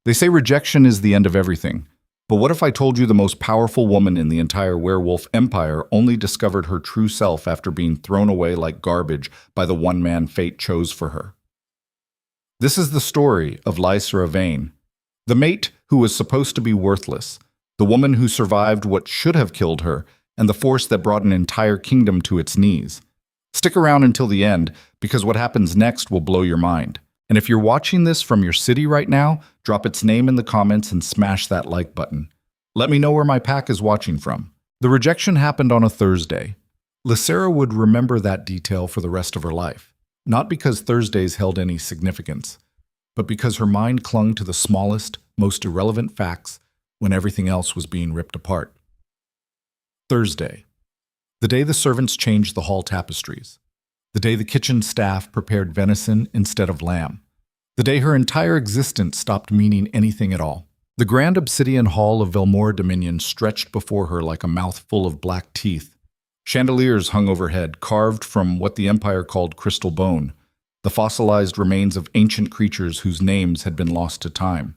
They say rejection is the end of everything. But what if I told you the most powerful woman in the entire werewolf empire only discovered her true self after being thrown away like garbage by the one man fate chose for her? This is the story of Lysera Vane, the mate who was supposed to be worthless, the woman who survived what should have killed her, and the force that brought an entire kingdom to its knees. Stick around until the end, because what happens next will blow your mind. And if you're watching this from your city right now, drop its name in the comments and smash that like button. Let me know where my pack is watching from. The rejection happened on a Thursday. Lysera would remember that detail for the rest of her life, not because Thursdays held any significance, but because her mind clung to the smallest, most irrelevant facts when everything else was being ripped apart. Thursday, the day the servants changed the hall tapestries. The day the kitchen staff prepared venison instead of lamb. The day her entire existence stopped meaning anything at all. The grand obsidian hall of Veor Dominion stretched before her like a mouthful of black teeth. Chandeliers hung overhead, carved from what the Empire called crystal bone, the fossilized remains of ancient creatures whose names had been lost to time.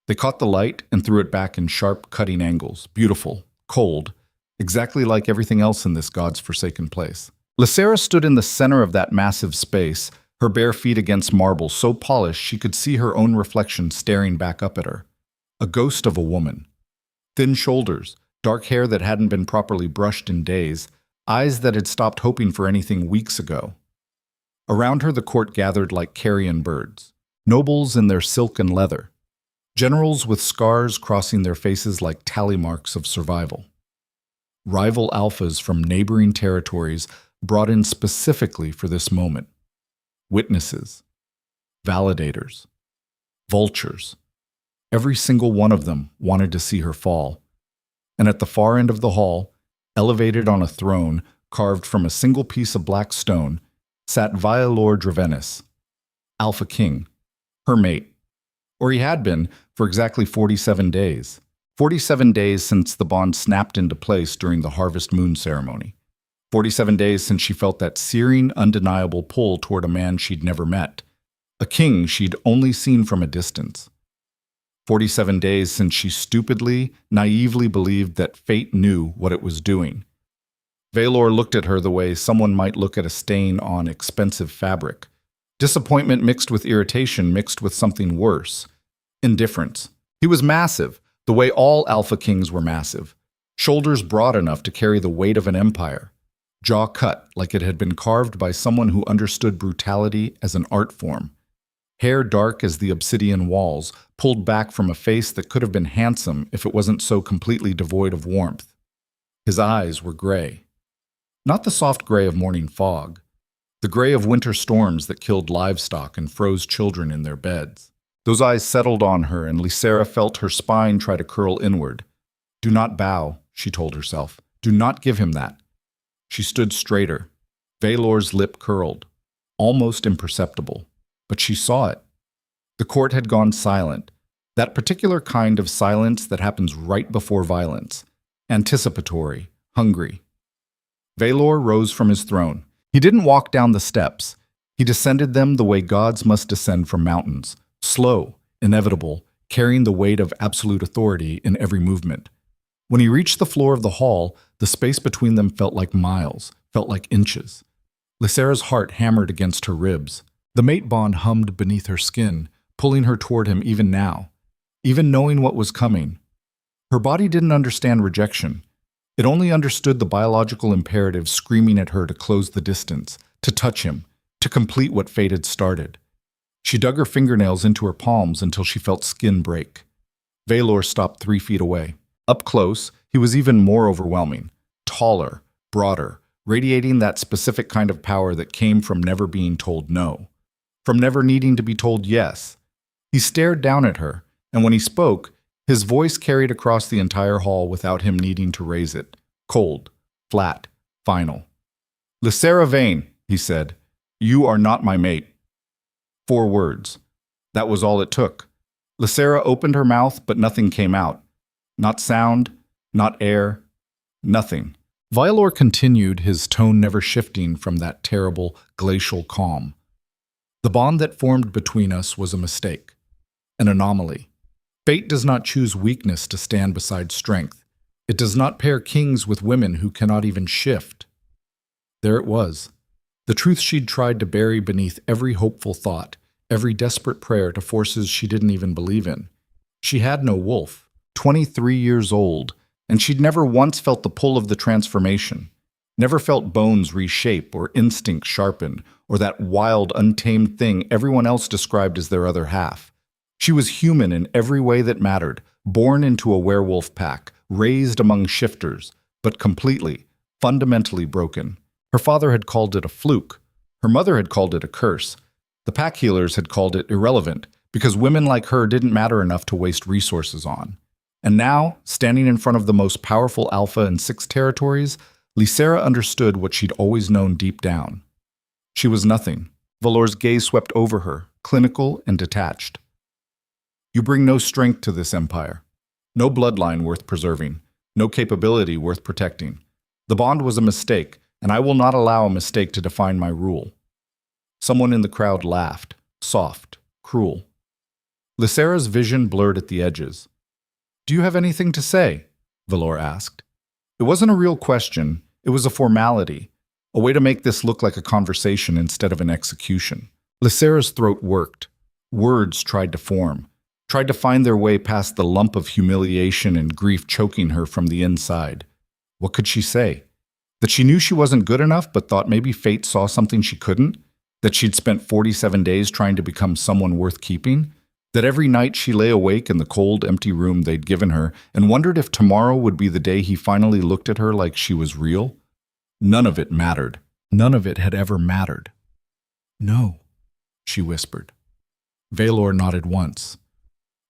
They caught the light and threw it back in sharp, cutting angles, beautiful, cold, exactly like everything else in this God's forsaken place. Lysera stood in the center of that massive space, her bare feet against marble so polished she could see her own reflection staring back up at her. A ghost of a woman. Thin shoulders, dark hair that hadn't been properly brushed in days, eyes that had stopped hoping for anything weeks ago. Around her the court gathered like carrion birds, nobles in their silk and leather, generals with scars crossing their faces like tally marks of survival. Rival alphas from neighboring territories brought in specifically for this moment. Witnesses, validators, vultures. Every single one of them wanted to see her fall. And at the far end of the hall, elevated on a throne carved from a single piece of black stone, sat Veor Dravenis, Alpha King, her mate. Or he had been for exactly 47 days. 47 days since the bond snapped into place during the Harvest Moon ceremony. 47 days since she felt that searing, undeniable pull toward a man she'd never met, a king she'd only seen from a distance. 47 days since she stupidly, naively believed that fate knew what it was doing. Veor looked at her the way someone might look at a stain on expensive fabric. Disappointment mixed with irritation mixed with something worse. Indifference. He was massive, the way all Alpha Kings were massive. Shoulders broad enough to carry the weight of an empire. Jaw cut like it had been carved by someone who understood brutality as an art form. Hair dark as the obsidian walls, pulled back from a face that could have been handsome if it wasn't so completely devoid of warmth. His eyes were gray. Not the soft gray of morning fog, the gray of winter storms that killed livestock and froze children in their beds. Those eyes settled on her, and Lysera felt her spine try to curl inward. Do not bow, she told herself. Do not give him that. She stood straighter. Veor's lip curled, almost imperceptible, but she saw it. The court had gone silent, that particular kind of silence that happens right before violence, anticipatory, hungry. Veor rose from his throne. He didn't walk down the steps. He descended them the way gods must descend from mountains, slow, inevitable, carrying the weight of absolute authority in every movement. When he reached the floor of the hall, the space between them felt like miles, felt like inches. Lysera's heart hammered against her ribs. The mate bond hummed beneath her skin, pulling her toward him even now, even knowing what was coming. Her body didn't understand rejection. It only understood the biological imperative screaming at her to close the distance, to touch him, to complete what fate had started. She dug her fingernails into her palms until she felt skin break. Veor stopped 3 feet away. Up close, he was even more overwhelming, taller, broader, radiating that specific kind of power that came from never being told no, from never needing to be told yes. He stared down at her, and when he spoke, his voice carried across the entire hall without him needing to raise it. Cold, flat, final. Lysera Vane, he said, you are not my mate. 4 words. That was all it took. Lysera opened her mouth, but nothing came out. Not sound, not air, nothing. Veor continued, his tone never shifting from that terrible, glacial calm. The bond that formed between us was a mistake, an anomaly. Fate does not choose weakness to stand beside strength. It does not pair kings with women who cannot even shift. There it was, the truth she'd tried to bury beneath every hopeful thought, every desperate prayer to forces she didn't even believe in. She had no wolf, 23 years old, and she'd never once felt the pull of the transformation, never felt bones reshape or instinct sharpen, or that wild, untamed thing everyone else described as their other half. She was human in every way that mattered, born into a werewolf pack, raised among shifters, but completely, fundamentally broken. Her father had called it a fluke. Her mother had called it a curse. The pack healers had called it irrelevant, because women like her didn't matter enough to waste resources on. And now, standing in front of the most powerful alpha in 6 territories, Lysera understood what she'd always known deep down. She was nothing. Veor's gaze swept over her, clinical and detached. You bring no strength to this empire. No bloodline worth preserving. No capability worth protecting. The bond was a mistake, and I will not allow a mistake to define my rule. Someone in the crowd laughed, soft, cruel. Lysera's vision blurred at the edges. Do you have anything to say? Veor asked. It wasn't a real question, it was a formality, a way to make this look like a conversation instead of an execution. Lysera's throat worked. Words tried to form, tried to find their way past the lump of humiliation and grief choking her from the inside. What could she say? That she knew she wasn't good enough but thought maybe fate saw something she couldn't? That she'd spent 47 days trying to become someone worth keeping? That every night she lay awake in the cold, empty room they'd given her and wondered if tomorrow would be the day he finally looked at her like she was real? None of it mattered. None of it had ever mattered. No, she whispered. Veor nodded once.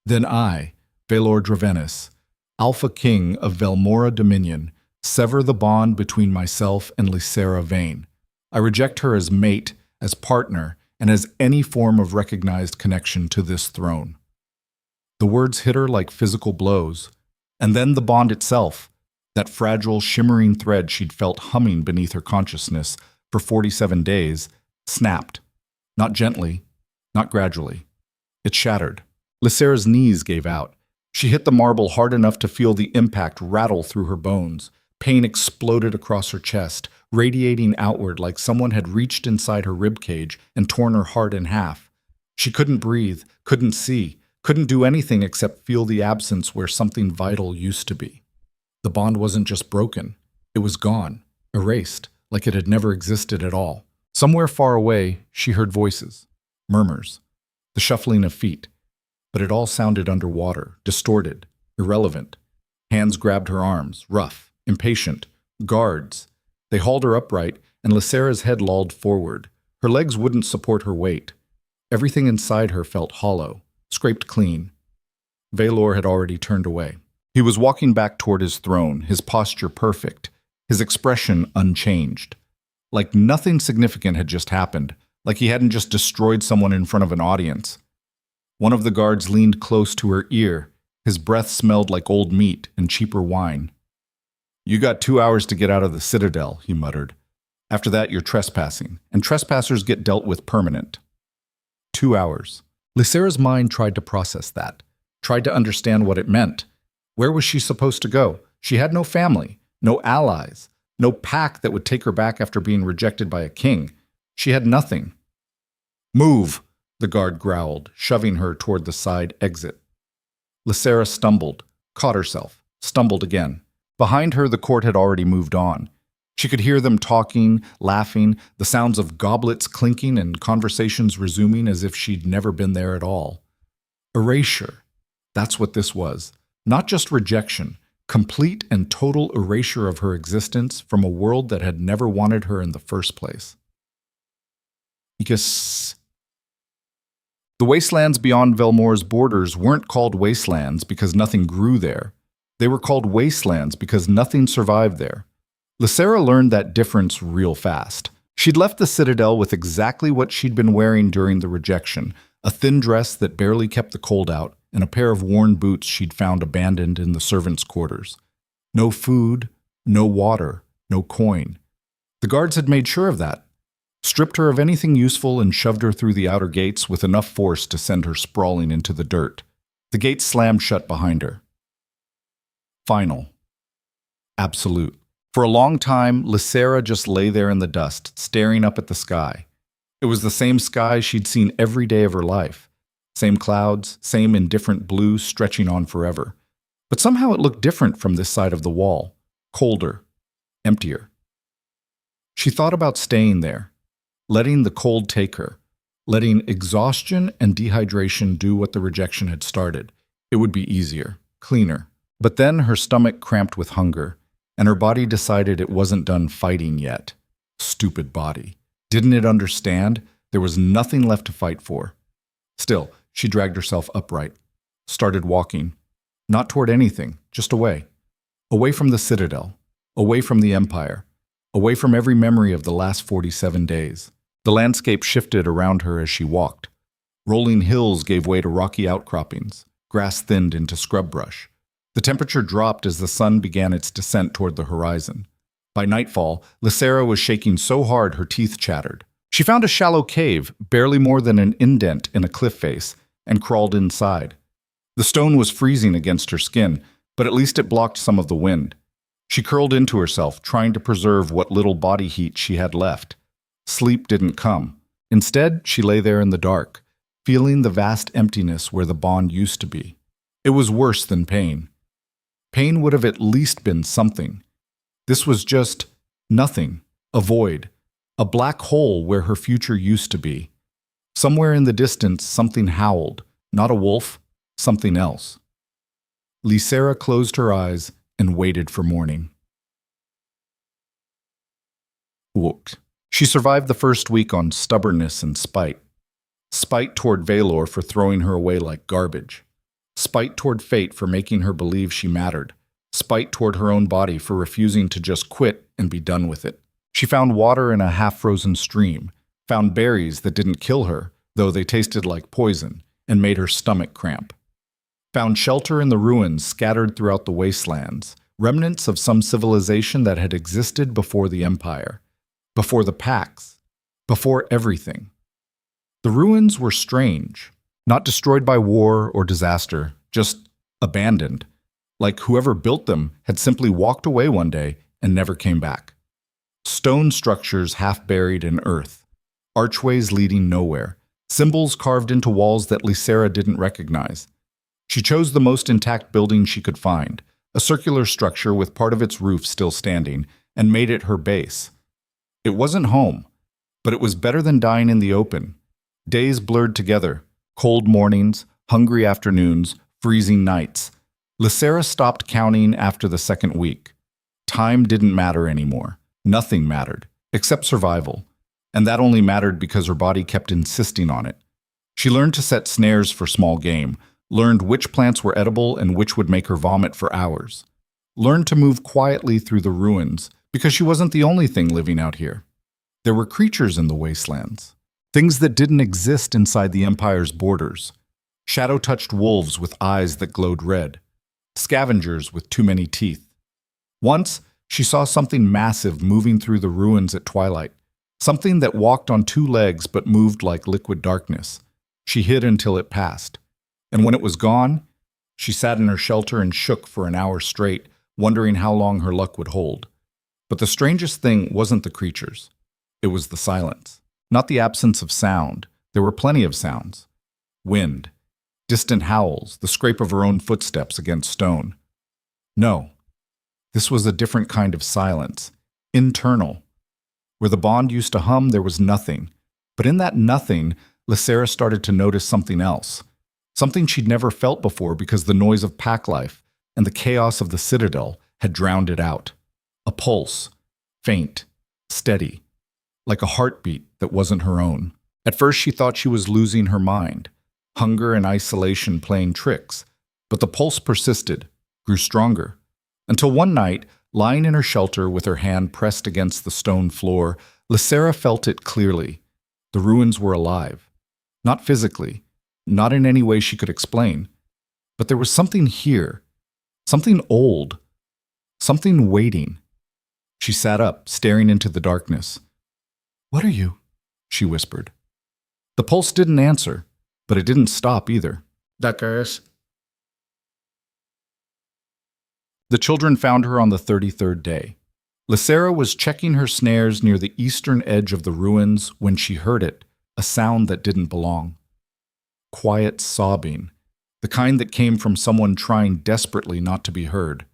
Then I, Veor Dravenis, Alpha King of Velmora Dominion, sever the bond between myself and Lysera Vane. I reject her as mate, as partner, and as any form of recognized connection to this throne. The words hit her like physical blows, and then the bond itself, that fragile, shimmering thread she'd felt humming beneath her consciousness for 47 days, snapped. Not gently, not gradually. It shattered. Lysera's knees gave out. She hit the marble hard enough to feel the impact rattle through her bones. Pain exploded across her chest, radiating outward like someone had reached inside her ribcage and torn her heart in half. She couldn't breathe, couldn't see, couldn't do anything except feel the absence where something vital used to be. The bond wasn't just broken. It was gone, erased, like it had never existed at all. Somewhere far away, she heard voices, murmurs, the shuffling of feet. But it all sounded underwater, distorted, irrelevant. Hands grabbed her arms, rough, impatient. Guards. They hauled her upright, and Lysera's head lolled forward. Her legs wouldn't support her weight. Everything inside her felt hollow, scraped clean. Veor had already turned away. He was walking back toward his throne, his posture perfect, his expression unchanged. Like nothing significant had just happened, like he hadn't just destroyed someone in front of an audience. One of the guards leaned close to her ear. His breath smelled like old meat and cheaper wine. You got 2 hours to get out of the citadel, he muttered. After that, you're trespassing, and trespassers get dealt with permanent. 2 hours. Lysera's mind tried to process that, tried to understand what it meant. Where was she supposed to go? She had no family, no allies, no pack that would take her back after being rejected by a king. She had nothing. Move, the guard growled, shoving her toward the side exit. Lysera stumbled, caught herself, stumbled again. Behind her, the court had already moved on. She could hear them talking, laughing, the sounds of goblets clinking and conversations resuming as if she'd never been there at all. Erasure. That's what this was. Not just rejection, complete and total erasure of her existence from a world that had never wanted her in the first place. Because the wastelands beyond Velmor's borders weren't called wastelands because nothing grew there. They were called wastelands because nothing survived there. Lysera learned that difference real fast. She'd left the citadel with exactly what she'd been wearing during the rejection, a thin dress that barely kept the cold out, and a pair of worn boots she'd found abandoned in the servants' quarters. No food, no water, no coin. The guards had made sure of that, stripped her of anything useful and shoved her through the outer gates with enough force to send her sprawling into the dirt. The gate slammed shut behind her. Final. Absolute. For a long time, Lysera just lay there in the dust, staring up at the sky. It was the same sky she'd seen every day of her life. Same clouds, same indifferent blue stretching on forever. But somehow it looked different from this side of the wall. Colder. Emptier. She thought about staying there, letting the cold take her, letting exhaustion and dehydration do what the rejection had started. It would be easier, cleaner. But then her stomach cramped with hunger, and her body decided it wasn't done fighting yet. Stupid body. Didn't it understand? There was nothing left to fight for. Still, she dragged herself upright, started walking. Not toward anything, just away. Away from the citadel, away from the empire, away from every memory of the last 47 days. The landscape shifted around her as she walked. Rolling hills gave way to rocky outcroppings. Grass thinned into scrub brush. The temperature dropped as the sun began its descent toward the horizon. By nightfall, Lysera was shaking so hard her teeth chattered. She found a shallow cave, barely more than an indent in a cliff face, and crawled inside. The stone was freezing against her skin, but at least it blocked some of the wind. She curled into herself, trying to preserve what little body heat she had left. Sleep didn't come. Instead, she lay there in the dark, feeling the vast emptiness where the bond used to be. It was worse than pain. Pain would have at least been something. This was just nothing, a void, a black hole where her future used to be. Somewhere in the distance, something howled, not a wolf, something else. Lysera closed her eyes and waited for morning. Woke. She survived the first week on stubbornness and spite. Spite toward Veor for throwing her away like garbage. Spite toward fate for making her believe she mattered. Spite toward her own body for refusing to just quit and be done with it. She found water in a half-frozen stream, found berries that didn't kill her, though they tasted like poison, and made her stomach cramp. Found shelter in the ruins scattered throughout the wastelands, remnants of some civilization that had existed before the Empire, before the Pax, before everything. The ruins were strange, not destroyed by war or disaster, just abandoned, like whoever built them had simply walked away one day and never came back. Stone structures half buried in earth, archways leading nowhere, symbols carved into walls that Lysera didn't recognize. She chose the most intact building she could find, a circular structure with part of its roof still standing, and made it her base. It wasn't home, but it was better than dying in the open. Days blurred together, cold mornings, hungry afternoons, freezing nights. Lysera stopped counting after the second week. Time didn't matter anymore. Nothing mattered, except survival. And that only mattered because her body kept insisting on it. She learned to set snares for small game, learned which plants were edible and which would make her vomit for hours. Learned to move quietly through the ruins, because she wasn't the only thing living out here. There were creatures in the wastelands. Things that didn't exist inside the Empire's borders. Shadow-touched wolves with eyes that glowed red. Scavengers with too many teeth. Once, she saw something massive moving through the ruins at twilight. Something that walked on two legs but moved like liquid darkness. She hid until it passed. And when it was gone, she sat in her shelter and shook for an hour straight, wondering how long her luck would hold. But the strangest thing wasn't the creatures. It was the silence. Not the absence of sound. There were plenty of sounds. Wind. Distant howls, the scrape of her own footsteps against stone. No. This was a different kind of silence. Internal. Where the bond used to hum, there was nothing. But in that nothing, Lysera started to notice something else. Something she'd never felt before because the noise of pack life and the chaos of the citadel had drowned it out. A pulse. Faint. Steady. Like a heartbeat that wasn't her own. At first she thought she was losing her mind. Hunger and isolation playing tricks. But the pulse persisted, grew stronger. Until one night, lying in her shelter with her hand pressed against the stone floor, Lysera felt it clearly. The ruins were alive. Not physically, not in any way she could explain. But there was something here. Something old. Something waiting. She sat up, staring into the darkness. "What are you?" she whispered. The pulse didn't answer, but it didn't stop either. Dakars. The children found her on the 33rd day. Lysera was checking her snares near the eastern edge of the ruins when she heard it, a sound that didn't belong. Quiet sobbing, the kind that came from someone trying desperately not to be heard.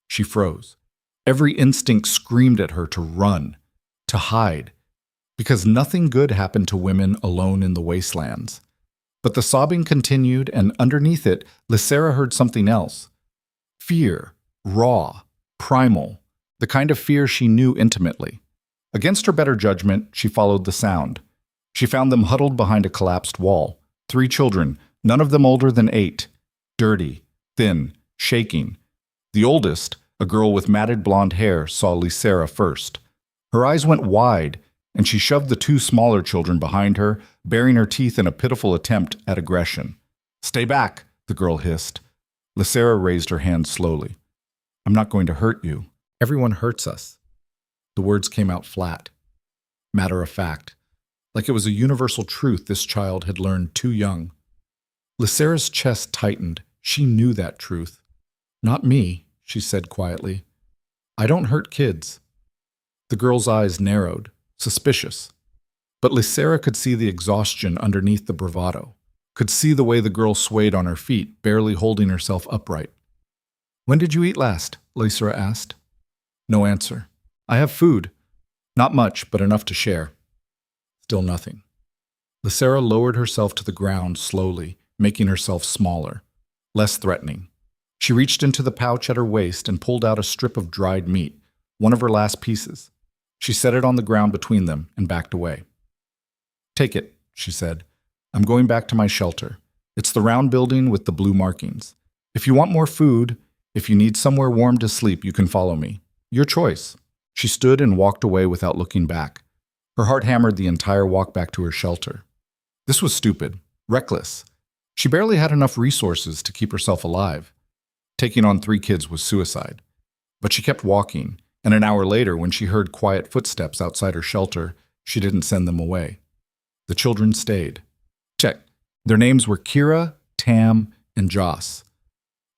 She froze. Every instinct screamed at her to run, to hide, because nothing good happened to women alone in the wastelands. But the sobbing continued, and underneath it, Lysera heard something else. Fear, raw, primal, the kind of fear she knew intimately. Against her better judgment, she followed the sound. She found them huddled behind a collapsed wall. 3 children, none of them older than 8, dirty, thin, shaking. The oldest, a girl with matted blonde hair, saw Lysera first. Her eyes went wide, and she shoved the 2 smaller children behind her, baring her teeth in a pitiful attempt at aggression. "Stay back," the girl hissed. Lysera raised her hand slowly. "I'm not going to hurt you. Everyone hurts us." The words came out flat, matter of fact, like it was a universal truth this child had learned too young. Lysera's chest tightened. She knew that truth. "Not me," she said quietly. "I don't hurt kids." The girl's eyes narrowed, suspicious. But Lysera could see the exhaustion underneath the bravado, could see the way the girl swayed on her feet, barely holding herself upright. "When did you eat last?" Lysera asked. No answer. "I have food. Not much, but enough to share." Still nothing. Lysera lowered herself to the ground slowly, making herself smaller, less threatening. She reached into the pouch at her waist and pulled out a strip of dried meat, one of her last pieces. She set it on the ground between them and backed away. "Take it," she said. "I'm going back to my shelter. It's the round building with the blue markings. If you want more food, if you need somewhere warm to sleep, you can follow me. Your choice." She stood and walked away without looking back. Her heart hammered the entire walk back to her shelter. This was stupid, reckless. She barely had enough resources to keep herself alive. Taking on 3 kids was suicide. But she kept walking, and an hour later, when she heard quiet footsteps outside her shelter, she didn't send them away. The children stayed. Check. Their names were Kira, Tam, and Joss.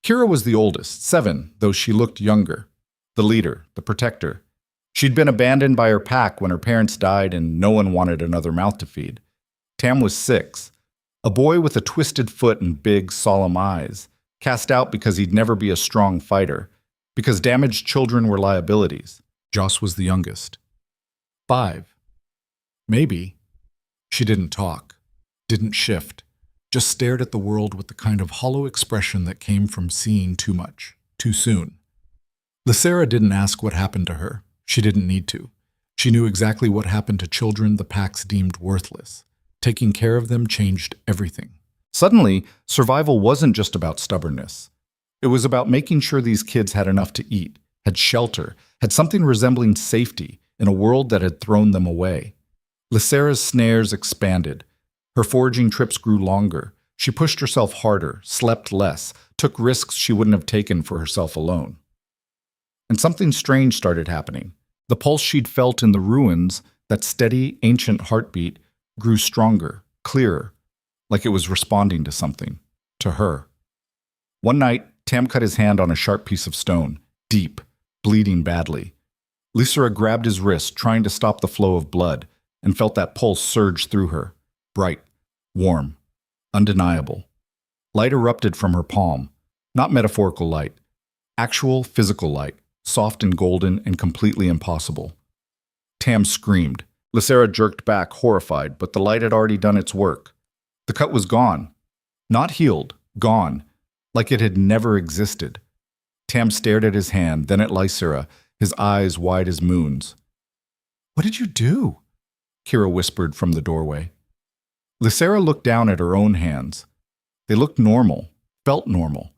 Kira was the oldest, 7, though she looked younger. The leader, the protector. She'd been abandoned by her pack when her parents died and no one wanted another mouth to feed. Tam was 6, a boy with a twisted foot and big, solemn eyes, cast out because he'd never be a strong fighter, because damaged children were liabilities. Joss was the youngest. 5. Maybe. She didn't talk, didn't shift, just stared at the world with the kind of hollow expression that came from seeing too much, too soon. Lysera didn't ask what happened to her. She didn't need to. She knew exactly what happened to children the packs deemed worthless. Taking care of them changed everything. Suddenly, survival wasn't just about stubbornness. It was about making sure these kids had enough to eat, had shelter, had something resembling safety in a world that had thrown them away. Lysera's snares expanded. Her foraging trips grew longer. She pushed herself harder, slept less, took risks she wouldn't have taken for herself alone. And something strange started happening. The pulse she'd felt in the ruins, that steady, ancient heartbeat, grew stronger, clearer, like it was responding to something, to her. One night, Tam cut his hand on a sharp piece of stone, deep, bleeding badly. Lysera grabbed his wrist, trying to stop the flow of blood, and felt that pulse surge through her, bright, warm, undeniable. Light erupted from her palm, not metaphorical light, actual physical light, soft and golden and completely impossible. Tam screamed. Lysera jerked back, horrified, but the light had already done its work. The cut was gone. Not healed, gone, like it had never existed. Tam stared at his hand, then at Lysera, his eyes wide as moons. "What did you do?" Kira whispered from the doorway. Lysera looked down at her own hands. They looked normal, felt normal,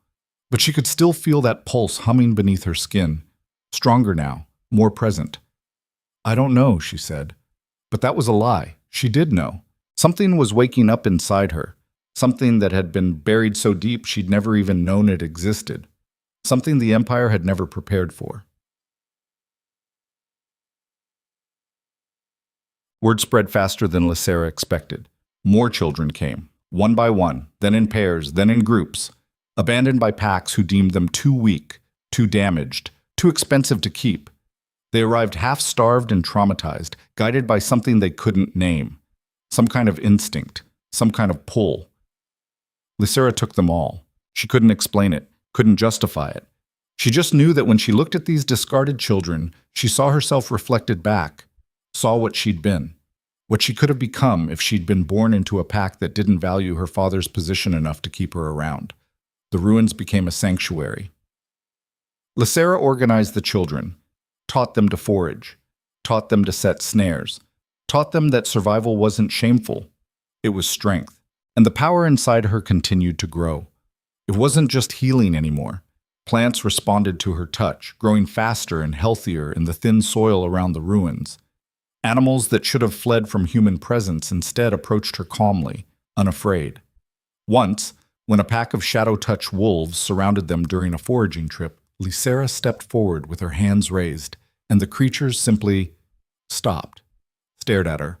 but she could still feel that pulse humming beneath her skin. Stronger now, more present. "I don't know," she said. But that was a lie. She did know. Something was waking up inside her. Something that had been buried so deep she'd never even known it existed. Something the Empire had never prepared for. Word spread faster than Lysera expected. More children came, one by one, then in pairs, then in groups, abandoned by packs who deemed them too weak, too damaged, too expensive to keep. They arrived half-starved and traumatized, guided by something they couldn't name. Some kind of instinct, some kind of pull. Lysera took them all. She couldn't explain it, couldn't justify it. She just knew that when she looked at these discarded children, she saw herself reflected back, saw what she'd been, what she could have become if she'd been born into a pack that didn't value her father's position enough to keep her around. The ruins became a sanctuary. Lysera organized the children, taught them to forage, taught them to set snares, taught them that survival wasn't shameful. It was strength, and the power inside her continued to grow. It wasn't just healing anymore. Plants responded to her touch, growing faster and healthier in the thin soil around the ruins. Animals that should have fled from human presence instead approached her calmly, unafraid. Once, when a pack of shadow-touch wolves surrounded them during a foraging trip, Lysera stepped forward with her hands raised, and the creatures simply stopped, stared at her,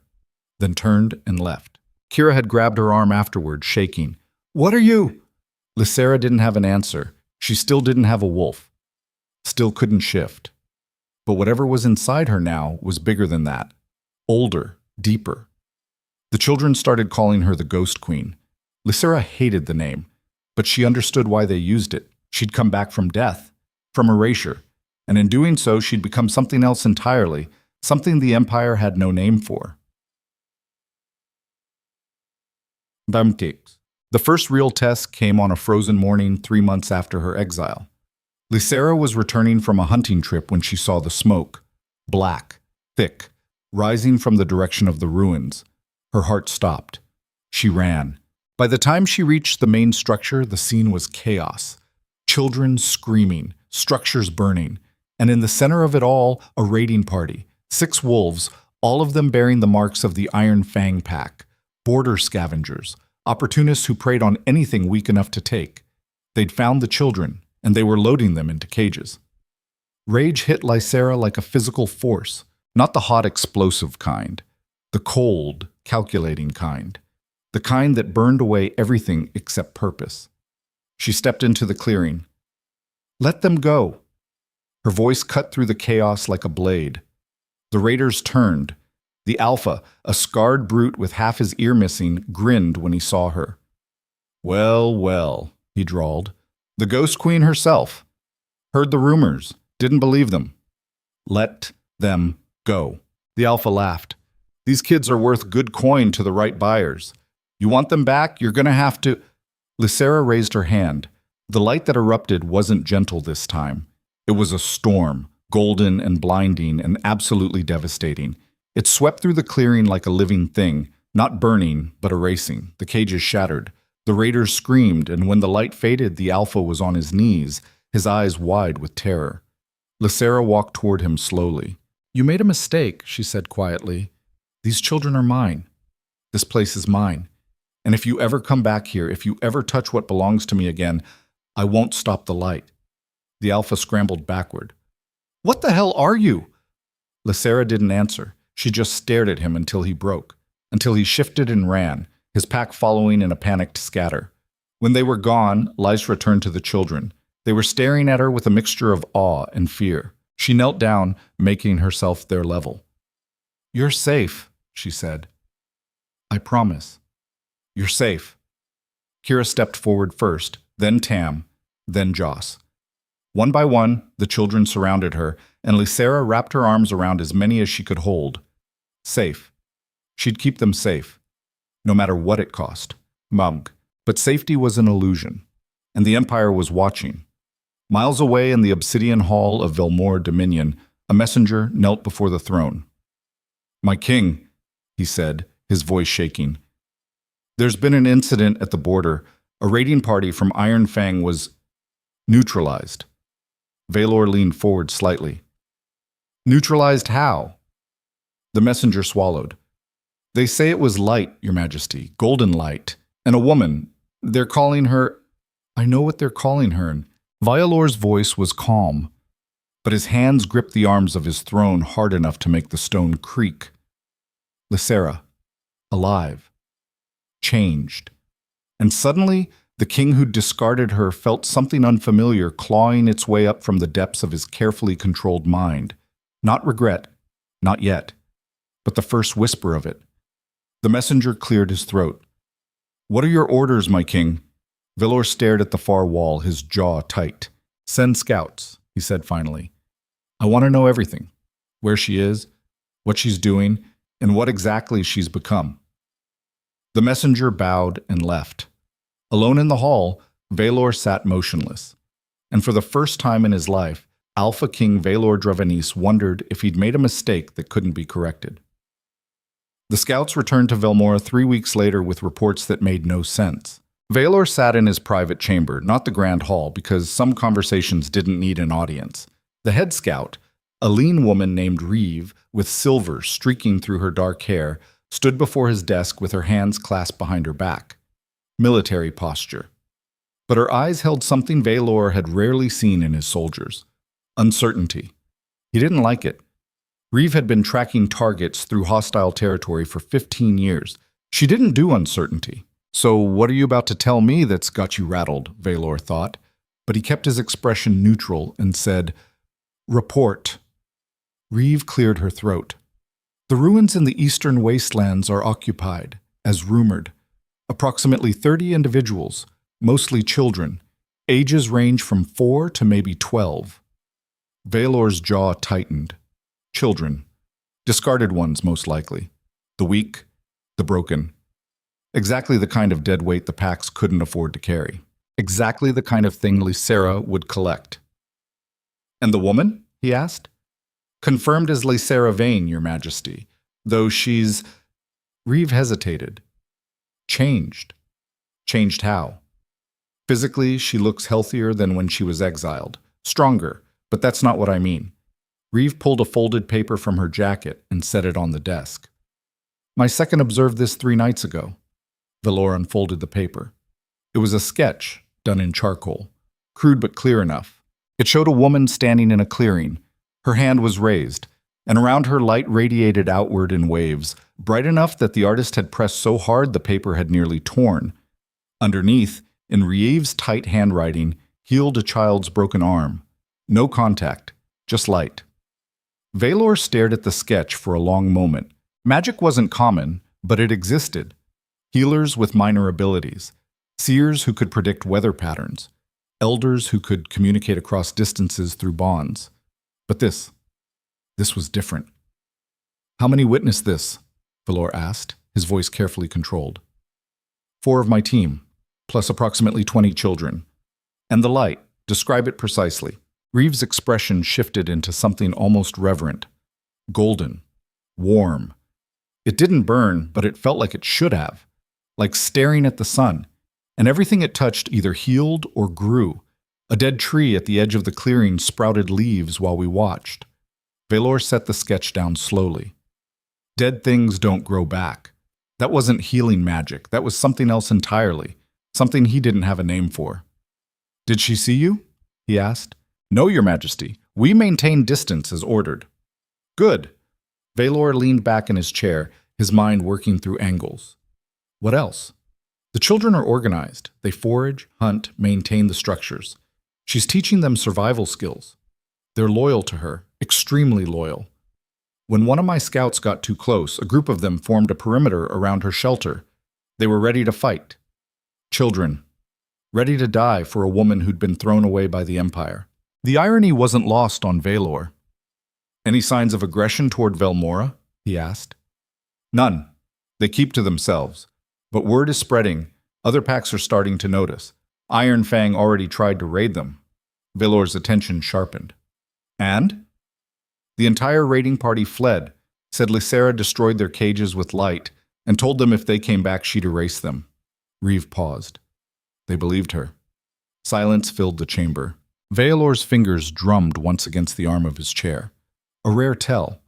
then turned and left. Kira had grabbed her arm afterward, shaking. "What are you?" Lysera didn't have an answer. She still didn't have a wolf. Still couldn't shift. But whatever was inside her now was bigger than that. Older, deeper. The children started calling her the Ghost Queen. Lysera hated the name, but she understood why they used it. She'd come back from death, from erasure, and in doing so she'd become something else entirely, something the Empire had no name for. The first real test came on a frozen morning 3 months after her exile. Lysera was returning from a hunting trip when she saw the smoke, black, thick, rising from the direction of the ruins. Her heart stopped. She ran. By the time she reached the main structure, the scene was chaos. Children screaming, structures burning, and in the center of it all, a raiding party. 6 wolves, all of them bearing the marks of the Iron Fang pack. Border scavengers, opportunists who preyed on anything weak enough to take. They'd found the children, and they were loading them into cages. Rage hit Lysera like a physical force, not the hot, explosive kind, the cold, calculating kind, the kind that burned away everything except purpose. She stepped into the clearing. "Let them go." Her voice cut through the chaos like a blade. The raiders turned. The Alpha, a scarred brute with half his ear missing, grinned when he saw her. "Well, well," he drawled. "The Ghost Queen herself. Heard the rumors, didn't believe them. Let them go." The Alpha laughed. "These kids are worth good coin to the right buyers. You want them back, you're gonna have to—" Lysera raised her hand. The light that erupted wasn't gentle this time. It was a storm, golden and blinding and absolutely devastating. It swept through the clearing like a living thing, not burning, but erasing. The cages shattered. The raiders screamed, and when the light faded, the Alpha was on his knees, his eyes wide with terror. Lysera walked toward him slowly. "You made a mistake," she said quietly. "These children are mine. This place is mine. And if you ever come back here, if you ever touch what belongs to me again, I won't stop the light." The Alpha scrambled backward. "What the hell are you?" Lysera didn't answer. She just stared at him until he broke, until he shifted and ran, his pack following in a panicked scatter. When they were gone, Lysera turned to the children. They were staring at her with a mixture of awe and fear. She knelt down, making herself their level. "You're safe," she said. "I promise. You're safe." Kira stepped forward first, then Tam, then Joss. One by one, the children surrounded her, and Lysera wrapped her arms around as many as she could hold. Safe. She'd keep them safe, no matter what it cost. But safety was an illusion, and the Empire was watching. Miles away in the obsidian hall of Velmore Dominion, a messenger knelt before the throne. "My king," he said, his voice shaking. "There's been an incident at the border. A raiding party from Iron Fang was neutralized." Veor leaned forward slightly. "Neutralized how?" The messenger swallowed. "They say it was light, Your Majesty, golden light, and a woman. They're calling her—" "I know what they're calling her." And Veor's voice was calm, but his hands gripped the arms of his throne hard enough to make the stone creak. Lysera, alive, changed. And suddenly, The king who'd discarded her felt something unfamiliar clawing its way up from the depths of his carefully controlled mind. Not regret, not yet, but the first whisper of it. The messenger cleared his throat. "What are your orders, my king?" Veor stared at the far wall, his jaw tight. "Send scouts," he said finally. "I want to know everything. Where she is, what she's doing, and what exactly she's become." The messenger bowed and left. Alone in the hall, Veor sat motionless. And for the first time in his life, Alpha King Veor Dravenese wondered if he'd made a mistake that couldn't be corrected. The scouts returned to Velmora 3 weeks later with reports that made no sense. Veor sat in his private chamber, not the grand hall, because some conversations didn't need an audience. The head scout, a lean woman named Reeve, with silver streaking through her dark hair, stood before his desk with her hands clasped behind her back. Military posture. But her eyes held something Veor had rarely seen in his soldiers. Uncertainty. He didn't like it. Reeve had been tracking targets through hostile territory for 15 years. She didn't do uncertainty. "So what are you about to tell me that's got you rattled?" Veor thought. But he kept his expression neutral and said, "Report." Reeve cleared her throat. "The ruins in the eastern wastelands are occupied, as rumored. Approximately 30 individuals, mostly children. Ages range from 4 to maybe 12. Veor's jaw tightened. Children. Discarded ones, most likely. The weak, the broken. Exactly the kind of dead weight the packs couldn't afford to carry. Exactly the kind of thing Lysera would collect. "And the woman?" he asked. "Confirmed as Lysera Vane, Your Majesty, though she's—" Reeve hesitated. "Changed. Changed how?" "Physically, she looks healthier than when she was exiled. Stronger, but that's not what I mean." Reeve pulled a folded paper from her jacket and set it on the desk. "My second observed this 3 nights ago." Veor unfolded the paper. It was a sketch, done in charcoal, crude but clear enough. It showed a woman standing in a clearing. Her hand was raised, and around her light radiated outward in waves, bright enough that the artist had pressed so hard the paper had nearly torn. Underneath, in Reeve's tight handwriting, healed a child's broken arm. No contact, just light. Veor stared at the sketch for a long moment. Magic wasn't common, but it existed. Healers with minor abilities, seers who could predict weather patterns, elders who could communicate across distances through bonds. But this was different. "How many witnessed this?" Veor asked, his voice carefully controlled. "4 of my team, plus approximately 20 children. And the light, describe it precisely." Reeve's expression shifted into something almost reverent. Golden. Warm. It didn't burn, but it felt like it should have. Like staring at the sun. And everything it touched either healed or grew. A dead tree at the edge of the clearing sprouted leaves while we watched. Veor set the sketch down slowly. Dead things don't grow back. That wasn't healing magic. That was something else entirely. Something he didn't have a name for. "Did she see you?" he asked. "No, Your Majesty. We maintain distance as ordered." "Good." Veor leaned back in his chair, his mind working through angles. "What else?" "The children are organized. They forage, hunt, maintain the structures. She's teaching them survival skills. They're loyal to her, extremely loyal. When one of my scouts got too close, a group of them formed a perimeter around her shelter. They were ready to fight. Children. Ready to die for a woman who'd been thrown away by the Empire." The irony wasn't lost on Veor. "Any signs of aggression toward Velmora?" he asked. "None. They keep to themselves. But word is spreading. Other packs are starting to notice. Iron Fang already tried to raid them." Veor's attention sharpened. "And?" "The entire raiding party fled, said Lysera destroyed their cages with light, and told them if they came back she'd erase them." Reeve paused. They believed her. Silence filled the chamber. Veor's fingers drummed once against the arm of his chair. A rare tell.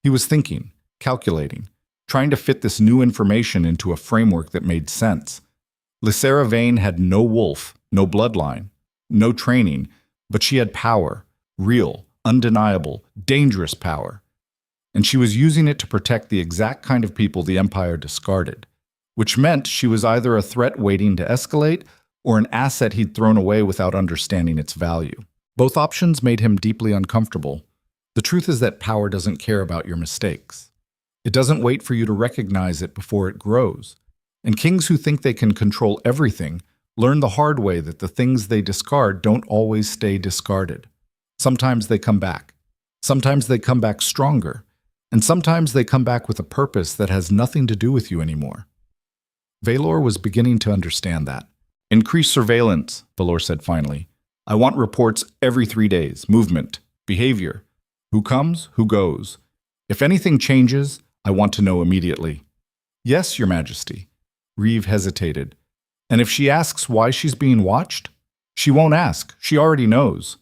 He was thinking, calculating, trying to fit this new information into a framework that made sense. Lysera Vane had no wolf, no bloodline, no training, but she had power, real, undeniable, dangerous power. And she was using it to protect the exact kind of people the Empire discarded, which meant she was either a threat waiting to escalate or an asset he'd thrown away without understanding its value. Both options made him deeply uncomfortable. The truth is that power doesn't care about your mistakes. It doesn't wait for you to recognize it before it grows. And kings who think they can control everything learn the hard way that the things they discard don't always stay discarded. Sometimes they come back. Sometimes they come back stronger. And sometimes they come back with a purpose that has nothing to do with you anymore. Veor was beginning to understand that. Increase surveillance, Veor said finally. I want reports every 3 days, movement, behavior, who comes, who goes. If anything changes, I want to know immediately. Yes, Your Majesty. Reeve hesitated. And if she asks why she's being watched? She won't ask. She already knows.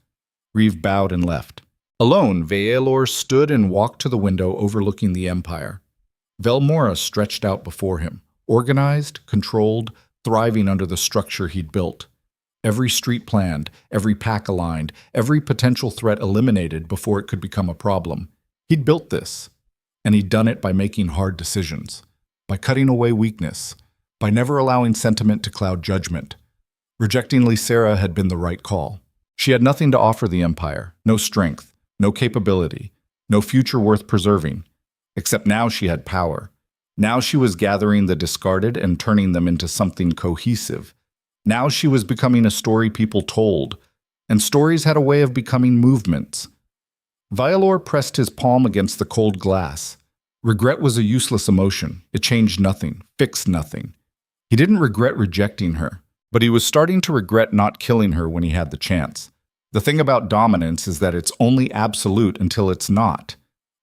Reeve bowed and left. Alone, Veor stood and walked to the window overlooking the Empire. Velmora stretched out before him, organized, controlled, thriving under the structure he'd built. Every street planned, every pack aligned, every potential threat eliminated before it could become a problem. He'd built this, and he'd done it by making hard decisions, by cutting away weakness, by never allowing sentiment to cloud judgment. Rejecting Lysera had been the right call. She had nothing to offer the Empire, no strength, no capability, no future worth preserving. Except now she had power. Now she was gathering the discarded and turning them into something cohesive. Now she was becoming a story people told, and stories had a way of becoming movements. Veor pressed his palm against the cold glass. Regret was a useless emotion. It changed nothing, fixed nothing. He didn't regret rejecting her, but he was starting to regret not killing her when he had the chance. The thing about dominance is that it's only absolute until it's not.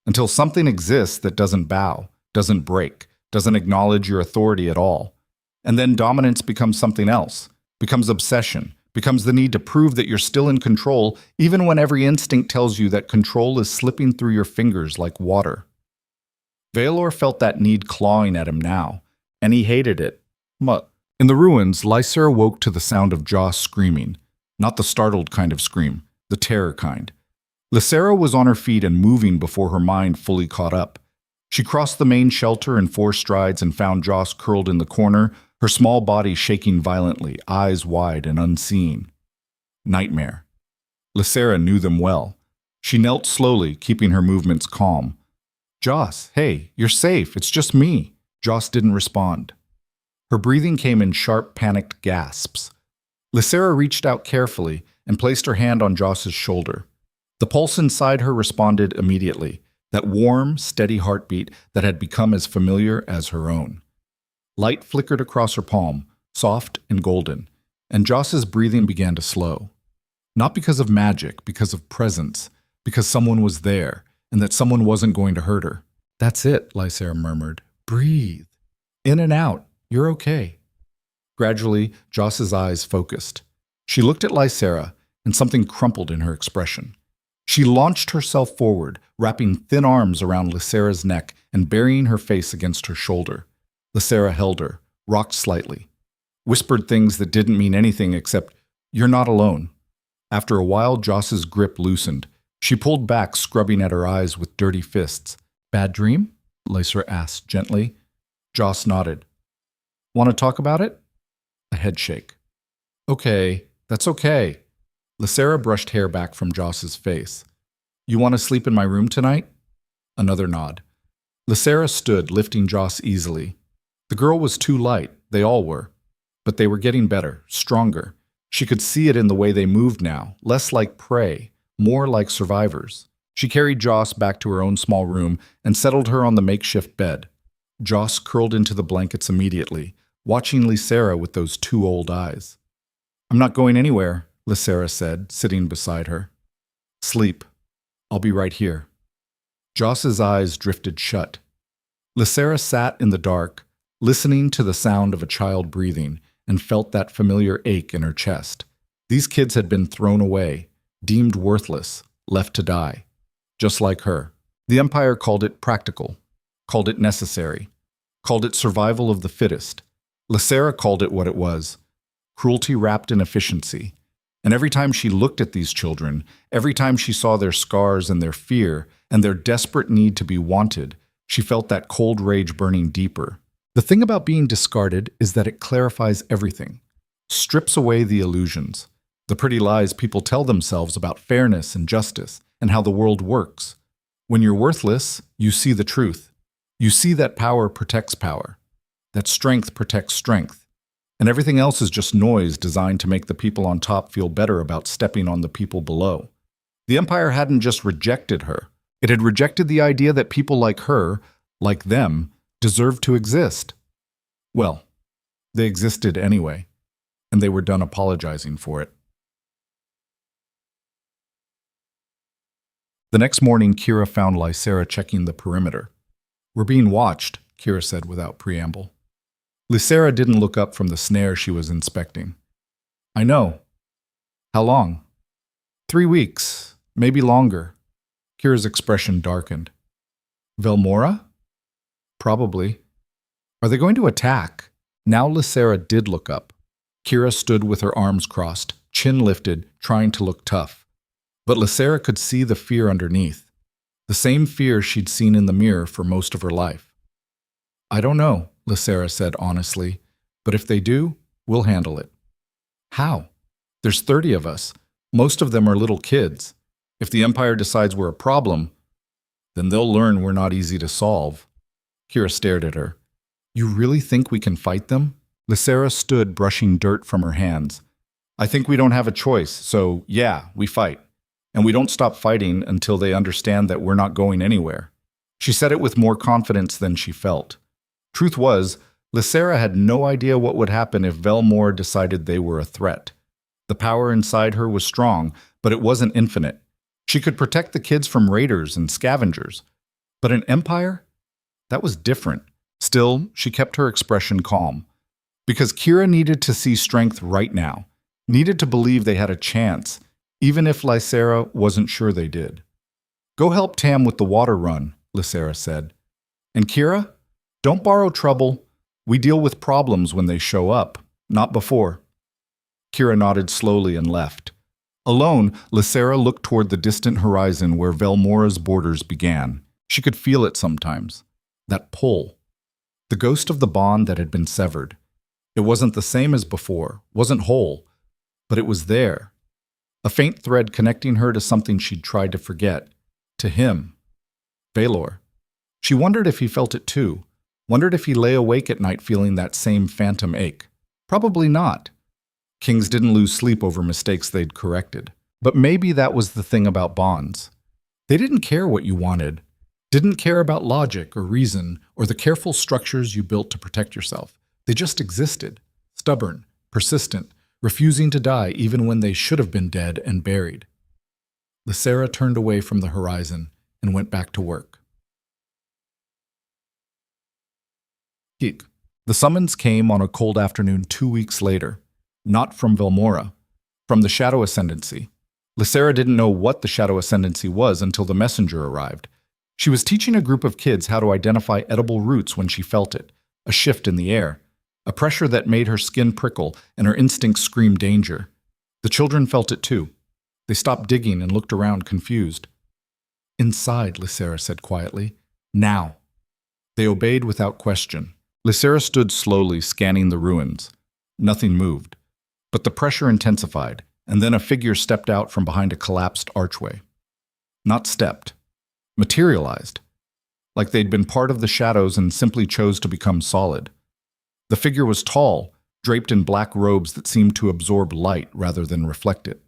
Until something exists that doesn't bow, doesn't break, doesn't acknowledge your authority at all. And then dominance becomes something else, becomes obsession, becomes the need to prove that you're still in control, even when every instinct tells you that control is slipping through your fingers like water. Veor felt that need clawing at him now, and he hated it. In the ruins, Lysera woke to the sound of Joss screaming, not the startled kind of scream, the terror kind. Lysera was on her feet and moving before her mind fully caught up. She crossed the main shelter in 4 strides and found Joss curled in the corner, her small body shaking violently, eyes wide and unseeing. Nightmare. Lysera knew them well. She knelt slowly, keeping her movements calm. Joss, hey, you're safe, it's just me. Joss didn't respond. Her breathing came in sharp, panicked gasps. Lysera reached out carefully and placed her hand on Joss's shoulder. The pulse inside her responded immediately, that warm, steady heartbeat that had become as familiar as her own. Light flickered across her palm, soft and golden, and Joss's breathing began to slow. Not because of magic, because of presence, because someone was there, and that someone wasn't going to hurt her. That's it, Lysera murmured. Breathe. In and out. You're okay. Gradually, Joss's eyes focused. She looked at Lysera, and something crumpled in her expression. She launched herself forward, wrapping thin arms around Lysera's neck and burying her face against her shoulder. Lysera held her, rocked slightly, whispered things that didn't mean anything except, "You're not alone." After a while, Joss's grip loosened. She pulled back, scrubbing at her eyes with dirty fists. "Bad dream?" Lysera asked gently. Joss nodded. "Want to talk about it?" A head shake. "Okay, that's okay." Lysera brushed hair back from Joss's face. "You want to sleep in my room tonight?" Another nod. Lysera stood, lifting Joss easily. The girl was too light, they all were. But they were getting better, stronger. She could see it in the way they moved now, less like prey, more like survivors. She carried Joss back to her own small room and settled her on the makeshift bed. Joss curled into the blankets immediately, watching Lysera with those 2 old eyes. "I'm not going anywhere," Lysera said, sitting beside her. "Sleep. I'll be right here." Joss's eyes drifted shut. Lysera sat in the dark, listening to the sound of a child breathing, and felt that familiar ache in her chest. These kids had been thrown away, deemed worthless, left to die. Just like her. The Empire called it practical, called it necessary, called it survival of the fittest. Lysera called it what it was, cruelty wrapped in efficiency. And every time she looked at these children, every time she saw their scars and their fear and their desperate need to be wanted, she felt that cold rage burning deeper. The thing about being discarded is that it clarifies everything. strips away the illusions, the pretty lies people tell themselves about fairness and justice and how the world works. When you're worthless, you see the truth. You see that power protects power, that strength protects strength, and everything else is just noise designed to make the people on top feel better about stepping on the people below. The Empire hadn't just rejected her. It had rejected the idea that people like her, like them, deserved to exist. Well, they existed anyway, and they were done apologizing for it. The next morning, Kira found Lysera checking the perimeter. "We're being watched," Kira said without preamble. Lysera didn't look up from the snare she was inspecting. "I know. How long?" 3 weeks, maybe longer." Kira's expression darkened. "Velmora?" "Probably." "Are they going to attack?" Now Lysera did look up. Kira stood with her arms crossed, chin lifted, trying to look tough. But Lysera could see the fear underneath, the same fear she'd seen in the mirror for most of her life. "I don't know," Lysera said honestly, "but if they do, we'll handle it." "How? There's 30 of us. Most of them are little kids. If the Empire decides we're a problem, then they'll learn we're not easy to solve." Kira stared at her. "You really think we can fight them?" Lysera stood, brushing dirt from her hands. "I think we don't have a choice, so yeah, we fight. And we don't stop fighting until they understand that we're not going anywhere." She said it with more confidence than she felt. Truth was, Lysera had no idea what would happen if Velmora decided they were a threat. The power inside her was strong, but it wasn't infinite. She could protect the kids from raiders and scavengers. But an empire? That was different. Still, she kept her expression calm. Because Kira needed to see strength right now, needed to believe they had a chance, even if Lysera wasn't sure they did. "Go help Tam with the water run," Lysera said. "And Kira, don't borrow trouble. We deal with problems when they show up, not before." Kira nodded slowly and left. Alone, Lysera looked toward the distant horizon where Velmora's borders began. She could feel it sometimes. That pull. The ghost of the bond that had been severed. It wasn't the same as before, wasn't whole, but it was there. A faint thread connecting her to something she'd tried to forget. To him. Veor. She wondered if he felt it too. Wondered if he lay awake at night feeling that same phantom ache. Probably not. Kings didn't lose sleep over mistakes they'd corrected. But maybe that was the thing about bonds. They didn't care what you wanted. Didn't care about logic or reason or the careful structures you built to protect yourself. They just existed. Stubborn, persistent, refusing to die even when they should have been dead and buried. Lysera turned away from the horizon and went back to work. Geek. The summons came on a cold afternoon 2 weeks later. Not from Velmora. From the Shadow Ascendancy. Lysera didn't know what the Shadow Ascendancy was until the messenger arrived. She was teaching a group of kids how to identify edible roots when she felt it. A shift in the air. A pressure that made her skin prickle and her instincts scream danger. The children felt it too. They stopped digging and looked around confused. "Inside," Lysera said quietly. "Now." They obeyed without question. Lysera stood slowly, scanning the ruins. Nothing moved. But the pressure intensified, and then a figure stepped out from behind a collapsed archway. Not stepped. Materialized. Like they'd been part of the shadows and simply chose to become solid. The figure was tall, draped in black robes that seemed to absorb light rather than reflect it.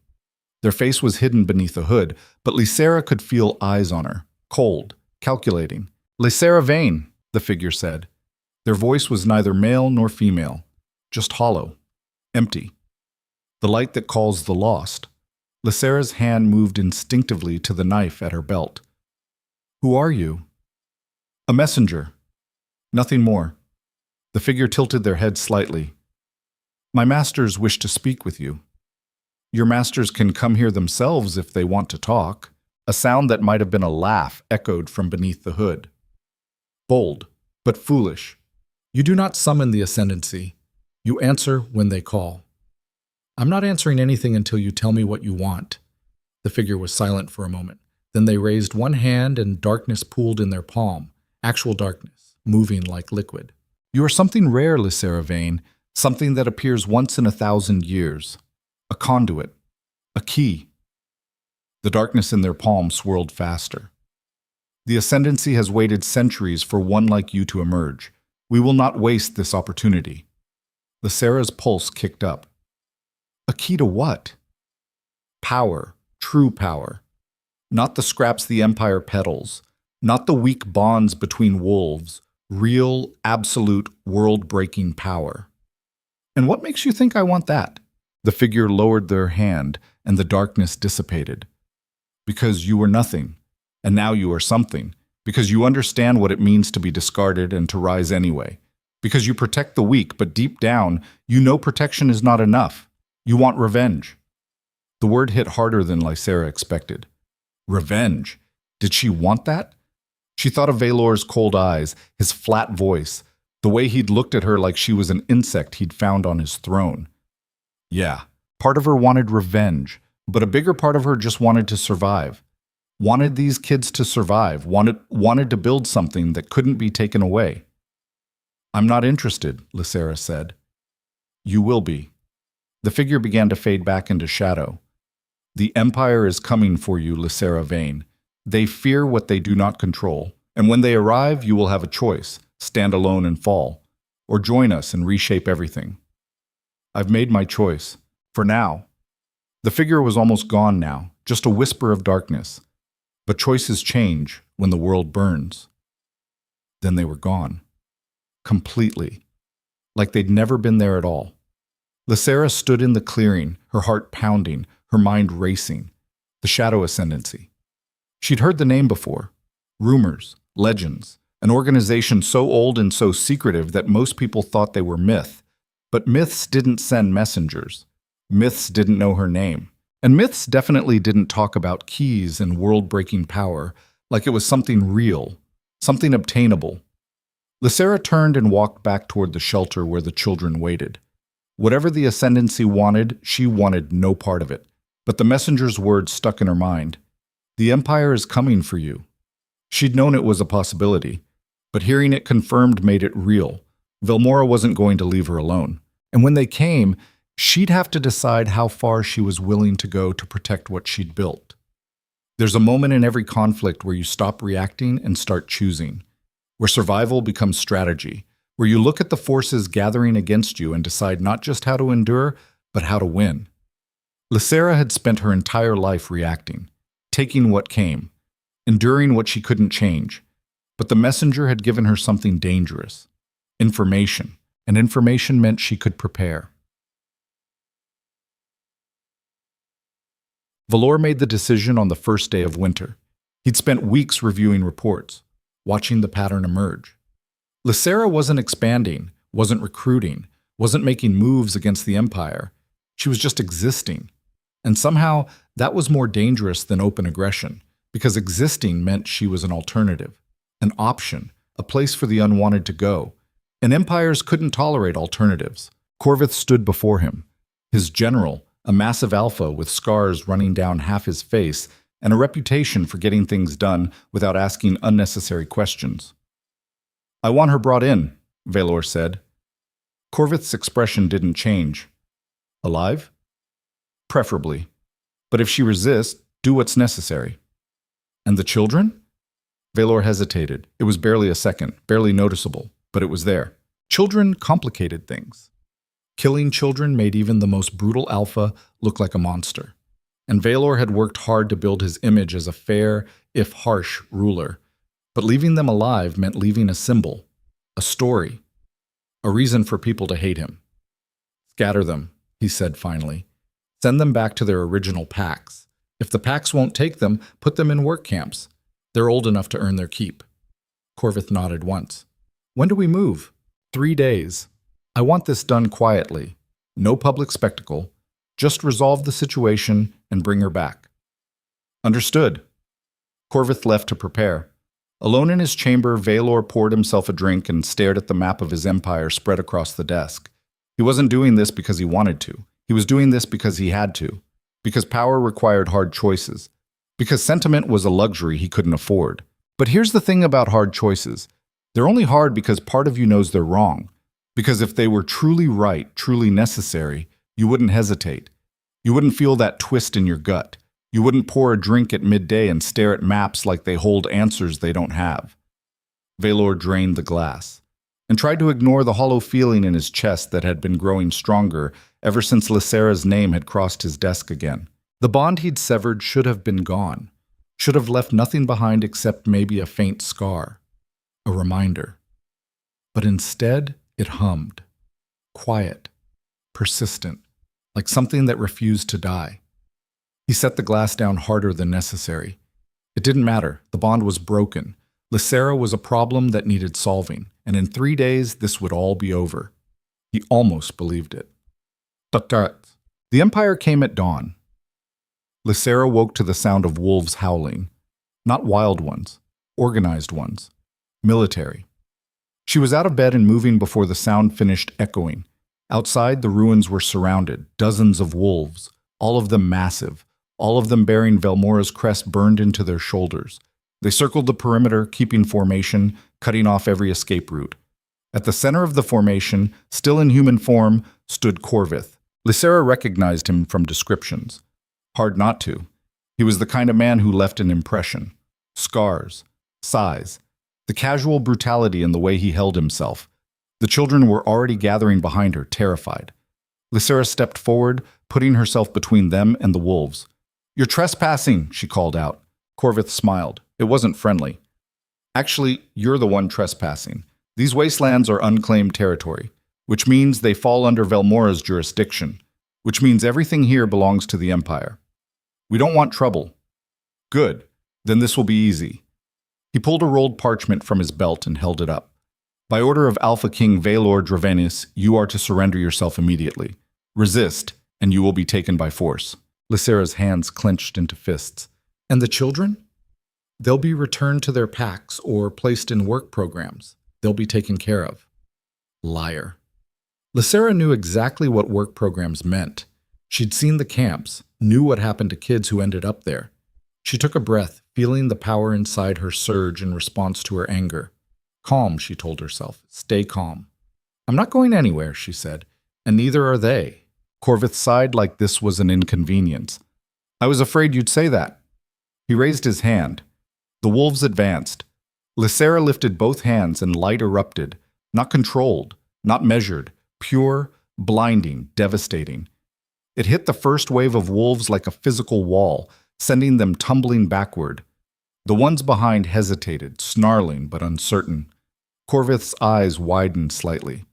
Their face was hidden beneath a hood, but Lysera could feel eyes on her, cold, calculating. "Lysera Vane," the figure said. Their voice was neither male nor female, just hollow, empty. The light that calls the lost. Lysera's hand moved instinctively to the knife at her belt. "Who are you?" "A messenger. Nothing more." The figure tilted their head slightly. "My masters wish to speak with you." "Your masters can come here themselves if they want to talk." A sound that might have been a laugh echoed from beneath the hood. "Bold, but foolish. You do not summon the Ascendancy. You answer when they call." "I'm not answering anything until you tell me what you want." The figure was silent for a moment. Then they raised one hand and darkness pooled in their palm. Actual darkness, moving like liquid. "You are something rare, Lysera Vane. Something that appears once in 1,000 years. A conduit. A key. The darkness in their palm swirled faster. The Ascendancy has waited centuries for one like you to emerge. We will not waste this opportunity. Lysera's pulse kicked up. A key to what? Power. True power. Not the scraps the Empire peddles. Not the weak bonds between wolves. Real, absolute, world-breaking power. And what makes you think I want that? The figure lowered their hand, and the darkness dissipated. Because you were nothing, and now you are something. Because you understand what it means to be discarded and to rise anyway. Because you protect the weak, but deep down, you know protection is not enough. You want revenge. The word hit harder than Lysera expected. Revenge. Did she want that? She thought of Veor's cold eyes, his flat voice, the way he'd looked at her like she was an insect he'd found on his throne. Yeah, part of her wanted revenge, but a bigger part of her just wanted to survive. Wanted these kids to survive, wanted to build something that couldn't be taken away. I'm not interested, Lysera said. You will be. The figure began to fade back into shadow. The Empire is coming for you, Lysera Vane. They fear what they do not control, and when they arrive, you will have a choice, stand alone and fall, or join us and reshape everything. I've made my choice, for now. The figure was almost gone now, just a whisper of darkness. But choices change when the world burns. Then they were gone. Completely. Like they'd never been there at all. Lysera stood in the clearing, her heart pounding, her mind racing. The Shadow Ascendancy. She'd heard the name before. Rumors, legends, an organization so old and so secretive that most people thought they were myth. But myths didn't send messengers. Myths didn't know her name. And myths definitely didn't talk about keys and world-breaking power like it was something real, something obtainable. Lysera turned and walked back toward the shelter where the children waited. Whatever the Ascendancy wanted, she wanted no part of it. But the messenger's words stuck in her mind. The Empire is coming for you. She'd known it was a possibility, but hearing it confirmed made it real. Veor wasn't going to leave her alone. And when they came, she'd have to decide how far she was willing to go to protect what she'd built. There's a moment in every conflict where you stop reacting and start choosing, where survival becomes strategy, where you look at the forces gathering against you and decide not just how to endure, but how to win. Lysera had spent her entire life reacting, taking what came, enduring what she couldn't change. But the messenger had given her something dangerous, information, and information meant she could prepare. Veor made the decision on the first day of winter. He'd spent weeks reviewing reports, watching the pattern emerge. Lysera wasn't expanding, wasn't recruiting, wasn't making moves against the Empire. She was just existing. And somehow, that was more dangerous than open aggression, because existing meant she was an alternative, an option, a place for the unwanted to go. And empires couldn't tolerate alternatives. Corvith stood before him, his general, a massive alpha with scars running down half his face and a reputation for getting things done without asking unnecessary questions. I want her brought in, Veor said. Corvith's expression didn't change. Alive? Preferably. But if she resists, do what's necessary. And the children? Veor hesitated. It was barely a second, barely noticeable, but it was there. Children complicated things. Killing children made even the most brutal alpha look like a monster. And Veor had worked hard to build his image as a fair, if harsh, ruler. But leaving them alive meant leaving a symbol, a story, a reason for people to hate him. Scatter them, he said finally. Send them back to their original packs. If the packs won't take them, put them in work camps. They're old enough to earn their keep. Corvith nodded once. When do we move? 3 days. I want this done quietly. No public spectacle. Just resolve the situation and bring her back. Understood. Corvith left to prepare. Alone in his chamber, Veor poured himself a drink and stared at the map of his empire spread across the desk. He wasn't doing this because he wanted to. He was doing this because he had to. Because power required hard choices. Because sentiment was a luxury he couldn't afford. But here's the thing about hard choices. They're only hard because part of you knows they're wrong. Because if they were truly right, truly necessary, you wouldn't hesitate. You wouldn't feel that twist in your gut. You wouldn't pour a drink at midday and stare at maps like they hold answers they don't have. Veor drained the glass and tried to ignore the hollow feeling in his chest that had been growing stronger ever since Lysera's name had crossed his desk again. The bond he'd severed should have been gone, should have left nothing behind except maybe a faint scar, a reminder. But instead, it hummed, quiet, persistent, like something that refused to die. He set the glass down harder than necessary. It didn't matter. The bond was broken. Lysera was a problem that needed solving, and in 3 days, this would all be over. He almost believed it. The Empire came at dawn. Lysera woke to the sound of wolves howling. Not wild ones, organized ones, military. She was out of bed and moving before the sound finished echoing. Outside, the ruins were surrounded, dozens of wolves, all of them massive, all of them bearing Velmora's crest burned into their shoulders. They circled the perimeter, keeping formation, cutting off every escape route. At the center of the formation, still in human form, stood Corvith. Lysera recognized him from descriptions. Hard not to. He was the kind of man who left an impression. Scars, size, the casual brutality in the way he held himself. The children were already gathering behind her, terrified. Lysera stepped forward, putting herself between them and the wolves. "You're trespassing," she called out. Corvith smiled. It wasn't friendly. "Actually, you're the one trespassing. These wastelands are unclaimed territory, which means they fall under Velmora's jurisdiction, which means everything here belongs to the Empire. We don't want trouble." "Good. Then this will be easy." He pulled a rolled parchment from his belt and held it up. "By order of Alpha King Veor Dravenis, you are to surrender yourself immediately. Resist, and you will be taken by force." Lysera's hands clenched into fists. "And the children? They'll be returned to their packs or placed in work programs. They'll be taken care of." Liar. Lysera knew exactly what work programs meant. She'd seen the camps, knew what happened to kids who ended up there. She took a breath, feeling the power inside her surge in response to her anger. "Calm," she told herself. "Stay calm." "I'm not going anywhere," she said, "and neither are they." Corvith sighed like this was an inconvenience. "I was afraid you'd say that." He raised his hand. The wolves advanced. Lysera lifted both hands and light erupted, not controlled, not measured, pure, blinding, devastating. It hit the first wave of wolves like a physical wall, sending them tumbling backward. The ones behind hesitated, snarling but uncertain. Corvith's eyes widened slightly.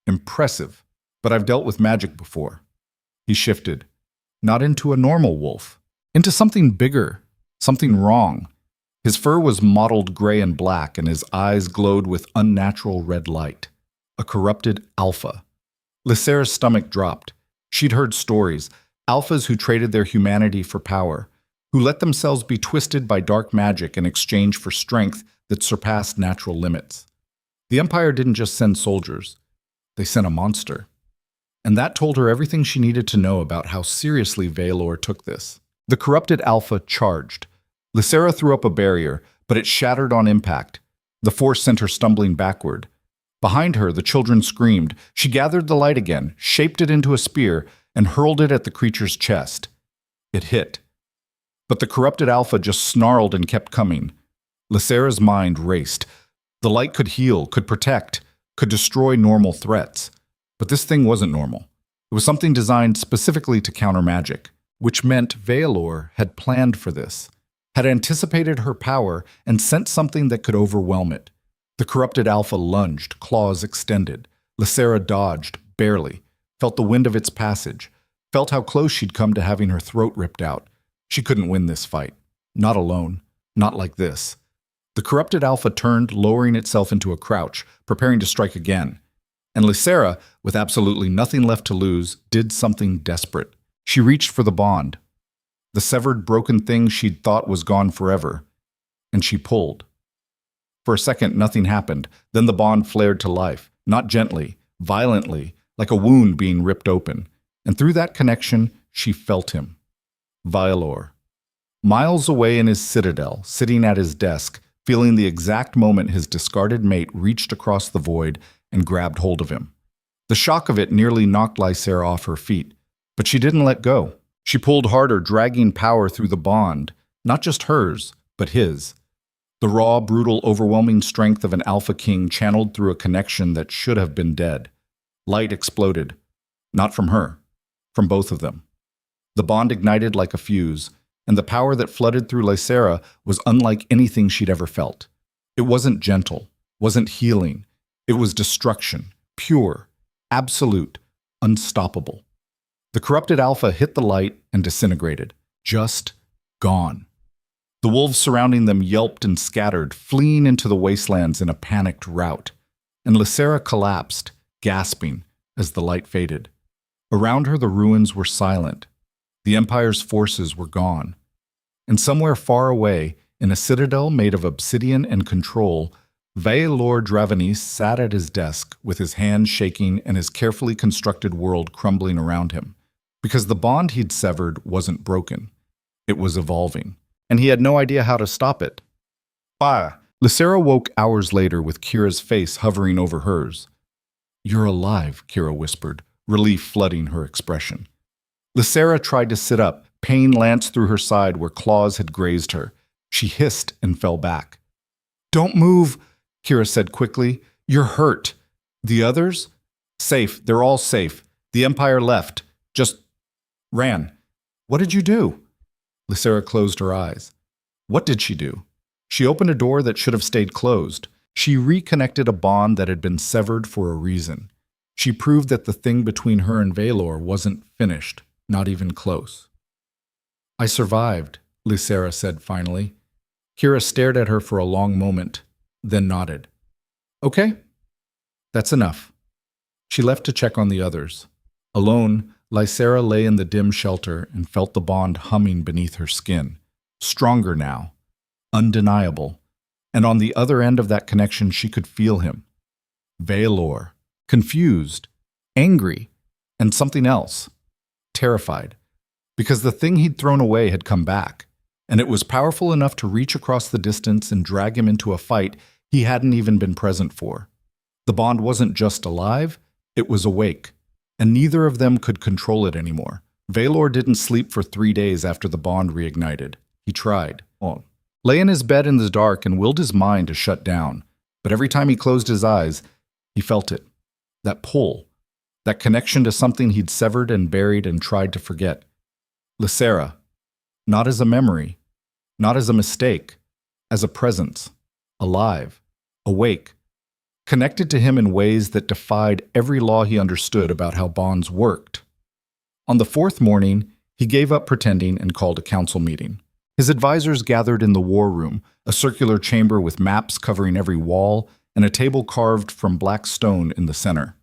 "Impressive, but I've dealt with magic before." He shifted, not into a normal wolf, into something bigger, something wrong. His fur was mottled gray and black, and his eyes glowed with unnatural red light. A corrupted alpha. Lysera's stomach dropped. She'd heard stories, alphas who traded their humanity for power, who let themselves be twisted by dark magic in exchange for strength that surpassed natural limits. The Empire didn't just send soldiers. They sent a monster. And that told her everything she needed to know about how seriously Veor took this. The corrupted alpha charged. Lysera threw up a barrier, but it shattered on impact. The force sent her stumbling backward. Behind her, the children screamed. She gathered the light again, shaped it into a spear, and hurled it at the creature's chest. It hit. But the corrupted alpha just snarled and kept coming. Lysera's mind raced. The light could heal, could protect, could destroy normal threats. But this thing wasn't normal. It was something designed specifically to counter magic, which meant Veor had planned for this, had anticipated her power and sent something that could overwhelm it. The corrupted alpha lunged, claws extended. Lysera dodged, barely, felt the wind of its passage, felt how close she'd come to having her throat ripped out. She couldn't win this fight. Not alone. Not like this. The corrupted alpha turned, lowering itself into a crouch, preparing to strike again. And Lysera, with absolutely nothing left to lose, did something desperate. She reached for the bond. The severed, broken thing she'd thought was gone forever. And she pulled. For a second, nothing happened. Then the bond flared to life, not gently, violently, like a wound being ripped open. And through that connection, she felt him. Veor. Miles away in his citadel, sitting at his desk, feeling the exact moment his discarded mate reached across the void and grabbed hold of him. The shock of it nearly knocked Lysera off her feet, but she didn't let go. She pulled harder, dragging power through the bond, not just hers, but his. The raw, brutal, overwhelming strength of an Alpha King channeled through a connection that should have been dead. Light exploded. Not from her, from both of them. The bond ignited like a fuse, and the power that flooded through Lysera was unlike anything she'd ever felt. It wasn't gentle, wasn't healing. It was destruction, pure, absolute, unstoppable. The corrupted Alpha hit the light and disintegrated, just gone. The wolves surrounding them yelped and scattered, fleeing into the wastelands in a panicked rout. And Lysera collapsed, gasping, as the light faded. Around her the ruins were silent. The Empire's forces were gone. And somewhere far away, in a citadel made of obsidian and control, Veor Vane sat at his desk with his hands shaking and his carefully constructed world crumbling around him. Because the bond he'd severed wasn't broken. It was evolving. And he had no idea how to stop it. Lysera woke hours later with Kira's face hovering over hers. "You're alive," Kira whispered, relief flooding her expression. Lysera tried to sit up, pain lanced through her side where claws had grazed her. She hissed and fell back. "Don't move," Kira said quickly. "You're hurt." "The others?" "Safe. They're all safe. The Empire left. Just ran." "What did you do?" Lysera closed her eyes. What did she do? She opened a door that should have stayed closed. She reconnected a bond that had been severed for a reason. She proved that the thing between her and Veor wasn't finished, not even close. "I survived," Lysera said finally. Kira stared at her for a long moment, then nodded. "Okay, that's enough." She left to check on the others. Alone, Lysera lay in the dim shelter and felt the bond humming beneath her skin. Stronger now. Undeniable. And on the other end of that connection she could feel him. Veor. Confused. Angry. And something else. Terrified. Because the thing he'd thrown away had come back. And it was powerful enough to reach across the distance and drag him into a fight he hadn't even been present for. The bond wasn't just alive, it was awake. And neither of them could control it anymore. Veor didn't sleep for 3 days after the bond reignited. He tried. Lay in his bed in the dark and willed his mind to shut down. But every time he closed his eyes, he felt it. That pull. That connection to something he'd severed and buried and tried to forget. Lysera. Not as a memory. Not as a mistake. As a presence. Alive. Awake. Connected to him in ways that defied every law he understood about how bonds worked. On the 4th morning, he gave up pretending and called a council meeting. His advisors gathered in the war room, a circular chamber with maps covering every wall and a table carved from black stone in the center.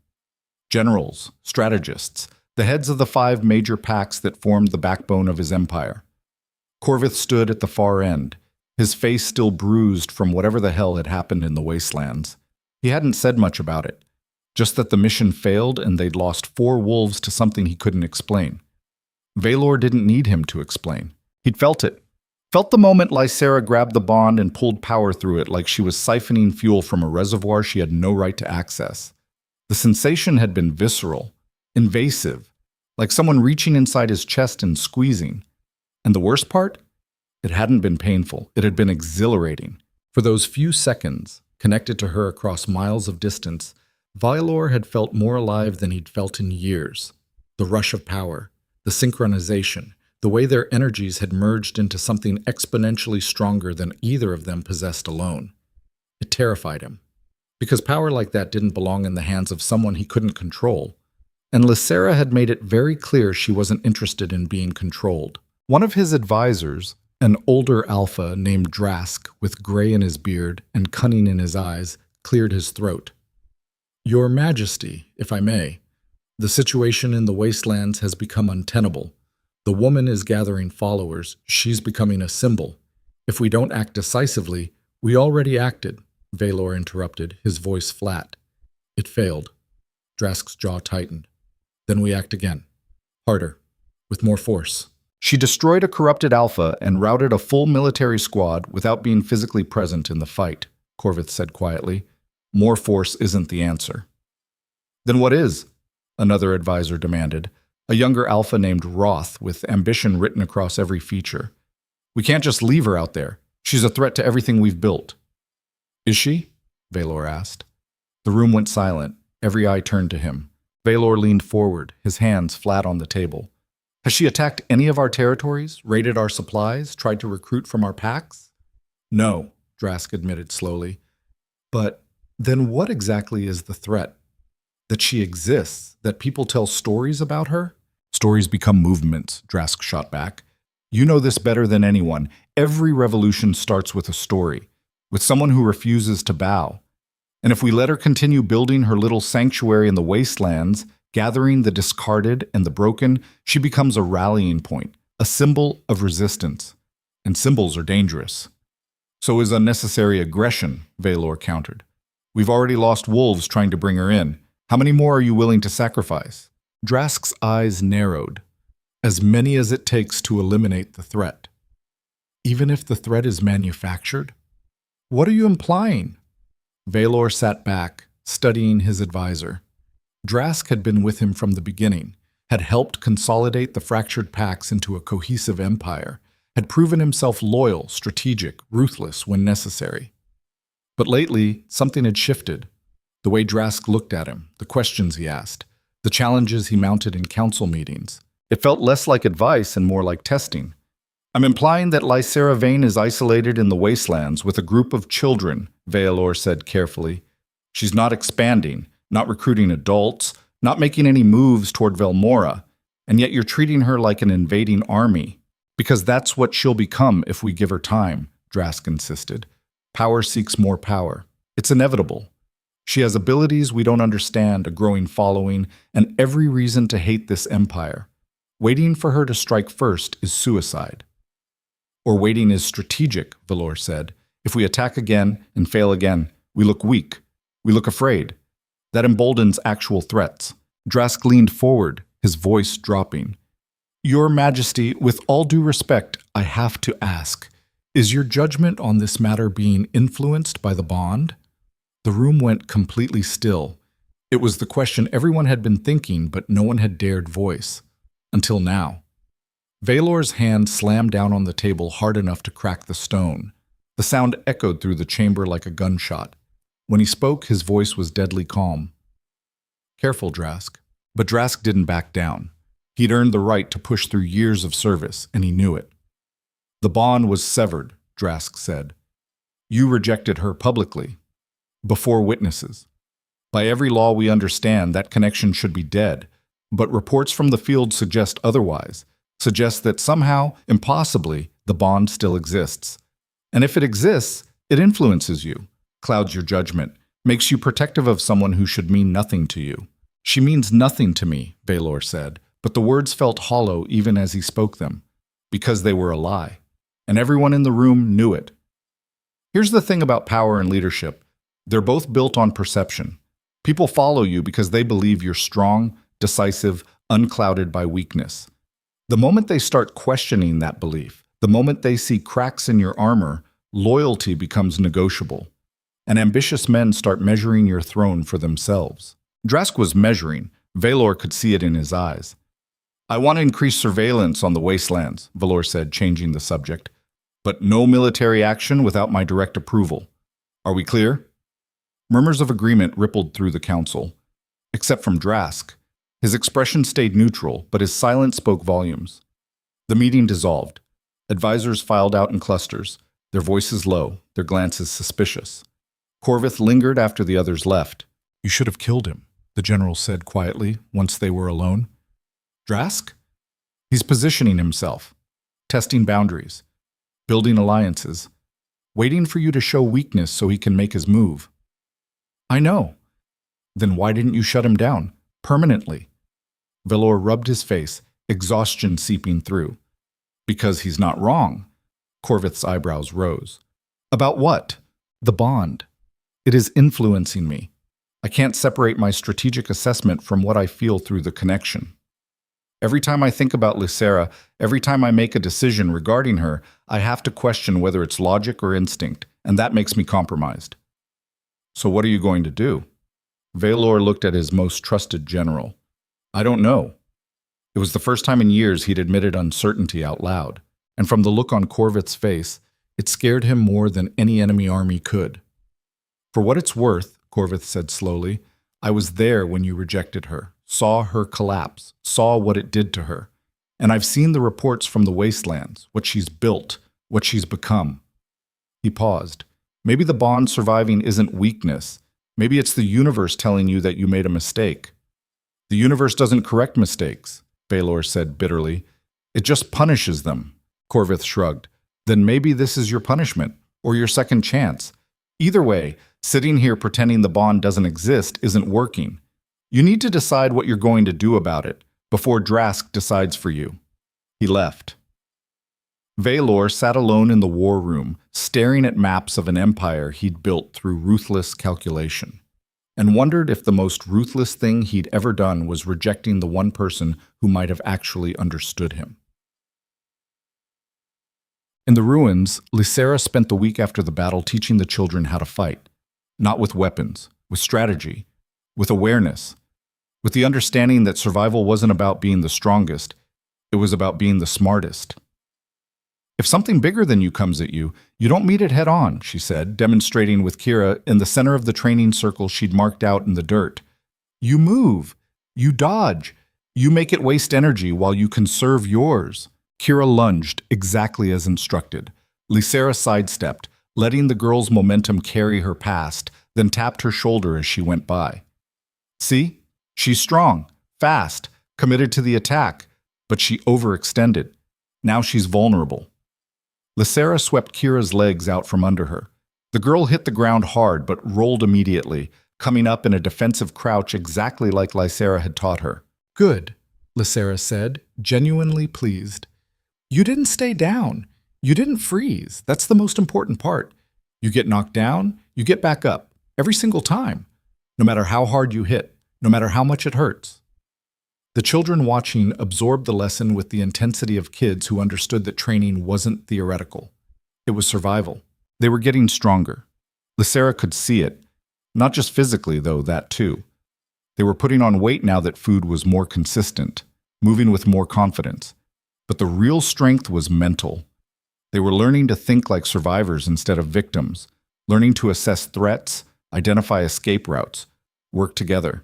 Generals, strategists, the heads of the 5 major pacts that formed the backbone of his empire. Corvith stood at the far end, his face still bruised from whatever the hell had happened in the wastelands. He hadn't said much about it, just that the mission failed and they'd lost 4 wolves to something he couldn't explain. Veor didn't need him to explain. He'd felt it. Felt the moment Lysera grabbed the bond and pulled power through it like she was siphoning fuel from a reservoir she had no right to access. The sensation had been visceral, invasive, like someone reaching inside his chest and squeezing. And the worst part? It hadn't been painful. It had been exhilarating. For those few seconds, connected to her across miles of distance, Veor had felt more alive than he'd felt in years. The rush of power, the synchronization, the way their energies had merged into something exponentially stronger than either of them possessed alone. It terrified him. Because power like that didn't belong in the hands of someone he couldn't control. And Lysera had made it very clear she wasn't interested in being controlled. One of his advisors, an older alpha named Drask, with gray in his beard and cunning in his eyes, cleared his throat. "Your Majesty, if I may, the situation in the wastelands has become untenable. The woman is gathering followers. She's becoming a symbol. If we don't act decisively, we already acted," Veor interrupted, his voice flat. "It failed." Drask's jaw tightened. "Then we act again. Harder. With more force." She destroyed a corrupted alpha and routed a full military squad without being physically present in the fight, Corvith said quietly. "More force isn't the answer." "Then what is?" another advisor demanded, a younger alpha named Roth with ambition written across every feature. We can't just leave her out there. She's a threat to everything we've built. Is she? Veor asked. The room went silent. Every eye turned to him. Veor leaned forward, his hands flat on the table. Has she attacked any of our territories, raided our supplies, tried to recruit from our packs? No, Drask admitted slowly. But then what exactly is the threat? That she exists, that people tell stories about her? Stories become movements, Drask shot back. You know this better than anyone. Every revolution starts with a story, with someone who refuses to bow. And if we let her continue building her little sanctuary in the wastelands, gathering the discarded and the broken, she becomes a rallying point, a symbol of resistance. And symbols are dangerous. So is unnecessary aggression, Veor countered. We've already lost wolves trying to bring her in. How many more are you willing to sacrifice? Drask's eyes narrowed. As many as it takes to eliminate the threat. Even if the threat is manufactured? What are you implying? Veor sat back, studying his advisor. Drask had been with him from the beginning, had helped consolidate the fractured packs into a cohesive empire, had proven himself loyal, strategic, ruthless when necessary. But lately, something had shifted. The way Drask looked at him, the questions he asked, the challenges he mounted in council meetings. It felt less like advice and more like testing. I'm implying that Lysera Vane is isolated in the wastelands with a group of children, Veor said carefully. She's not expanding, not recruiting adults, not making any moves toward Velmora, and yet you're treating her like an invading army. Because that's what she'll become if we give her time, Drask insisted. Power seeks more power. It's inevitable. She has abilities we don't understand, a growing following, and every reason to hate this empire. Waiting for her to strike first is suicide. Or waiting is strategic, Veor said. If we attack again and fail again, we look weak. We look afraid. That emboldens actual threats. Drask leaned forward, his voice dropping. Your Majesty, with all due respect, I have to ask, is your judgment on this matter being influenced by the bond? The room went completely still. It was the question everyone had been thinking, but no one had dared voice. Until now. Veor's hand slammed down on the table hard enough to crack the stone. The sound echoed through the chamber like a gunshot. When he spoke, his voice was deadly calm. Careful, Drask. But Drask didn't back down. He'd earned the right to push through years of service, and he knew it. The bond was severed, Drask said. You rejected her publicly, before witnesses. By every law we understand, that connection should be dead. But reports from the field suggest otherwise, suggest that somehow, impossibly, the bond still exists. And if it exists, it influences you, clouds your judgment, makes you protective of someone who should mean nothing to you. She means nothing to me, Veor said, but the words felt hollow even as he spoke them, because they were a lie. And everyone in the room knew it. Here's the thing about power and leadership. They're both built on perception. People follow you because they believe you're strong, decisive, unclouded by weakness. The moment they start questioning that belief, the moment they see cracks in your armor, loyalty becomes negotiable. And ambitious men start measuring your throne for themselves. Drask was measuring. Veor could see it in his eyes. I want to increase surveillance on the wastelands, Veor said, changing the subject. But no military action without my direct approval. Are we clear? Murmurs of agreement rippled through the council. Except from Drask. His expression stayed neutral, but his silence spoke volumes. The meeting dissolved. Advisors filed out in clusters, their voices low, their glances suspicious. Corvith lingered after the others left. You should have killed him, the general said quietly, once they were alone. Drask? He's positioning himself, testing boundaries, building alliances, waiting for you to show weakness so he can make his move. I know. Then why didn't you shut him down, permanently? Veor rubbed his face, exhaustion seeping through. Because he's not wrong. Corvith's eyebrows rose. About what? The bond. It is influencing me. I can't separate my strategic assessment from what I feel through the connection. Every time I think about Lysera, every time I make a decision regarding her, I have to question whether it's logic or instinct, and that makes me compromised. So what are you going to do? Veor looked at his most trusted general. I don't know. It was the first time in years he'd admitted uncertainty out loud, and from the look on Corvith's face, it scared him more than any enemy army could. For what it's worth, Corvith said slowly, I was there when you rejected her, saw her collapse, saw what it did to her. And I've seen the reports from the wastelands, what she's built, what she's become. He paused. Maybe the bond surviving isn't weakness. Maybe it's the universe telling you that you made a mistake. The universe doesn't correct mistakes, Veor said bitterly. It just punishes them. Corvith shrugged. Then maybe this is your punishment, or your second chance. Either way, sitting here pretending the bond doesn't exist isn't working. You need to decide what you're going to do about it, before Drask decides for you. He left. Veor sat alone in the war room, staring at maps of an empire he'd built through ruthless calculation, and wondered if the most ruthless thing he'd ever done was rejecting the one person who might have actually understood him. In the ruins, Lysera spent the week after the battle teaching the children how to fight, not with weapons, with strategy, with awareness, with the understanding that survival wasn't about being the strongest, it was about being the smartest. If something bigger than you comes at you, you don't meet it head on, she said, demonstrating with Kira in the center of the training circle she'd marked out in the dirt. You move, you dodge, you make it waste energy while you conserve yours. Kira lunged, exactly as instructed. Lysera sidestepped, letting the girl's momentum carry her past, then tapped her shoulder as she went by. See? She's strong, fast, committed to the attack, but she overextended. Now she's vulnerable. Lysera swept Kira's legs out from under her. The girl hit the ground hard but rolled immediately, coming up in a defensive crouch exactly like Lysera had taught her. Good, Lysera said, genuinely pleased. You didn't stay down. You didn't freeze. That's the most important part. You get knocked down, you get back up, every single time, no matter how hard you hit, no matter how much it hurts. The children watching absorbed the lesson with the intensity of kids who understood that training wasn't theoretical. It was survival. They were getting stronger. Lysera could see it. Not just physically, though, that too. They were putting on weight now that food was more consistent, moving with more confidence. But the real strength was mental. They were learning to think like survivors instead of victims, learning to assess threats, identify escape routes, work together.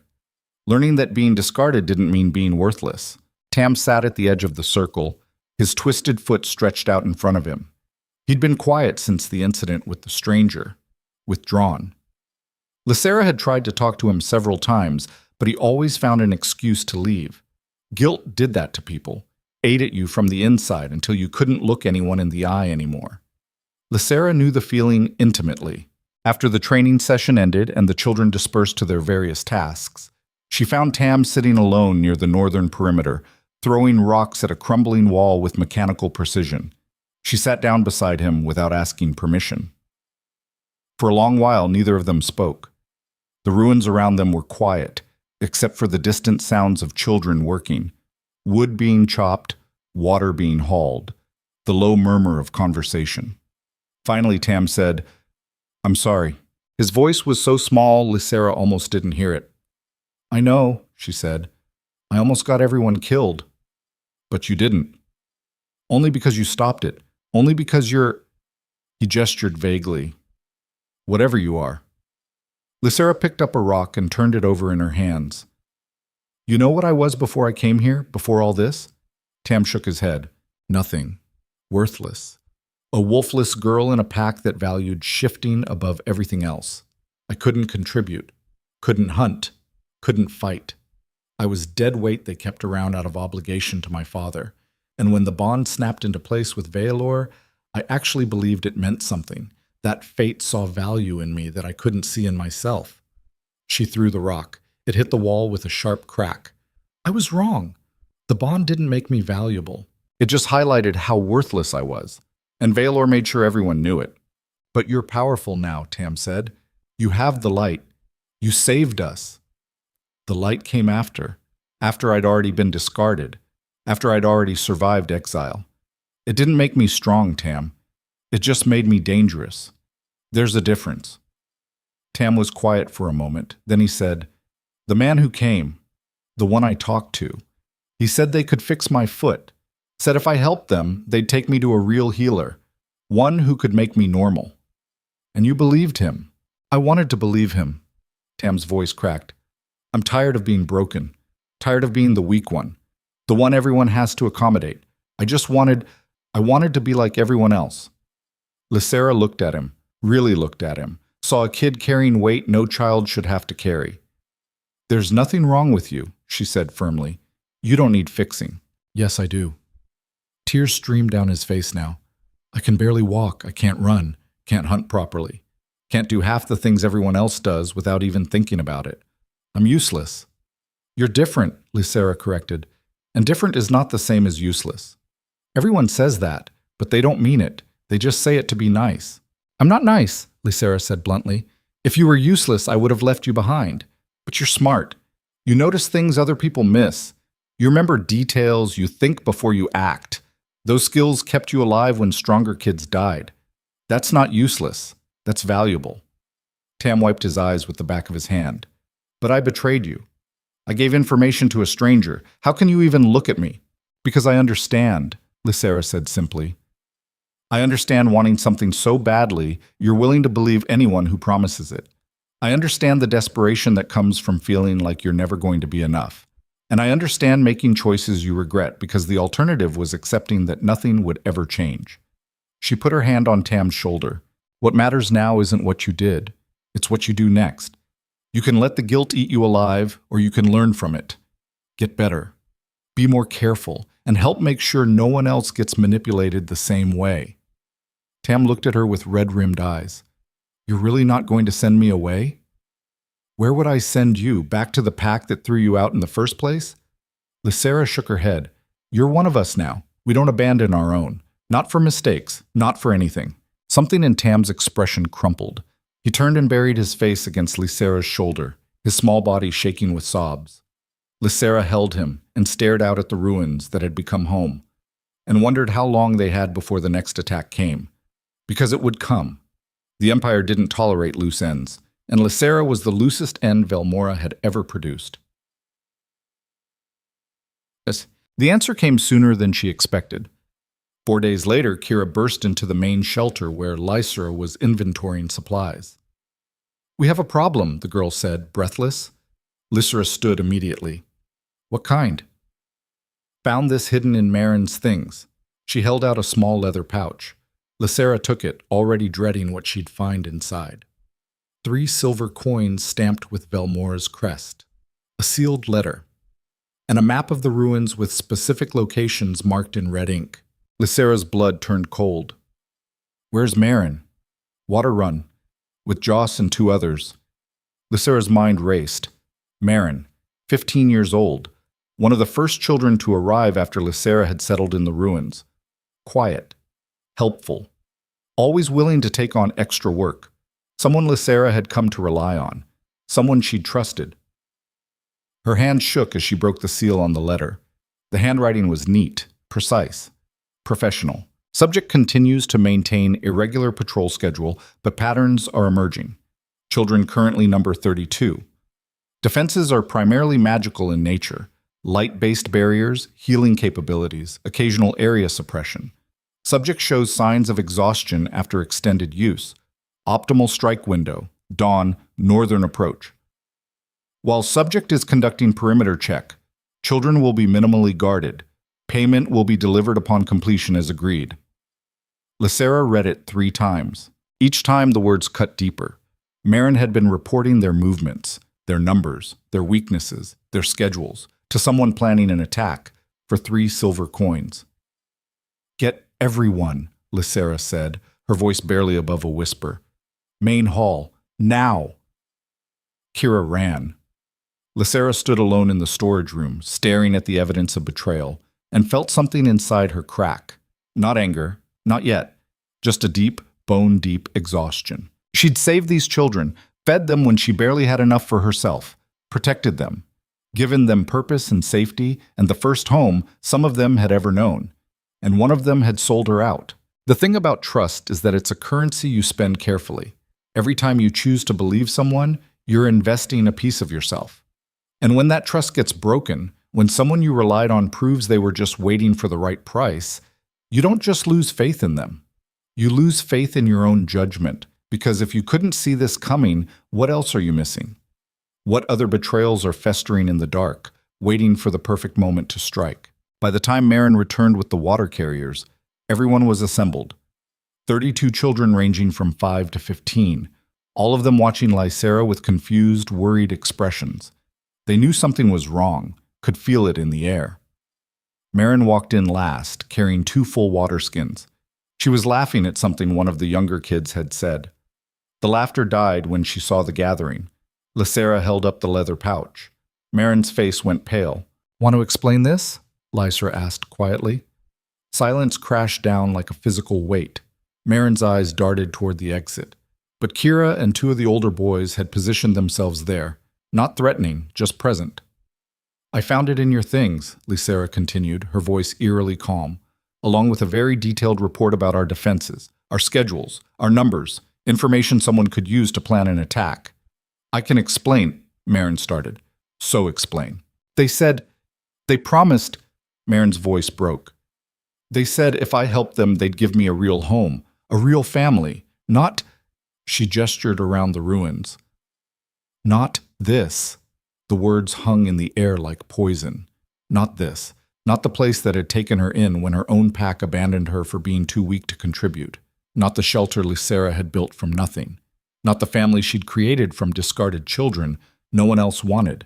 Learning that being discarded didn't mean being worthless. Tam sat at the edge of the circle, his twisted foot stretched out in front of him. He'd been quiet since the incident with the stranger, withdrawn. Lysera had tried to talk to him several times, but he always found an excuse to leave. Guilt did that to people. Ate at you from the inside until you couldn't look anyone in the eye anymore. Lysera knew the feeling intimately. After the training session ended and the children dispersed to their various tasks, she found Tam sitting alone near the northern perimeter, throwing rocks at a crumbling wall with mechanical precision. She sat down beside him without asking permission. For a long while, neither of them spoke. The ruins around them were quiet, except for the distant sounds of children working. Wood being chopped, water being hauled, the low murmur of conversation. Finally, Tam said, I'm sorry. His voice was so small, Lysera almost didn't hear it. I know, she said. I almost got everyone killed. But you didn't. Only because you stopped it. Only because you're... He gestured vaguely. Whatever you are. Lysera picked up a rock and turned it over in her hands. You know what I was before I came here, before all this? Tam shook his head. Nothing. Worthless. A wolfless girl in a pack that valued shifting above everything else. I couldn't contribute. Couldn't hunt. Couldn't fight. I was dead weight they kept around out of obligation to my father. And when the bond snapped into place with Veor, I actually believed it meant something. That fate saw value in me that I couldn't see in myself. She threw the rock. It hit the wall with a sharp crack. I was wrong. The bond didn't make me valuable. It just highlighted how worthless I was. And Veor made sure everyone knew it. But you're powerful now, Tam said. You have the light. You saved us. The light came after I'd already been discarded, after I'd already survived exile. It didn't make me strong, Tam. It just made me dangerous. There's a difference. Tam was quiet for a moment. Then he said, The man who came, The one I talked to. He said they could fix my foot. Said if I helped them, they'd take me to a real healer. One who could make me normal. And you believed him. I wanted to believe him. Tam's voice cracked. I'm tired of being broken. Tired of being the weak one. The one everyone has to accommodate. I wanted to be like everyone else. Lysera looked at him, really looked at him, saw a kid carrying weight no child should have to carry. There's nothing wrong with you, she said firmly. You don't need fixing. Yes, I do. Tears streamed down his face now. I can barely walk, I can't run, can't hunt properly. Can't do half the things everyone else does without even thinking about it. I'm useless. You're different, Lysera corrected, and different is not the same as useless. Everyone says that, but they don't mean it. They just say it to be nice. I'm not nice, Lysera said bluntly. If you were useless, I would have left you behind. But you're smart. You notice things other people miss. You remember details, you think before you act. Those skills kept you alive when stronger kids died. That's not useless. That's valuable. Tam wiped his eyes with the back of his hand. But I betrayed you. I gave information to a stranger. How can you even look at me? Because I understand, Lysera said simply. I understand wanting something so badly, you're willing to believe anyone who promises it. I understand the desperation that comes from feeling like you're never going to be enough. And I understand making choices you regret because the alternative was accepting that nothing would ever change. She put her hand on Tam's shoulder. What matters now isn't what you did. It's what you do next. You can let the guilt eat you alive, or you can learn from it. Get better. Be more careful, and help make sure no one else gets manipulated the same way. Tam looked at her with red-rimmed eyes. You're really not going to send me away? Where would I send you? Back to the pack that threw you out in the first place? Lysera shook her head. You're one of us now. We don't abandon our own. Not for mistakes. Not for anything. Something in Tam's expression crumpled. He turned and buried his face against Lysera's shoulder, his small body shaking with sobs. Lysera held him and stared out at the ruins that had become home, and wondered how long they had before the next attack came. Because it would come. The Empire didn't tolerate loose ends, and Lysera was the loosest end Velmora had ever produced. Yes, the answer came sooner than she expected. 4 days later, Kira burst into the main shelter where Lysera was inventorying supplies. We have a problem, the girl said, breathless. Lysera stood immediately. What kind? Found this hidden in Marin's things. She held out a small leather pouch. Lysera took it, already dreading what she'd find inside. 3 silver coins stamped with Velmora's crest. A sealed letter. And a map of the ruins with specific locations marked in red ink. Lysera's blood turned cold. Where's Marin? Water Run. With Joss and 2 others. Lysera's mind raced. Marin, 15 years old. One of the first children to arrive after Lysera had settled in the ruins. Quiet. Helpful. Always willing to take on extra work. Someone Lysera had come to rely on. Someone she'd trusted. Her hand shook as she broke the seal on the letter. The handwriting was neat, precise, professional. Subject continues to maintain irregular patrol schedule, but patterns are emerging. Children currently number 32. Defenses are primarily magical in nature. Light-based barriers, healing capabilities, occasional area suppression. Subject shows signs of exhaustion after extended use. Optimal strike window, dawn, northern approach. While subject is conducting perimeter check, children will be minimally guarded. Payment will be delivered upon completion as agreed. Lysera read it 3 times. Each time the words cut deeper. Marin had been reporting their movements, their numbers, their weaknesses, their schedules, to someone planning an attack for 3 silver coins. Get everyone, Lysera said, her voice barely above a whisper. Main hall, now! Kira ran. Lysera stood alone in the storage room, staring at the evidence of betrayal, and felt something inside her crack. Not anger, not yet, just a deep, bone-deep exhaustion. She'd saved these children, fed them when she barely had enough for herself, protected them, given them purpose and safety, and the first home some of them had ever known. And one of them had sold her out. The thing about trust is that it's a currency you spend carefully. Every time you choose to believe someone, you're investing a piece of yourself. And when that trust gets broken, when someone you relied on proves they were just waiting for the right price, you don't just lose faith in them. You lose faith in your own judgment, because if you couldn't see this coming, what else are you missing? What other betrayals are festering in the dark, waiting for the perfect moment to strike? By the time Marin returned with the water carriers, everyone was assembled. 32 children ranging from 5 to 15, all of them watching Lysera with confused, worried expressions. They knew something was wrong, could feel it in the air. Marin walked in last, carrying 2 full water skins. She was laughing at something one of the younger kids had said. The laughter died when she saw the gathering. Lysera held up the leather pouch. Marin's face went pale. "Want to explain this?" Lysera asked quietly. Silence crashed down like a physical weight. Marin's eyes darted toward the exit. But Kira and 2 of the older boys had positioned themselves there, not threatening, just present. "I found it in your things," Lysera continued, her voice eerily calm, along with a very detailed report about our defenses, our schedules, our numbers, information someone could use to plan an attack. "I can explain," Marin started. "So explain." They promised," Marin's voice broke. "They said if I helped them, they'd give me a real home, a real family, not," she gestured around the ruins. "Not this." The words hung in the air like poison. Not this. Not the place that had taken her in when her own pack abandoned her for being too weak to contribute. Not the shelter Lysera had built from nothing. Not the family she'd created from discarded children no one else wanted.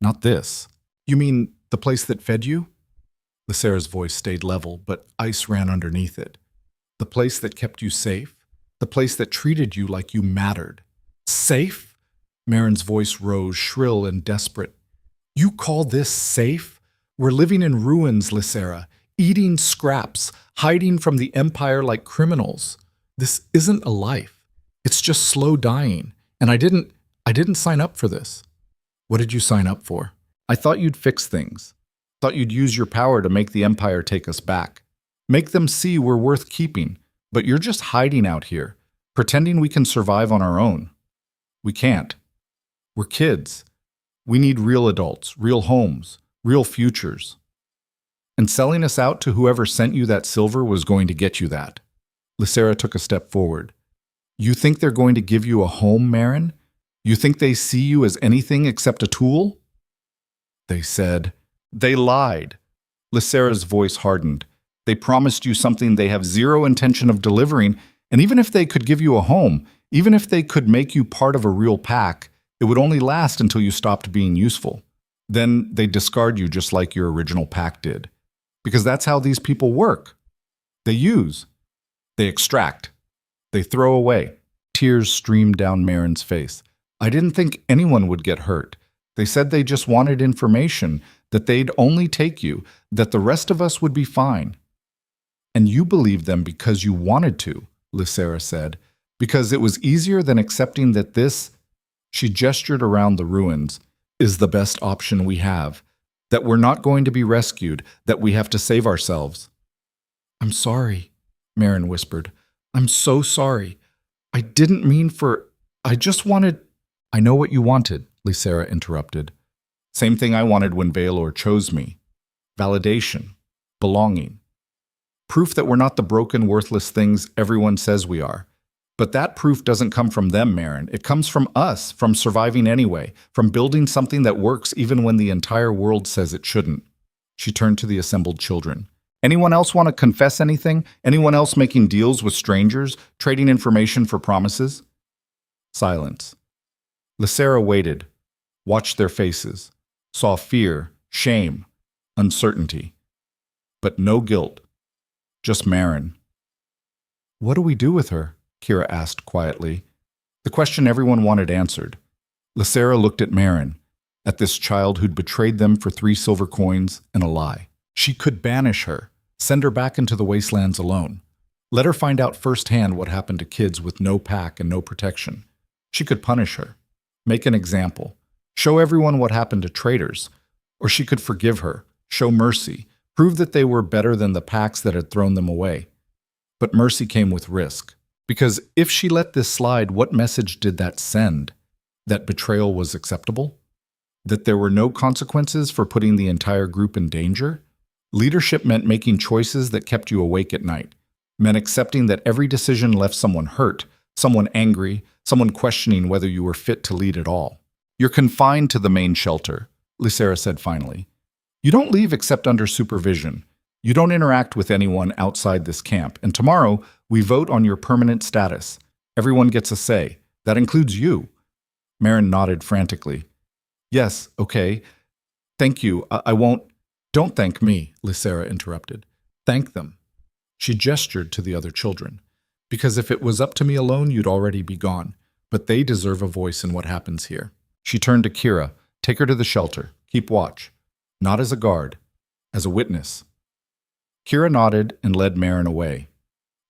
Not this. "You mean the place that fed you?" Lysera's voice stayed level, but ice ran underneath it. "The place that kept you safe? The place that treated you like you mattered?" "Safe?" Marin's voice rose, shrill and desperate. "You call this safe? We're living in ruins, Lysera, eating scraps, hiding from the Empire like criminals. This isn't a life. It's just slow dying. And I didn't sign up for this." "What did you sign up for?" "I thought you'd fix things. Thought you'd use your power to make the Empire take us back. Make them see we're worth keeping. But you're just hiding out here, pretending we can survive on our own. We can't. We're kids. We need real adults, real homes, real futures. And selling us out to whoever sent you that silver was going to get you that." Lysera took a step forward. "You think they're going to give you a home, Marin? You think they see you as anything except a tool?" "They said." "They lied." Lysera's voice hardened. "They promised you something they have zero intention of delivering, and even if they could give you a home, even if they could make you part of a real pack, it would only last until you stopped being useful. Then they'd discard you just like your original pack did. Because that's how these people work. They use. They extract. They throw away." Tears streamed down Marin's face. "I didn't think anyone would get hurt. They said they just wanted information, that they'd only take you, that the rest of us would be fine." "And you believed them because you wanted to," Lysera said, "because it was easier than accepting that this," she gestured around the ruins, "is the best option we have, that we're not going to be rescued, that we have to save ourselves." "I'm sorry," Marin whispered. "I'm so sorry. I didn't mean for... I just wanted..." "I know what you wanted," Lysera interrupted. "Same thing I wanted when Veor chose me. Validation. Belonging. Proof that we're not the broken, worthless things everyone says we are. But that proof doesn't come from them, Marin. It comes from us, from surviving anyway, from building something that works even when the entire world says it shouldn't." She turned to the assembled children. "Anyone else want to confess anything? Anyone else making deals with strangers, trading information for promises?" Silence. Lysera waited, watched their faces, saw fear, shame, uncertainty. But no guilt. Just Marin. "What do we do with her?" Kira asked quietly. The question everyone wanted answered. Lysera looked at Marin, at this child who'd betrayed them for 3 silver coins and a lie. She could banish her, send her back into the wastelands alone. Let her find out firsthand what happened to kids with no pack and no protection. She could punish her, make an example, show everyone what happened to traitors. Or she could forgive her, show mercy, prove that they were better than the packs that had thrown them away. But mercy came with risk. Because if she let this slide, what message did that send? That betrayal was acceptable? That there were no consequences for putting the entire group in danger? Leadership meant making choices that kept you awake at night, meant accepting that every decision left someone hurt, someone angry, someone questioning whether you were fit to lead at all. You're confined to the main shelter, Lysera said finally. You don't leave except under supervision. You don't interact with anyone outside this camp, and tomorrow we vote on your permanent status. Everyone gets a say. That includes you. Marin nodded frantically. Yes, okay. Thank you. I won't. Don't thank me, Lysera interrupted. Thank them. She gestured to the other children. Because if it was up to me alone, you'd already be gone. But they deserve a voice in what happens here. She turned to Kira. Take her to the shelter. Keep watch. Not as a guard, as a witness. Kira nodded and led Marin away.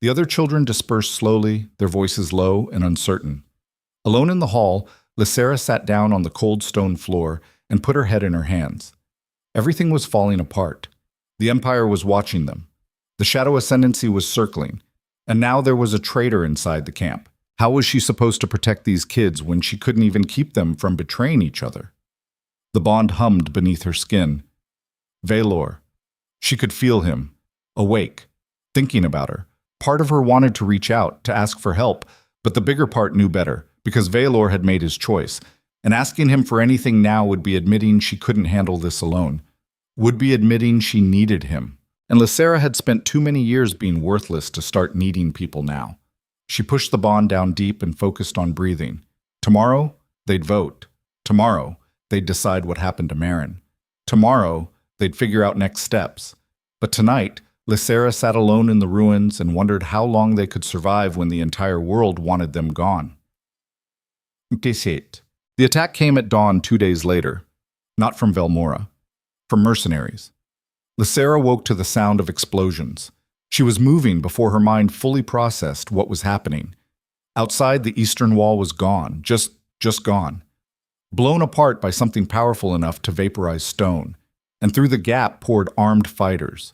The other children dispersed slowly, their voices low and uncertain. Alone in the hall, Lysera sat down on the cold stone floor and put her head in her hands. Everything was falling apart. The Empire was watching them. The Shadow Ascendancy was circling, and now there was a traitor inside the camp. How was she supposed to protect these kids when she couldn't even keep them from betraying each other? The bond hummed beneath her skin. Veor. She could feel him, awake, thinking about her. Part of her wanted to reach out, to ask for help, but the bigger part knew better, because Veor had made his choice, and asking him for anything now would be admitting she couldn't handle this alone, would be admitting she needed him. And Lysera had spent too many years being worthless to start needing people now. She pushed the bond down deep and focused on breathing. Tomorrow, they'd vote. Tomorrow, they'd decide what happened to Marin. Tomorrow, they'd figure out next steps. But tonight, Lysera sat alone in the ruins and wondered how long they could survive when the entire world wanted them gone. The attack came at dawn 2 days later, not from Velmora, from mercenaries. Lysera woke to the sound of explosions. She was moving before her mind fully processed what was happening. Outside, the eastern wall was gone, just gone. Blown apart by something powerful enough to vaporize stone, and through the gap poured armed fighters.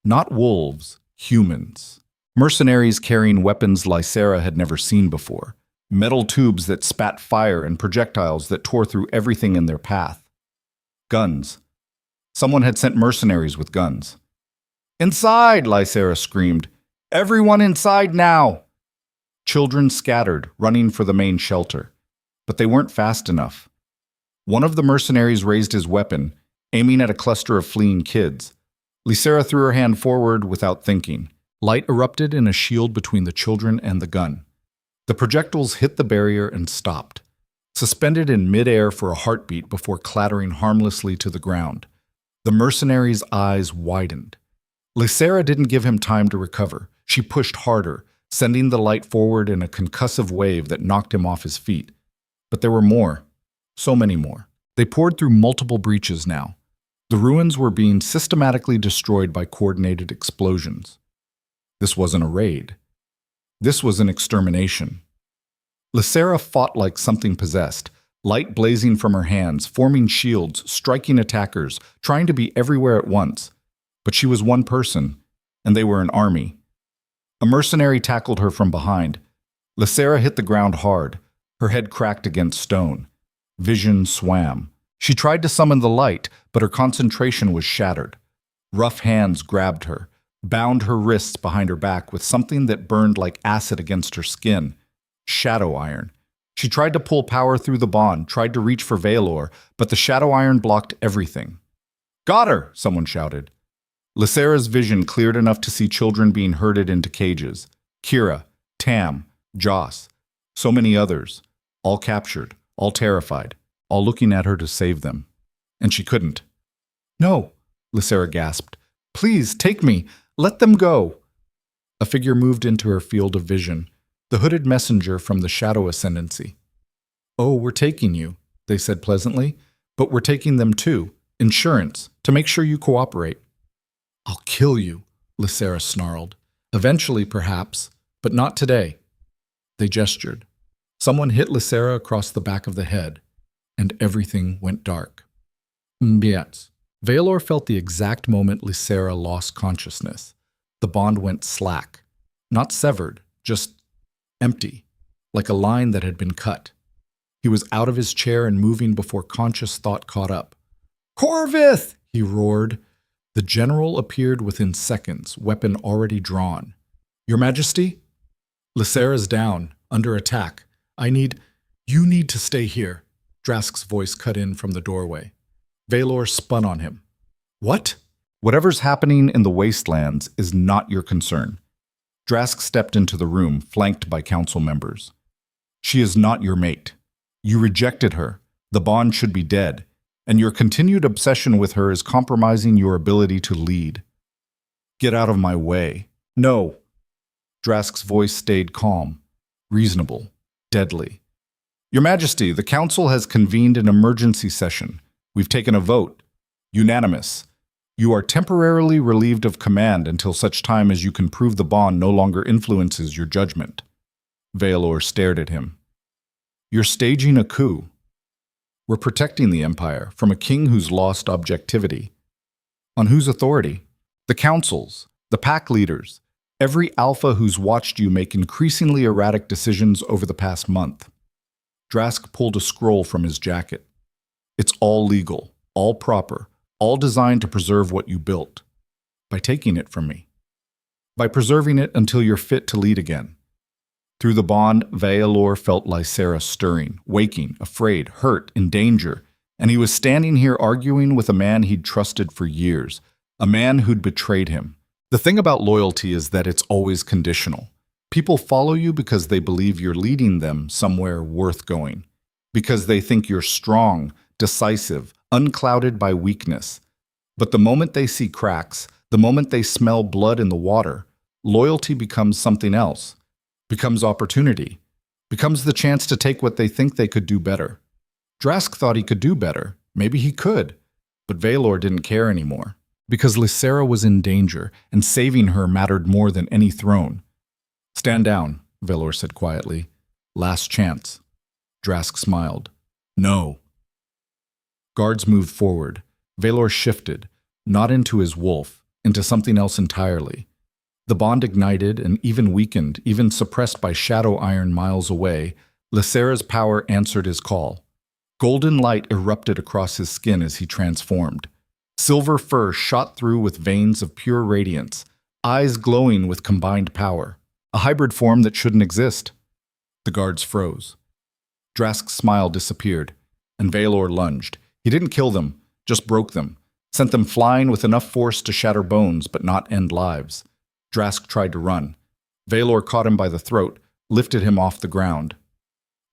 Not wolves, humans. Mercenaries carrying weapons Lysera had never seen before. Metal tubes that spat fire and projectiles that tore through everything in their path. Guns. Someone had sent mercenaries with guns. Inside, Lysera screamed. Everyone inside now! Children scattered, running for the main shelter. But they weren't fast enough. One of the mercenaries raised his weapon, aiming at a cluster of fleeing kids. Lysera threw her hand forward without thinking. Light erupted in a shield between the children and the gun. The projectiles hit the barrier and stopped, suspended in midair for a heartbeat before clattering harmlessly to the ground. The mercenary's eyes widened. Lysera didn't give him time to recover. She pushed harder, sending the light forward in a concussive wave that knocked him off his feet. But there were more. So many more. They poured through multiple breaches now. The ruins were being systematically destroyed by coordinated explosions. This wasn't a raid. This was an extermination. Lysera fought like something possessed, light blazing from her hands, forming shields, striking attackers, trying to be everywhere at once. But she was one person, and they were an army. A mercenary tackled her from behind. Lysera hit the ground hard. Her head cracked against stone. Vision swam. She tried to summon the light, but her concentration was shattered. Rough hands grabbed her, bound her wrists behind her back with something that burned like acid against her skin. Shadow iron. She tried to pull power through the bond, tried to reach for Veor, but the shadow iron blocked everything. Got her! Someone shouted. Lysera's vision cleared enough to see children being herded into cages. Kira, Tam, Joss, so many others, all captured, all terrified, all looking at her to save them. And she couldn't. No, Lysera gasped. Please, take me. Let them go. A figure moved into her field of vision, the hooded messenger from the Shadow Ascendancy. Oh, we're taking you, they said pleasantly, but we're taking them too. Insurance, to make sure you cooperate. I'll kill you, Lysera snarled. Eventually, perhaps, but not today. They gestured. Someone hit Lysera across the back of the head, and everything went dark. Yes. Veor felt the exact moment Lysera lost consciousness. The bond went slack. Not severed, just empty, like a line that had been cut. He was out of his chair and moving before conscious thought caught up. "Corvith!" he roared. The general appeared within seconds, weapon already drawn. "Your Majesty? Lysera's down, under attack. You need to stay here." Drask's voice cut in from the doorway. Veor spun on him. "What?" "Whatever's happening in the wastelands is not your concern." Drask stepped into the room, flanked by council members. "She is not your mate. You rejected her. The bond should be dead, and your continued obsession with her is compromising your ability to lead. Get out of my way." "No." Drask's voice stayed calm, reasonable, deadly. "Your Majesty, the Council has convened an emergency session. We've taken a vote. Unanimous. You are temporarily relieved of command until such time as you can prove the bond no longer influences your judgment." Veor stared at him. "You're staging a coup. We're protecting the Empire from a king who's lost objectivity. On whose authority? The Council's, the pack leaders, every alpha who's watched you make increasingly erratic decisions over the past month." Drask pulled a scroll from his jacket. "It's all legal, all proper, all designed to preserve what you built. By taking it from me. By preserving it until you're fit to lead again." Through the bond, Veor felt Lysera stirring, waking, afraid, hurt, in danger, and he was standing here arguing with a man he'd trusted for years, a man who'd betrayed him. The thing about loyalty is that it's always conditional. People follow you because they believe you're leading them somewhere worth going, because they think you're strong, decisive, unclouded by weakness. But the moment they see cracks, the moment they smell blood in the water, loyalty becomes something else, becomes opportunity, becomes the chance to take what they think they could do better. Drask thought he could do better. Maybe he could. But Veor didn't care anymore, because Lysera was in danger, and saving her mattered more than any throne. "Stand down," Veor said quietly. "Last chance." Drask smiled. "No." Guards moved forward. Veor shifted, not into his wolf, into something else entirely. The bond ignited and even weakened, even suppressed by shadow iron miles away. Lysera's power answered his call. Golden light erupted across his skin as he transformed. Silver fur shot through with veins of pure radiance, eyes glowing with combined power. A hybrid form that shouldn't exist. The guards froze. Drask's smile disappeared, and Veor lunged. He didn't kill them, just broke them, sent them flying with enough force to shatter bones but not end lives. Drask tried to run. Veor caught him by the throat, lifted him off the ground.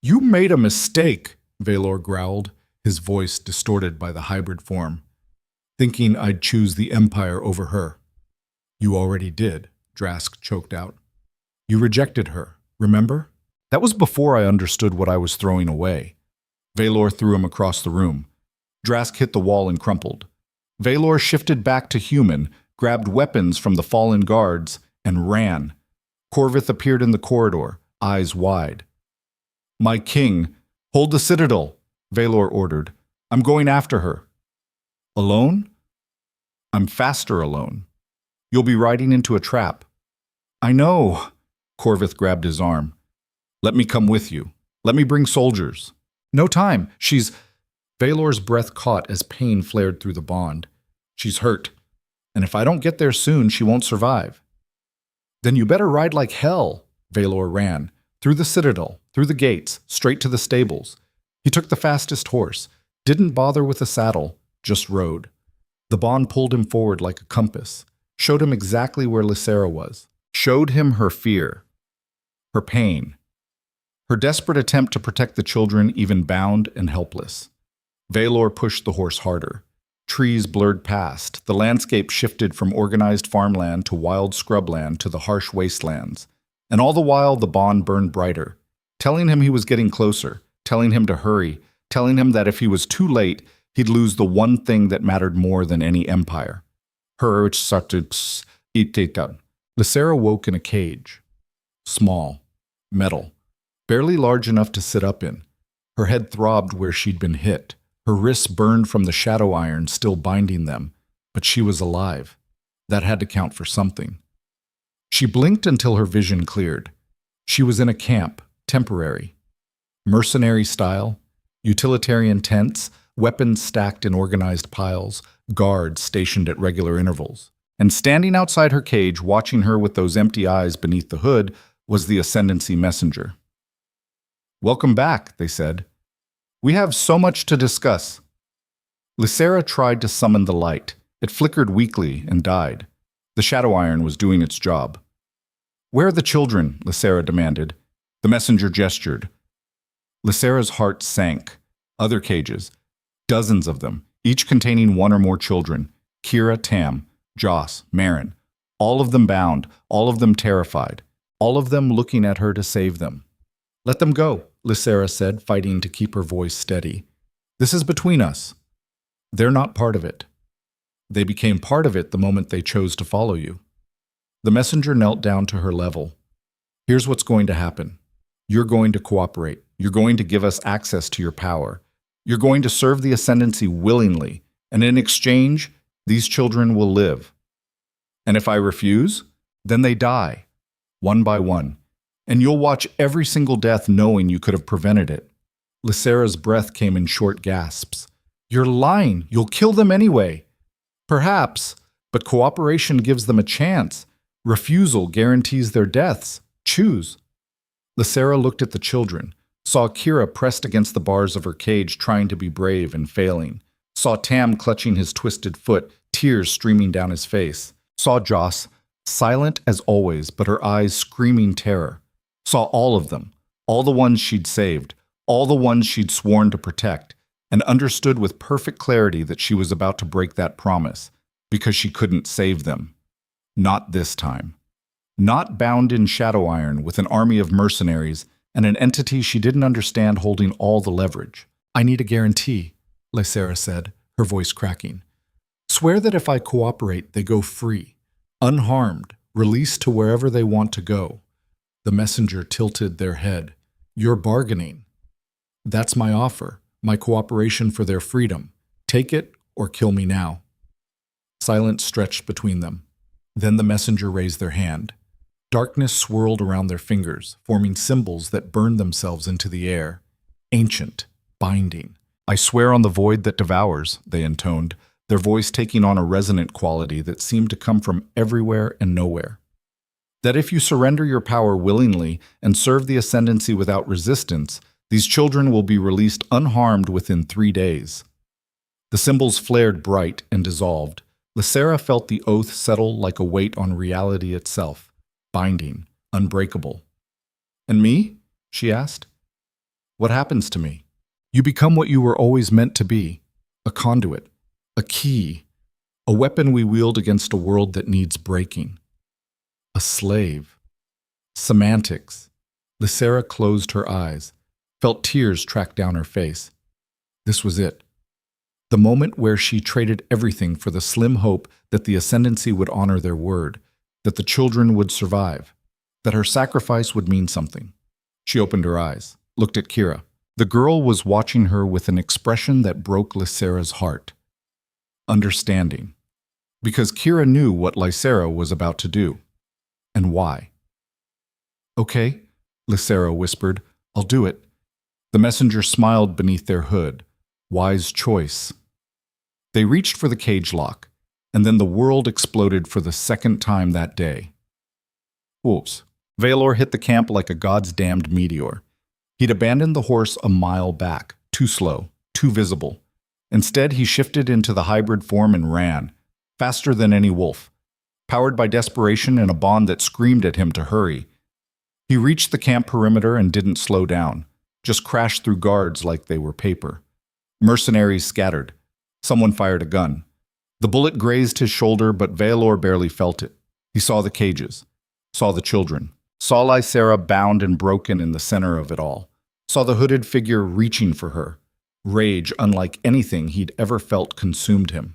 "You made a mistake," Veor growled, his voice distorted by the hybrid form. "Thinking I'd choose the Empire over her." "You already did," Drask choked out. "You rejected her, remember? That was before I understood what I was throwing away." Veor threw him across the room. Drask hit the wall and crumpled. Veor shifted back to human, grabbed weapons from the fallen guards, and ran. Corvith appeared in the corridor, eyes wide. "My king, hold the citadel," Veor ordered. "I'm going after her." "Alone?" "I'm faster alone. You'll be riding into a trap." "I know." Corvith grabbed his arm. "Let me come with you. Let me bring soldiers." "No time. Veor's breath caught as pain flared through the bond. "She's hurt. And if I don't get there soon, she won't survive." "Then you better ride like hell." Veor ran. Through the citadel, through the gates, straight to the stables. He took the fastest horse, didn't bother with a saddle, just rode. The bond pulled him forward like a compass, showed him exactly where Lysera was, showed him her fear, her pain, her desperate attempt to protect the children even bound and helpless. Veor pushed the horse harder. Trees blurred past. The landscape shifted from organized farmland to wild scrubland to the harsh wastelands. And all the while, the bond burned brighter, telling him he was getting closer, telling him to hurry, telling him that if he was too late, he'd lose the one thing that mattered more than any empire. Lysera woke in a cage. Small, metal, barely large enough to sit up in. Her head throbbed where she'd been hit. Her wrists burned from the shadow iron still binding them, but she was alive. That had to count for something. She blinked until her vision cleared. She was in a camp, temporary. Mercenary style, Utilitarian tents, weapons stacked in organized piles, guards stationed at regular intervals. And standing outside her cage, watching her with those empty eyes beneath the hood, was the Ascendancy messenger. "Welcome back," they said. "We have so much to discuss." Lysera tried to summon the light. It flickered weakly and died. The shadow iron was doing its job. "Where are the children?" Lysera demanded. The messenger gestured. Lysera's heart sank. Other cages, dozens of them, each containing one or more children. Kira, Tam, Joss, Marin. All of them bound, all of them terrified, all of them looking at her to save them. "Let them go," Lysera said, fighting to keep her voice steady. "This is between us. They're not part of it. They became part of it the moment they chose to follow you." The messenger knelt down to her level. "Here's what's going to happen. You're going to cooperate. You're going to give us access to your power. You're going to serve the Ascendancy willingly, and in exchange, these children will live. And if I refuse, then they die, one by one, and you'll watch every single death knowing you could have prevented it." Lysera's breath came in short gasps. "You're lying. You'll kill them anyway." "Perhaps, but cooperation gives them a chance. Refusal guarantees their deaths. Choose." Lysera looked at the children, saw Kira pressed against the bars of her cage trying to be brave and failing, saw Tam clutching his twisted foot, tears streaming down his face, saw Joss, silent as always but her eyes screaming terror, saw all of them, all the ones she'd saved, all the ones she'd sworn to protect, and understood with perfect clarity that she was about to break that promise, because she couldn't save them. Not this time. Not bound in shadow iron with an army of mercenaries and an entity she didn't understand holding all the leverage. "I need a guarantee," Lysera said, her voice cracking. "Swear that if I cooperate, they go free, unharmed, released to wherever they want to go." The messenger tilted their head. "You're bargaining." "That's my offer, my cooperation for their freedom. Take it or kill me now." Silence stretched between them. Then the messenger raised their hand. Darkness swirled around their fingers, forming symbols that burned themselves into the air. Ancient, binding. "I swear on the void that devours," they intoned, their voice taking on a resonant quality that seemed to come from everywhere and nowhere. "That if you surrender your power willingly and serve the Ascendancy without resistance, these children will be released unharmed within 3 days." The symbols flared bright and dissolved. Lysera felt the oath settle like a weight on reality itself. Binding, unbreakable. "And me?" she asked. "What happens to me?" "You become what you were always meant to be. A conduit. A key. A weapon we wield against a world that needs breaking. A slave." Semantics. Lysera closed her eyes, felt tears track down her face. This was it. The moment where she traded everything for the slim hope that the Ascendancy would honor their word, that the children would survive, that her sacrifice would mean something. She opened her eyes, looked at Kira. The girl was watching her with an expression that broke Lysera's heart. Understanding. Because Kira knew what Lysera was about to do. And why. "Okay," Lysera whispered. "I'll do it." The messenger smiled beneath their hood. Wise choice. They reached for the cage lock, and then the world exploded for the second time that day. Whoops. Veor hit the camp like a God's damned meteor. He'd abandoned the horse a mile back, too slow, too visible. Instead, he shifted into the hybrid form and ran, faster than any wolf, powered by desperation and a bond that screamed at him to hurry. He reached the camp perimeter and didn't slow down, just crashed through guards like they were paper. Mercenaries scattered. Someone fired a gun. The bullet grazed his shoulder, but Veor barely felt it. He saw the cages, saw the children, saw Lysera bound and broken in the center of it all, saw the hooded figure reaching for her. Rage, unlike anything he'd ever felt, consumed him.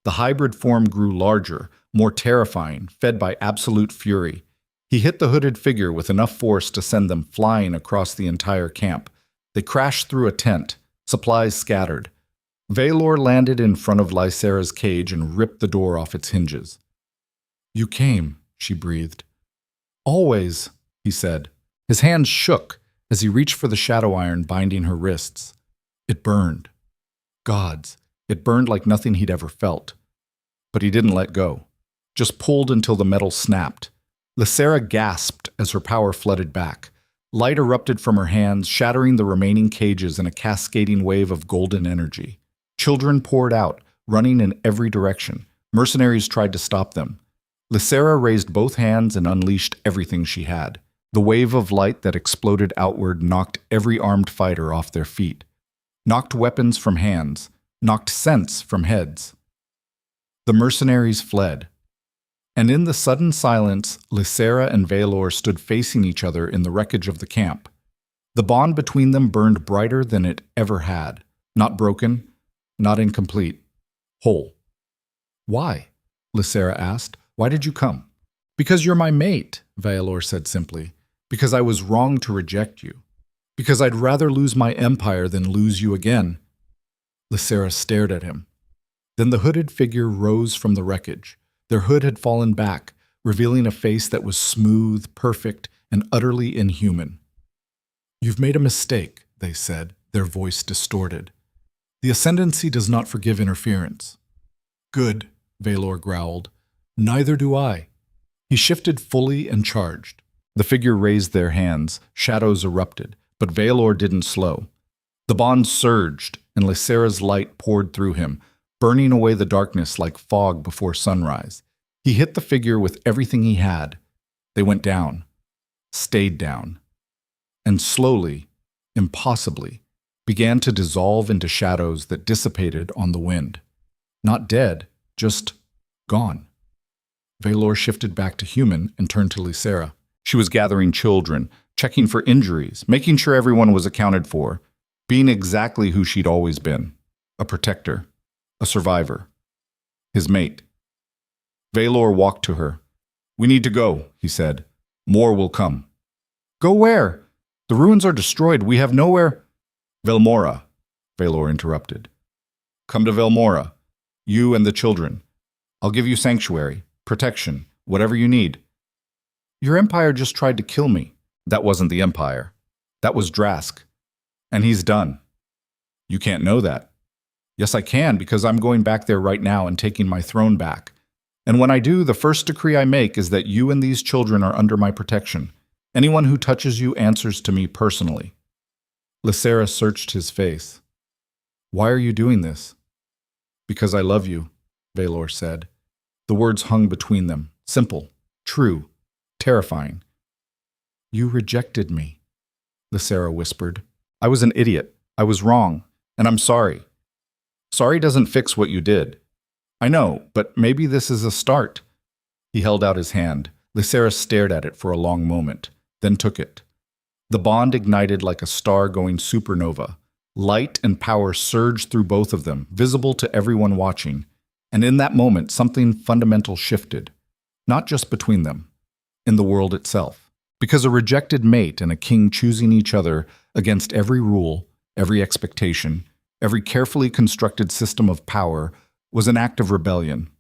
The hybrid form grew larger, more terrifying, fed by absolute fury. He hit the hooded figure with enough force to send them flying across the entire camp. They crashed through a tent, supplies scattered. Veor landed in front of Lysera's cage and ripped the door off its hinges. "You came," she breathed. "Always," he said. His hands shook as he reached for the shadow iron binding her wrists. It burned. Gods, it burned like nothing he'd ever felt. But he didn't let go, just pulled until the metal snapped. Lysera gasped as her power flooded back. Light erupted from her hands, shattering the remaining cages in a cascading wave of golden energy. Children poured out, running in every direction. Mercenaries tried to stop them. Lysera raised both hands and unleashed everything she had. The wave of light that exploded outward knocked every armed fighter off their feet, knocked weapons from hands, knocked sense from heads. The mercenaries fled. And in the sudden silence, Lysera and Veor stood facing each other in the wreckage of the camp. The bond between them burned brighter than it ever had. Not broken, not incomplete, whole. "Why?" Lysera asked. "Why did you come?" "Because you're my mate," Veor said simply. "Because I was wrong to reject you. Because I'd rather lose my empire than lose you again." Lysera stared at him. Then the hooded figure rose from the wreckage. Their hood had fallen back, revealing a face that was smooth, perfect, and utterly inhuman. "You've made a mistake," they said, their voice distorted. "The Ascendancy does not forgive interference." "Good," Veor growled. "Neither do I." He shifted fully and charged. The figure raised their hands, shadows erupted, but Veor didn't slow. The bond surged, and Lysera's light poured through him, burning away the darkness like fog before sunrise. He hit the figure with everything he had. They went down, stayed down, and slowly, impossibly, began to dissolve into shadows that dissipated on the wind. Not dead, just gone. Veor shifted back to human and turned to Lysera. She was gathering children, checking for injuries, making sure everyone was accounted for, being exactly who she'd always been, a protector. A survivor. His mate. Veor walked to her. "We need to go," he said. "More will come." "Go where? The ruins are destroyed. We have nowhere." "Velmora," Veor interrupted. "Come to Velmora. You and the children. I'll give you sanctuary, protection, whatever you need." "Your empire just tried to kill me." "That wasn't the empire. That was Drask. And he's done." "You can't know that." "Yes, I can, because I'm going back there right now and taking my throne back. And when I do, the first decree I make is that you and these children are under my protection. Anyone who touches you answers to me personally." Lysera searched his face. "Why are you doing this?" "Because I love you," Veor said. The words hung between them, simple, true, terrifying. "You rejected me," Lysera whispered. "I was an idiot. I was wrong. And I'm sorry. Sorry doesn't fix what you did. I know, but maybe this is a start." He held out his hand. Lysera stared at it for a long moment, then took it. The bond ignited like a star going supernova. Light and power surged through both of them, visible to everyone watching. And in that moment, something fundamental shifted. Not just between them, in the world itself. Because a rejected mate and a king choosing each other against every rule, every expectation, every carefully constructed system of power was an act of rebellion,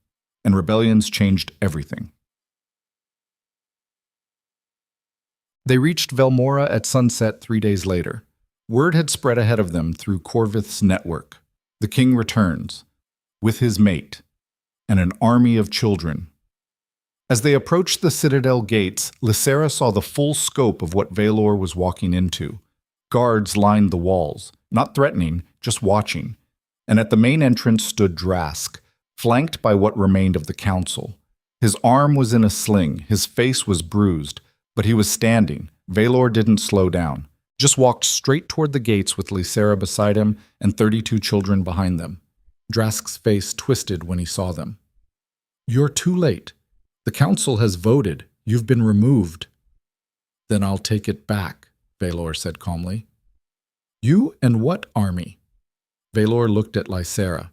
and rebellions changed everything. They reached Velmora at sunset 3 days later. Word had spread ahead of them through Corvith's network. The king returns, with his mate, and an army of children. As they approached the citadel gates, Lysera saw the full scope of what Veor was walking into. Guards lined the walls, not threatening, just watching. And at the main entrance stood Drask, flanked by what remained of the council. His arm was in a sling, his face was bruised, but he was standing. Veor didn't slow down, just walked straight toward the gates with Lysera beside him and 32 children behind them. Drask's face twisted when he saw them. "You're too late. The council has voted. You've been removed." "Then I'll take it back," Veor said calmly. "You and what army?" Veor looked at Lysera.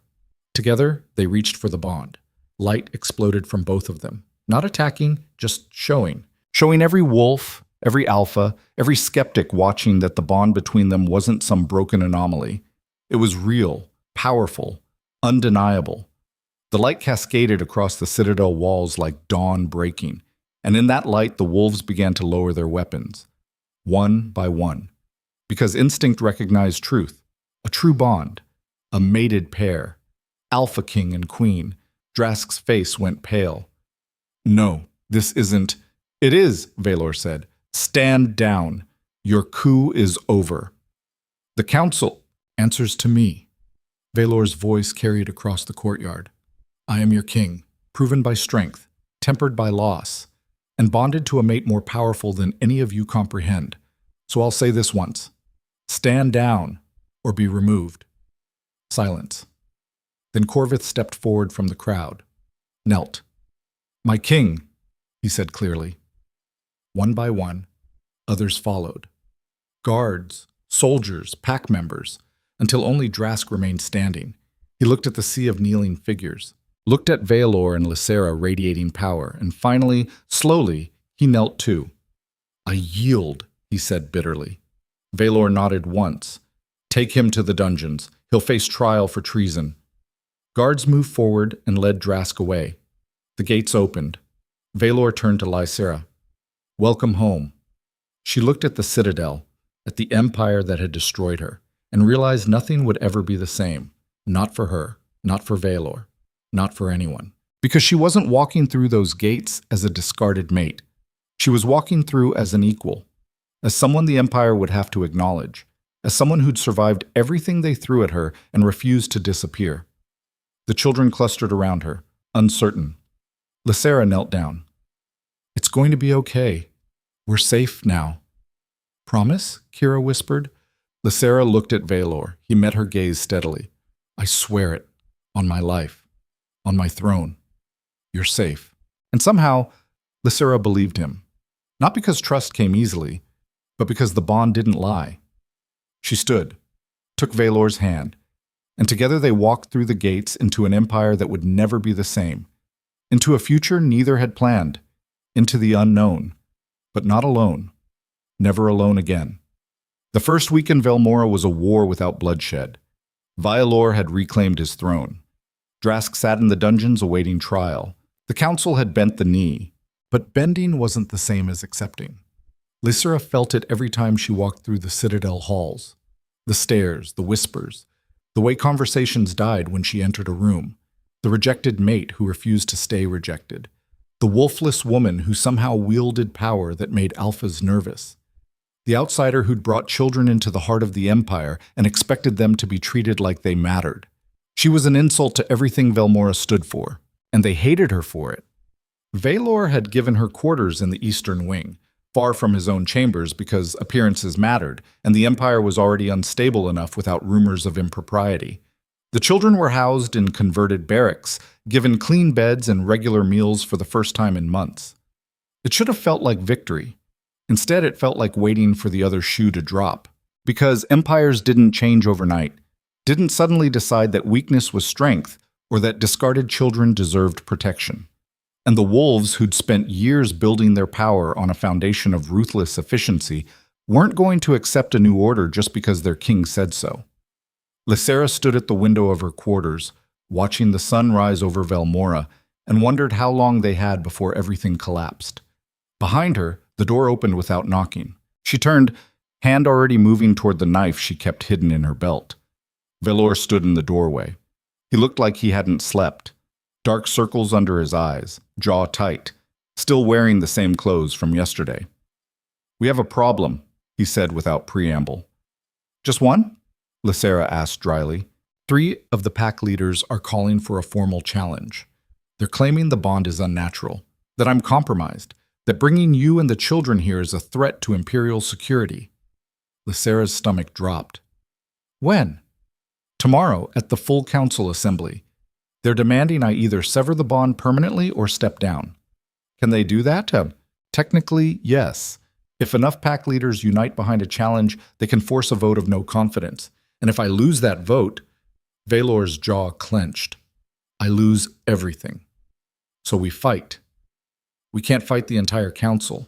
Together, they reached for the bond. Light exploded from both of them. Not attacking, just showing. Showing every wolf, every alpha, every skeptic watching that the bond between them wasn't some broken anomaly. It was real, powerful, undeniable. The light cascaded across the citadel walls like dawn breaking, and in that light the wolves began to lower their weapons, one by one. Because instinct recognized truth. A true bond. A mated pair. Alpha king and queen. Drask's face went pale. No, this isn't. It is, Veor said. Stand down. Your coup is over. The council answers to me. Veor's voice carried across the courtyard. I am your king, proven by strength, tempered by loss, and bonded to a mate more powerful than any of you comprehend. So I'll say this once. Stand down, or be removed. Silence. Then Corvith stepped forward from the crowd. Knelt. My king, he said clearly. One by one, others followed. Guards, soldiers, pack members, until only Drask remained standing. He looked at the sea of kneeling figures, looked at Veor and Lysera radiating power, and finally, slowly, he knelt too. I yield, he said bitterly. Veor nodded once. Take him to the dungeons. He'll face trial for treason. Guards moved forward and led Drask away. The gates opened. Veor turned to Lysera. Welcome home. She looked at the citadel, at the empire that had destroyed her, and realized nothing would ever be the same. Not for her, not for Veor, not for anyone. Because she wasn't walking through those gates as a discarded mate. She was walking through as an equal, as someone the empire would have to acknowledge, as someone who'd survived everything they threw at her and refused to disappear. The children clustered around her, uncertain. Lysera knelt down. It's going to be okay. We're safe now. Promise? Kira whispered. Lysera looked at Veor. He met her gaze steadily. I swear it. On my life. On my throne. You're safe. And somehow, Lysera believed him. Not because trust came easily, but because the bond didn't lie. She stood, took Veor's hand, and together they walked through the gates into an empire that would never be the same, into a future neither had planned, into the unknown, but not alone, never alone again. The first week in Velmora was a war without bloodshed. Veor had reclaimed his throne. Drask sat in the dungeons awaiting trial. The council had bent the knee, but bending wasn't the same as accepting. Lysera felt it every time she walked through the citadel halls. The stares, the whispers, the way conversations died when she entered a room, the rejected mate who refused to stay rejected, the wolfless woman who somehow wielded power that made alphas nervous, the outsider who'd brought children into the heart of the empire and expected them to be treated like they mattered. She was an insult to everything Velmora stood for, and they hated her for it. Veor had given her quarters in the eastern wing, far from his own chambers because appearances mattered, and the empire was already unstable enough without rumors of impropriety. The children were housed in converted barracks, given clean beds and regular meals for the first time in months. It should have felt like victory. Instead, it felt like waiting for the other shoe to drop. Because empires didn't change overnight, didn't suddenly decide that weakness was strength or that discarded children deserved protection. And the wolves who'd spent years building their power on a foundation of ruthless efficiency weren't going to accept a new order just because their king said so. Lysera stood at the window of her quarters, watching the sun rise over Velmora, and wondered how long they had before everything collapsed. Behind her, the door opened without knocking. She turned, hand already moving toward the knife she kept hidden in her belt. Veor stood in the doorway. He looked like he hadn't slept. Dark circles under his eyes, jaw tight, still wearing the same clothes from yesterday. We have a problem, he said without preamble. Just one? Lysera asked dryly. 3 of the pack leaders are calling for a formal challenge. They're claiming the bond is unnatural, that I'm compromised, that bringing you and the children here is a threat to imperial security. Lysera's stomach dropped. When? Tomorrow, at the full council assembly. They're demanding I either sever the bond permanently or step down. Can they do that? Technically, yes. If enough pack leaders unite behind a challenge, they can force a vote of no confidence. And if I lose that vote, Veor's jaw clenched. I lose everything. So we fight. We can't fight the entire council.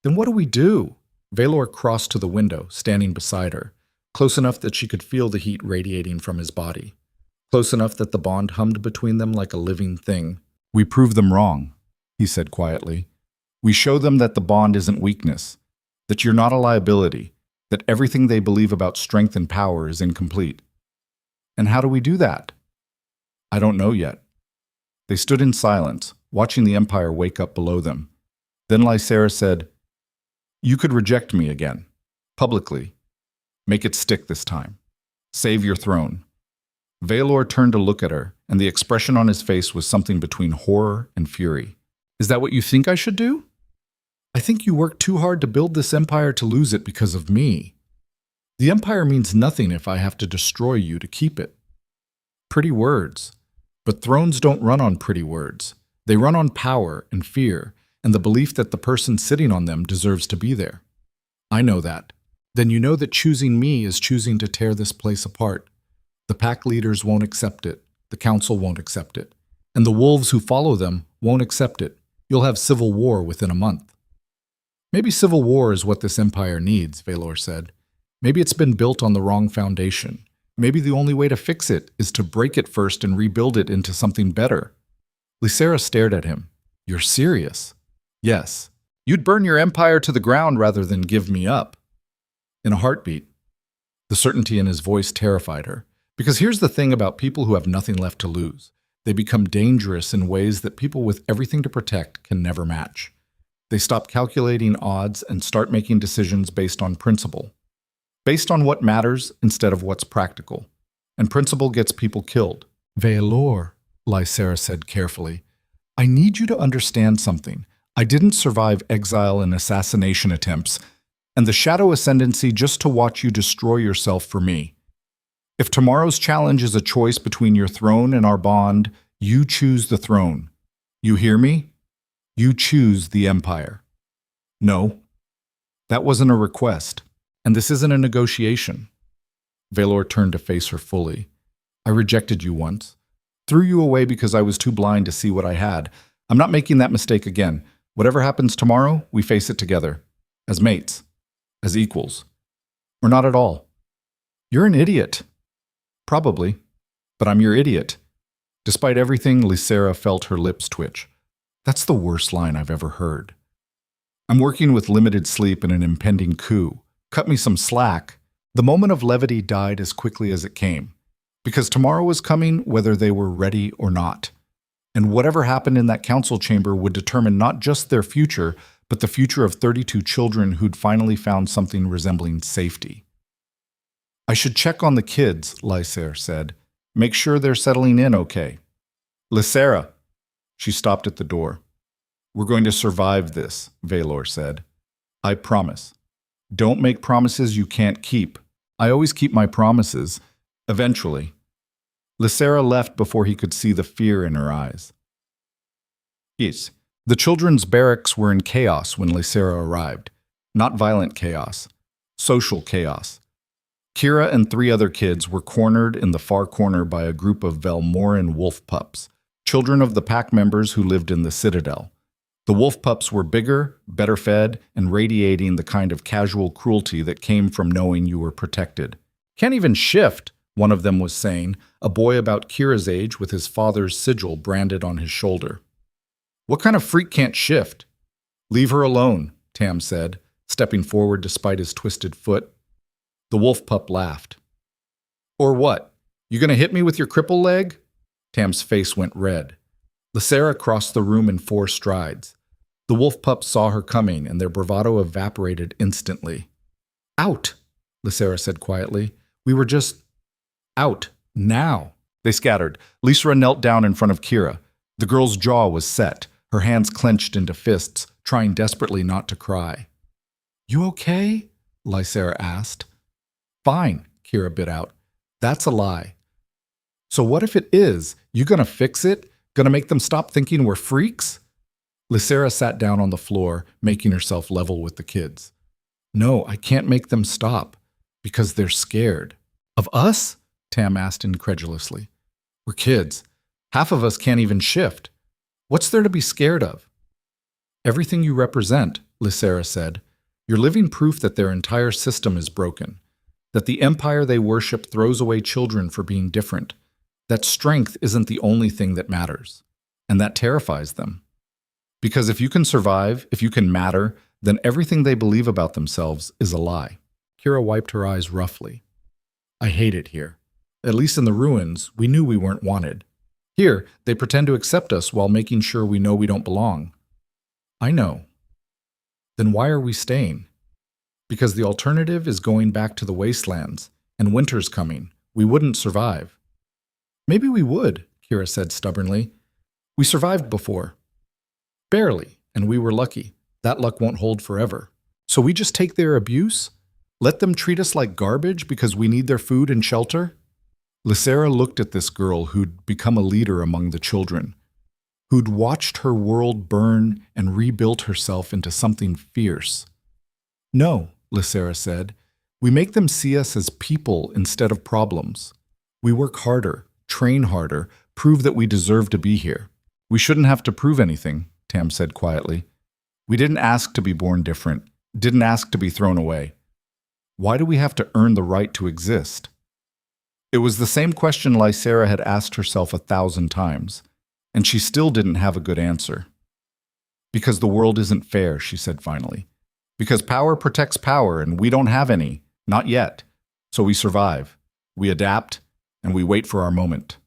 Then what do we do? Veor crossed to the window, standing beside her, close enough that she could feel the heat radiating from his body. Close enough that the bond hummed between them like a living thing. We prove them wrong, he said quietly. We show them that the bond isn't weakness, that you're not a liability, that everything they believe about strength and power is incomplete. And how do we do that? I don't know yet. They stood in silence, watching the Empire wake up below them. Then Lysera said, "You could reject me again, publicly. Make it stick this time. Save your throne." Veor turned to look at her, and the expression on his face was something between horror and fury. "Is that what you think I should do? I think you worked too hard to build this empire to lose it because of me. The empire means nothing if I have to destroy you to keep it." Pretty words. But thrones don't run on pretty words. They run on power and fear, and the belief that the person sitting on them deserves to be there. I know that. Then you know that choosing me is choosing to tear this place apart. The pack leaders won't accept it. The council won't accept it. And the wolves who follow them won't accept it. You'll have civil war within a month. Maybe civil war is what this empire needs, Veor said. Maybe it's been built on the wrong foundation. Maybe the only way to fix it is to break it first and rebuild it into something better. Lysera stared at him. "You're serious?" "Yes. You'd burn your empire to the ground rather than give me up." In a heartbeat. The certainty in his voice terrified her. Because here's the thing about people who have nothing left to lose. They become dangerous in ways that people with everything to protect can never match. They stop calculating odds and start making decisions based on principle. Based on what matters instead of what's practical. And principle gets people killed. "Veor," Lysera said carefully, "I need you to understand something. I didn't survive exile and assassination attempts, and the Shadow Ascendancy just to watch you destroy yourself for me. If tomorrow's challenge is a choice between your throne and our bond, you choose the throne. You hear me? You choose the Empire." "No, that wasn't a request, and this isn't a negotiation." Veor turned to face her fully. "I rejected you once. Threw you away because I was too blind to see what I had. I'm not making that mistake again. Whatever happens tomorrow, we face it together. As mates. As equals. Or not at all. You're an idiot." "Probably. But I'm your idiot." Despite everything, Lysera felt her lips twitch. That's the worst line I've ever heard. "I'm working with limited sleep and an impending coup. Cut me some slack." The moment of levity died as quickly as it came. Because tomorrow was coming whether they were ready or not. And whatever happened in that council chamber would determine not just their future, but the future of 32 children who'd finally found something resembling safety. "I should check on the kids," Lysera said. "Make sure they're settling in okay." "Lysera." She stopped at the door. "We're going to survive this," Veor said. "I promise. Don't make promises you can't keep." "I always keep my promises. Eventually." Lysera left before he could see the fear in her eyes. Yes. The children's barracks were in chaos when Lysera arrived. Not violent chaos. Social chaos. Kira and 3 other kids were cornered in the far corner by a group of Velmoran wolf pups, children of the pack members who lived in the citadel. The wolf pups were bigger, better fed, and radiating the kind of casual cruelty that came from knowing you were protected. "Can't even shift," one of them was saying, a boy about Kira's age with his father's sigil branded on his shoulder. "What kind of freak can't shift?" "Leave her alone," Tam said, stepping forward despite his twisted foot. The wolf pup laughed. "Or what? You gonna hit me with your cripple leg?" Tam's face went red. Lysera crossed the room in 4 strides. The wolf pups saw her coming, and their bravado evaporated instantly. "Out," Lysera said quietly. "We were just out. Now." They scattered. Lysera knelt down in front of Kira. The girl's jaw was set, her hands clenched into fists, trying desperately not to cry. "You okay?" Lysera asked. "Fine," Kira bit out. "That's a lie." "So what if it is? You gonna fix it? Gonna make them stop thinking we're freaks?" Lysera sat down on the floor, making herself level with the kids. "No, I can't make them stop. Because they're scared." "Of us?" Tam asked incredulously. "We're kids. Half of us can't even shift. What's there to be scared of?" "Everything you represent," Lysera said. "You're living proof that their entire system is broken. That the empire they worship throws away children for being different. That strength isn't the only thing that matters. And that terrifies them. Because if you can survive, if you can matter, then everything they believe about themselves is a lie." Kira wiped her eyes roughly. I hate it here. At least in the ruins, we knew we weren't wanted. Here, they pretend to accept us while making sure we know we don't belong. I know. Then why are we staying? Because the alternative is going back to the wastelands, and winter's coming. We wouldn't survive. Maybe we would, Kira said stubbornly. We survived before. Barely, and we were lucky. That luck won't hold forever. So we just take their abuse? Let them treat us like garbage because we need their food and shelter? Lysera looked at this girl who'd become a leader among the children, who'd watched her world burn and rebuilt herself into something fierce. No, Lysera said. We make them see us as people instead of problems. We work harder, train harder, prove that we deserve to be here. We shouldn't have to prove anything, Tam said quietly. We didn't ask to be born different, didn't ask to be thrown away. Why do we have to earn the right to exist? It was the same question Lysera had asked herself 1,000 times, and she still didn't have a good answer. Because the world isn't fair, she said finally. Because power protects power, and we don't have any, not yet. So we survive, we adapt, and we wait for our moment.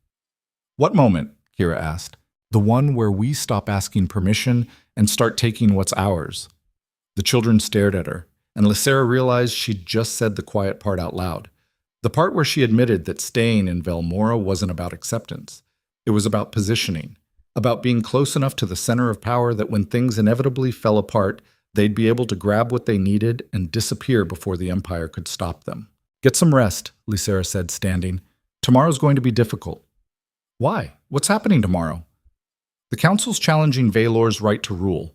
What moment? Kira asked. The one where we stop asking permission and start taking what's ours. The children stared at her, and Lysera realized she'd just said the quiet part out loud. The part where she admitted that staying in Velmora wasn't about acceptance. It was about positioning, about being close enough to the center of power that when things inevitably fell apart, they'd be able to grab what they needed and disappear before the Empire could stop them. Get some rest, Lysera said, standing. Tomorrow's going to be difficult. Why? What's happening tomorrow? The Council's challenging Veor's right to rule.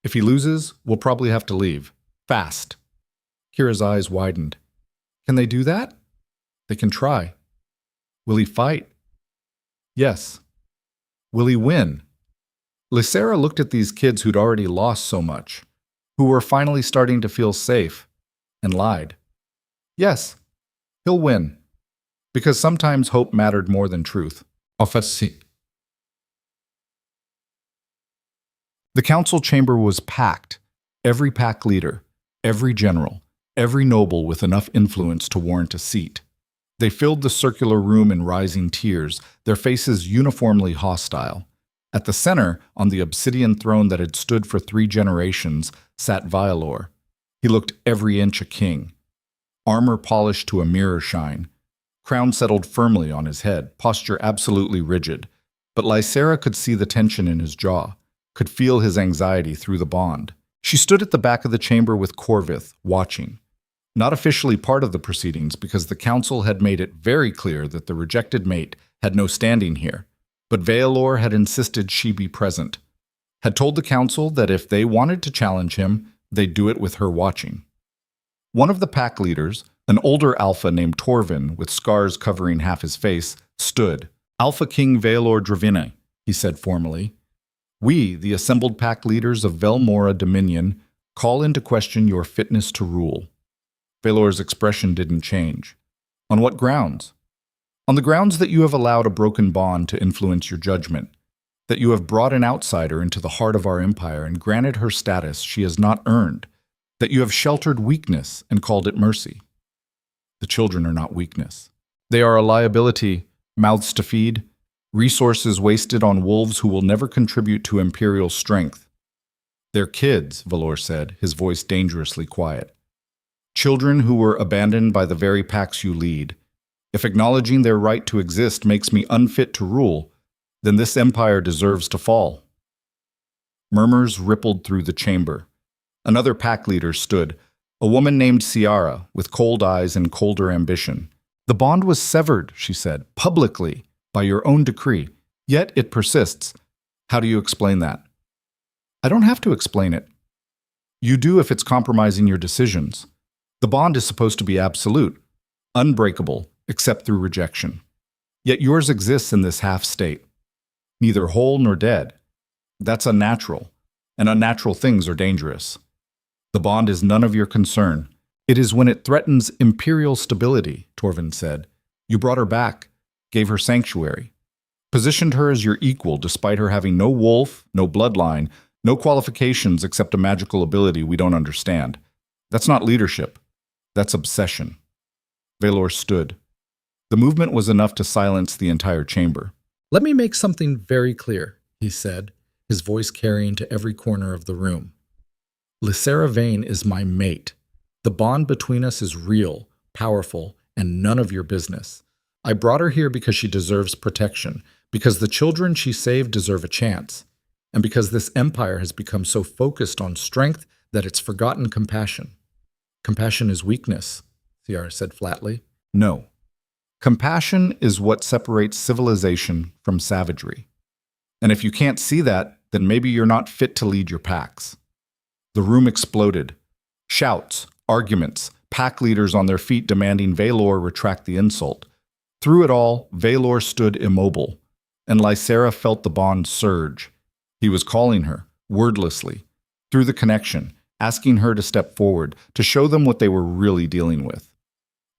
If he loses, we'll probably have to leave. Fast. Kira's eyes widened. Can they do that? They can try. Will he fight? Yes. Will he win? Lysera looked at these kids who'd already lost so much, who were finally starting to feel safe, and lied. Yes, he'll win. Because sometimes hope mattered more than truth. The council chamber was packed. Every pack leader, every general, every noble with enough influence to warrant a seat. They filled the circular room in rising tiers, their faces uniformly hostile. At the center, on the obsidian throne that had stood for 3 generations, sat Veor. He looked every inch a king. Armor polished to a mirror shine. Crown settled firmly on his head, posture absolutely rigid. But Lysera could see the tension in his jaw, could feel his anxiety through the bond. She stood at the back of the chamber with Corvith, watching. Not officially part of the proceedings because the council had made it very clear that the rejected mate had no standing here. But Veor had insisted she be present, had told the council that if they wanted to challenge him, they'd do it with her watching. One of the pack leaders, an older alpha named Torvin with scars covering half his face, stood. Alpha King Veor Dravine, he said formally. We, the assembled pack leaders of Velmora Dominion, call into question your fitness to rule. Veor's expression didn't change. On what grounds? On the grounds that you have allowed a broken bond to influence your judgment, that you have brought an outsider into the heart of our empire and granted her status she has not earned, that you have sheltered weakness and called it mercy. The children are not weakness. They are a liability, mouths to feed, resources wasted on wolves who will never contribute to imperial strength. They're kids, Veor said, his voice dangerously quiet. Children who were abandoned by the very packs you lead. If acknowledging their right to exist makes me unfit to rule, then this empire deserves to fall. Murmurs rippled through the chamber. Another pack leader stood, a woman named Ciara, with cold eyes and colder ambition. The bond was severed, she said, publicly, by your own decree. Yet it persists. How do you explain that? I don't have to explain it. You do if it's compromising your decisions. The bond is supposed to be absolute, unbreakable, except through rejection. Yet yours exists in this half state, neither whole nor dead. That's unnatural, and unnatural things are dangerous. The bond is none of your concern. It is when it threatens imperial stability, Torvin said. You brought her back, gave her sanctuary, positioned her as your equal despite her having no wolf, no bloodline, no qualifications except a magical ability we don't understand. That's not leadership. That's obsession. Veor stood. The movement was enough to silence the entire chamber. Let me make something very clear, he said, his voice carrying to every corner of the room. Lysera Vane is my mate. The bond between us is real, powerful, and none of your business. I brought her here because she deserves protection, because the children she saved deserve a chance, and because this empire has become so focused on strength that it's forgotten compassion. Compassion is weakness, Ciara said flatly. No. Compassion is what separates civilization from savagery. And if you can't see that, then maybe you're not fit to lead your packs. The room exploded. Shouts, arguments, pack leaders on their feet demanding Veor retract the insult. Through it all, Veor stood immobile, and Lysera felt the bond surge. He was calling her, wordlessly, through the connection, asking her to step forward, to show them what they were really dealing with.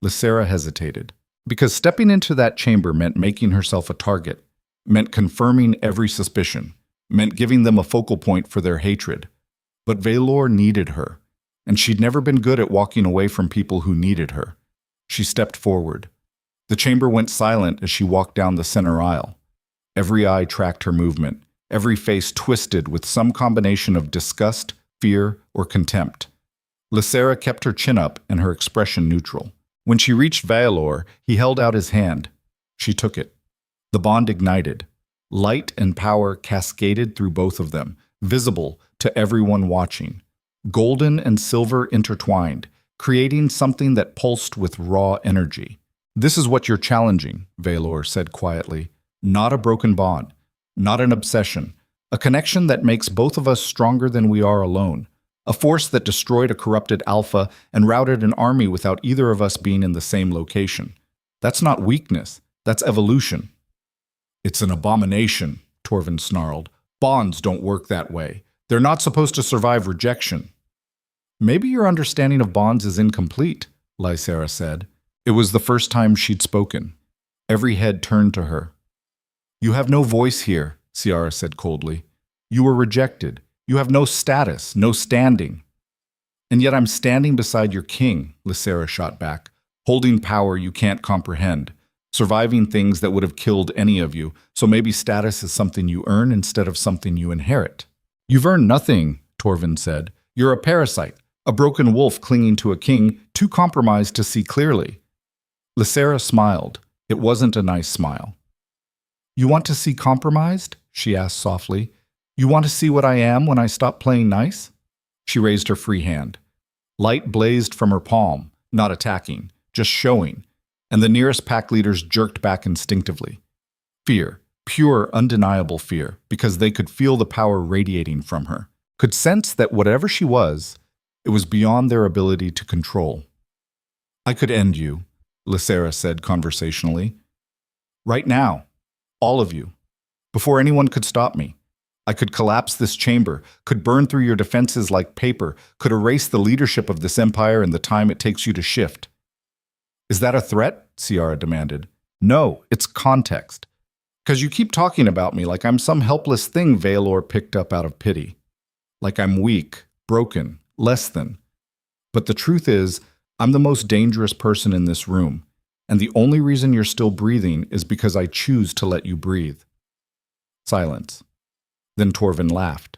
Lysera hesitated, because stepping into that chamber meant making herself a target, meant confirming every suspicion, meant giving them a focal point for their hatred. But Veor needed her, and she'd never been good at walking away from people who needed her. She stepped forward. The chamber went silent as she walked down the center aisle. Every eye tracked her movement, every face twisted with some combination of disgust, fear, or contempt. Lysera kept her chin up and her expression neutral. When she reached Veor, he held out his hand. She took it. The bond ignited. Light and power cascaded through both of them, visible to everyone watching. Golden and silver intertwined, creating something that pulsed with raw energy. This is what you're challenging, Veor said quietly. Not a broken bond, not an obsession, a connection that makes both of us stronger than we are alone, a force that destroyed a corrupted alpha and routed an army without either of us being in the same location. That's not weakness, that's evolution. It's an abomination, Torvin snarled. Bonds don't work that way. They're not supposed to survive rejection. Maybe your understanding of bonds is incomplete, Lysera said. It was the first time she'd spoken. Every head turned to her. You have no voice here, Ciara said coldly. You were rejected. You have no status, no standing. And yet I'm standing beside your king, Lysera shot back, holding power you can't comprehend, surviving things that would have killed any of you, so maybe status is something you earn instead of something you inherit. You've earned nothing, Torvin said. You're a parasite, a broken wolf clinging to a king, too compromised to see clearly. Lysera smiled. It wasn't a nice smile. You want to see compromised? She asked softly. You want to see what I am when I stop playing nice? She raised her free hand. Light blazed from her palm, not attacking, just showing, and the nearest pack leaders jerked back instinctively. Fear, pure, undeniable fear, because they could feel the power radiating from her, could sense that whatever she was, it was beyond their ability to control. I could end you, Lysera said conversationally. Right now, all of you, before anyone could stop me. I could collapse this chamber, could burn through your defenses like paper, could erase the leadership of this empire in the time it takes you to shift. Is that a threat? Ciara demanded. No, it's context. Because you keep talking about me like I'm some helpless thing Veor picked up out of pity. Like I'm weak, broken, less than. But the truth is, I'm the most dangerous person in this room, and the only reason you're still breathing is because I choose to let you breathe. Silence. Then Torvin laughed.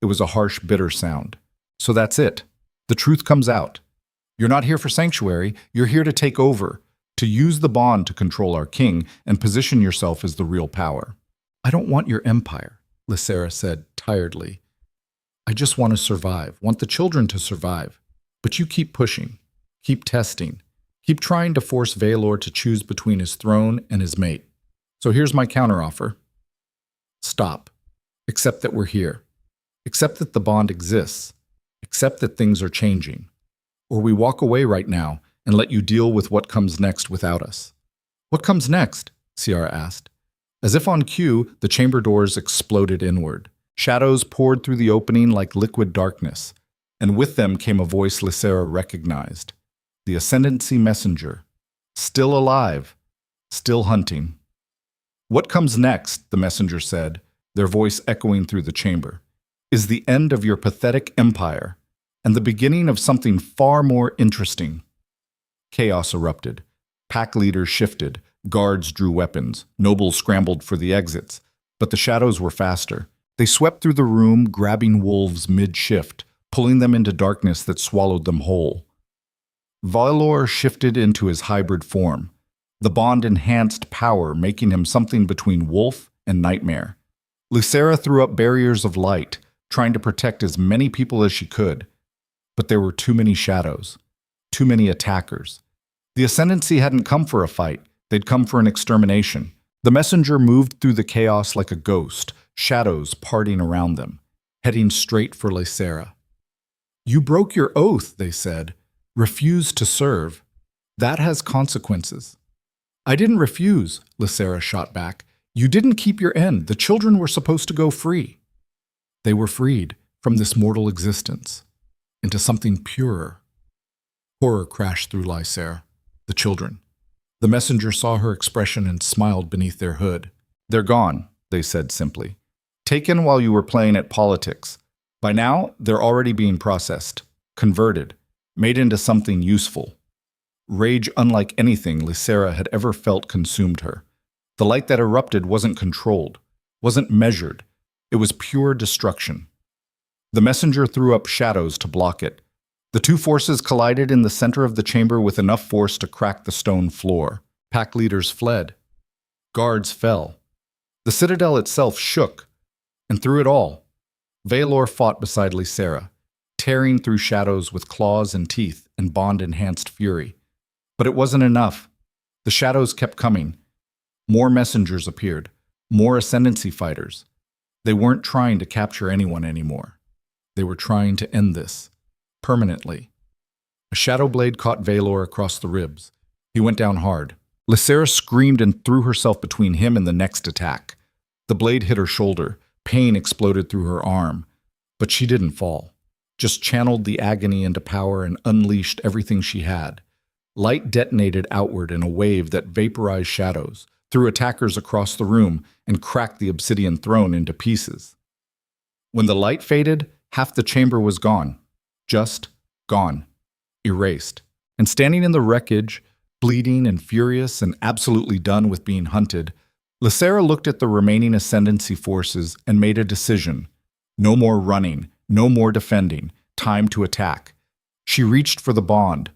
It was a harsh, bitter sound. So that's it. The truth comes out. You're not here for sanctuary. You're here to take over, to use the bond to control our king and position yourself as the real power. I don't want your empire, Lysera said tiredly. I just want to survive, want the children to survive. But you keep pushing, keep testing, keep trying to force Veor to choose between his throne and his mate. So here's my counteroffer. Stop. Accept that we're here. Accept that the bond exists. Accept that things are changing. Or we walk away right now and let you deal with what comes next without us. What comes next? Ciara asked. As if on cue, the chamber doors exploded inward. Shadows poured through the opening like liquid darkness, and with them came a voice Lysera recognized. The Ascendancy messenger. Still alive. Still hunting. What comes next, the messenger said, their voice echoing through the chamber, is the end of your pathetic empire and the beginning of something far more interesting. Chaos erupted. Pack leaders shifted. Guards drew weapons. Nobles scrambled for the exits. But the shadows were faster. They swept through the room, grabbing wolves mid-shift, pulling them into darkness that swallowed them whole. Veor shifted into his hybrid form. The bond enhanced power, making him something between wolf and nightmare. Lysera threw up barriers of light, trying to protect as many people as she could. But there were too many shadows, too many attackers. The Ascendancy hadn't come for a fight, they'd come for an extermination. The messenger moved through the chaos like a ghost, shadows parting around them, heading straight for Lysera. "You broke your oath," they said. "Refused to serve. That has consequences." "I didn't refuse," Lysera shot back. "You didn't keep your end. The children were supposed to go free." They were freed from this mortal existence into something purer. Horror crashed through Lysera. The children. The messenger saw her expression and smiled beneath their hood. "They're gone," they said simply. "Taken while you were playing at politics. By now, they're already being processed, converted, made into something useful." Rage unlike anything Lysera had ever felt consumed her. The light that erupted wasn't controlled, wasn't measured. It was pure destruction. The messenger threw up shadows to block it. The two forces collided in the center of the chamber with enough force to crack the stone floor. Pack leaders fled. Guards fell. The citadel itself shook. And through it all, Veor fought beside Lysera, tearing through shadows with claws and teeth and bond-enhanced fury. But it wasn't enough. The shadows kept coming. More messengers appeared, more Ascendancy fighters. They weren't trying to capture anyone anymore. They were trying to end this, permanently. A shadow blade caught Veor across the ribs. He went down hard. Lysera screamed and threw herself between him and the next attack. The blade hit her shoulder. Pain exploded through her arm. But she didn't fall, just channeled the agony into power and unleashed everything she had. Light detonated outward in a wave that vaporized shadows, threw attackers across the room, and cracked the obsidian throne into pieces. When the light faded, half the chamber was gone. Just gone. Erased. And standing in the wreckage, bleeding and furious and absolutely done with being hunted, Lysera looked at the remaining Ascendancy forces and made a decision. No more running, no more defending, time to attack. She reached for the bond,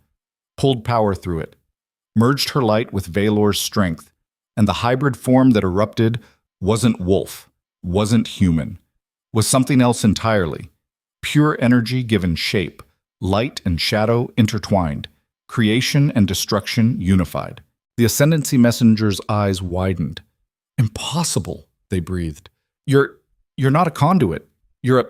pulled power through it, merged her light with Veor's strength, and the hybrid form that erupted wasn't wolf, wasn't human, was something else entirely. Pure energy given shape, light and shadow intertwined, creation and destruction unified. The Ascendancy messenger's eyes widened. "Impossible," they breathed. You're not a conduit. You're a..."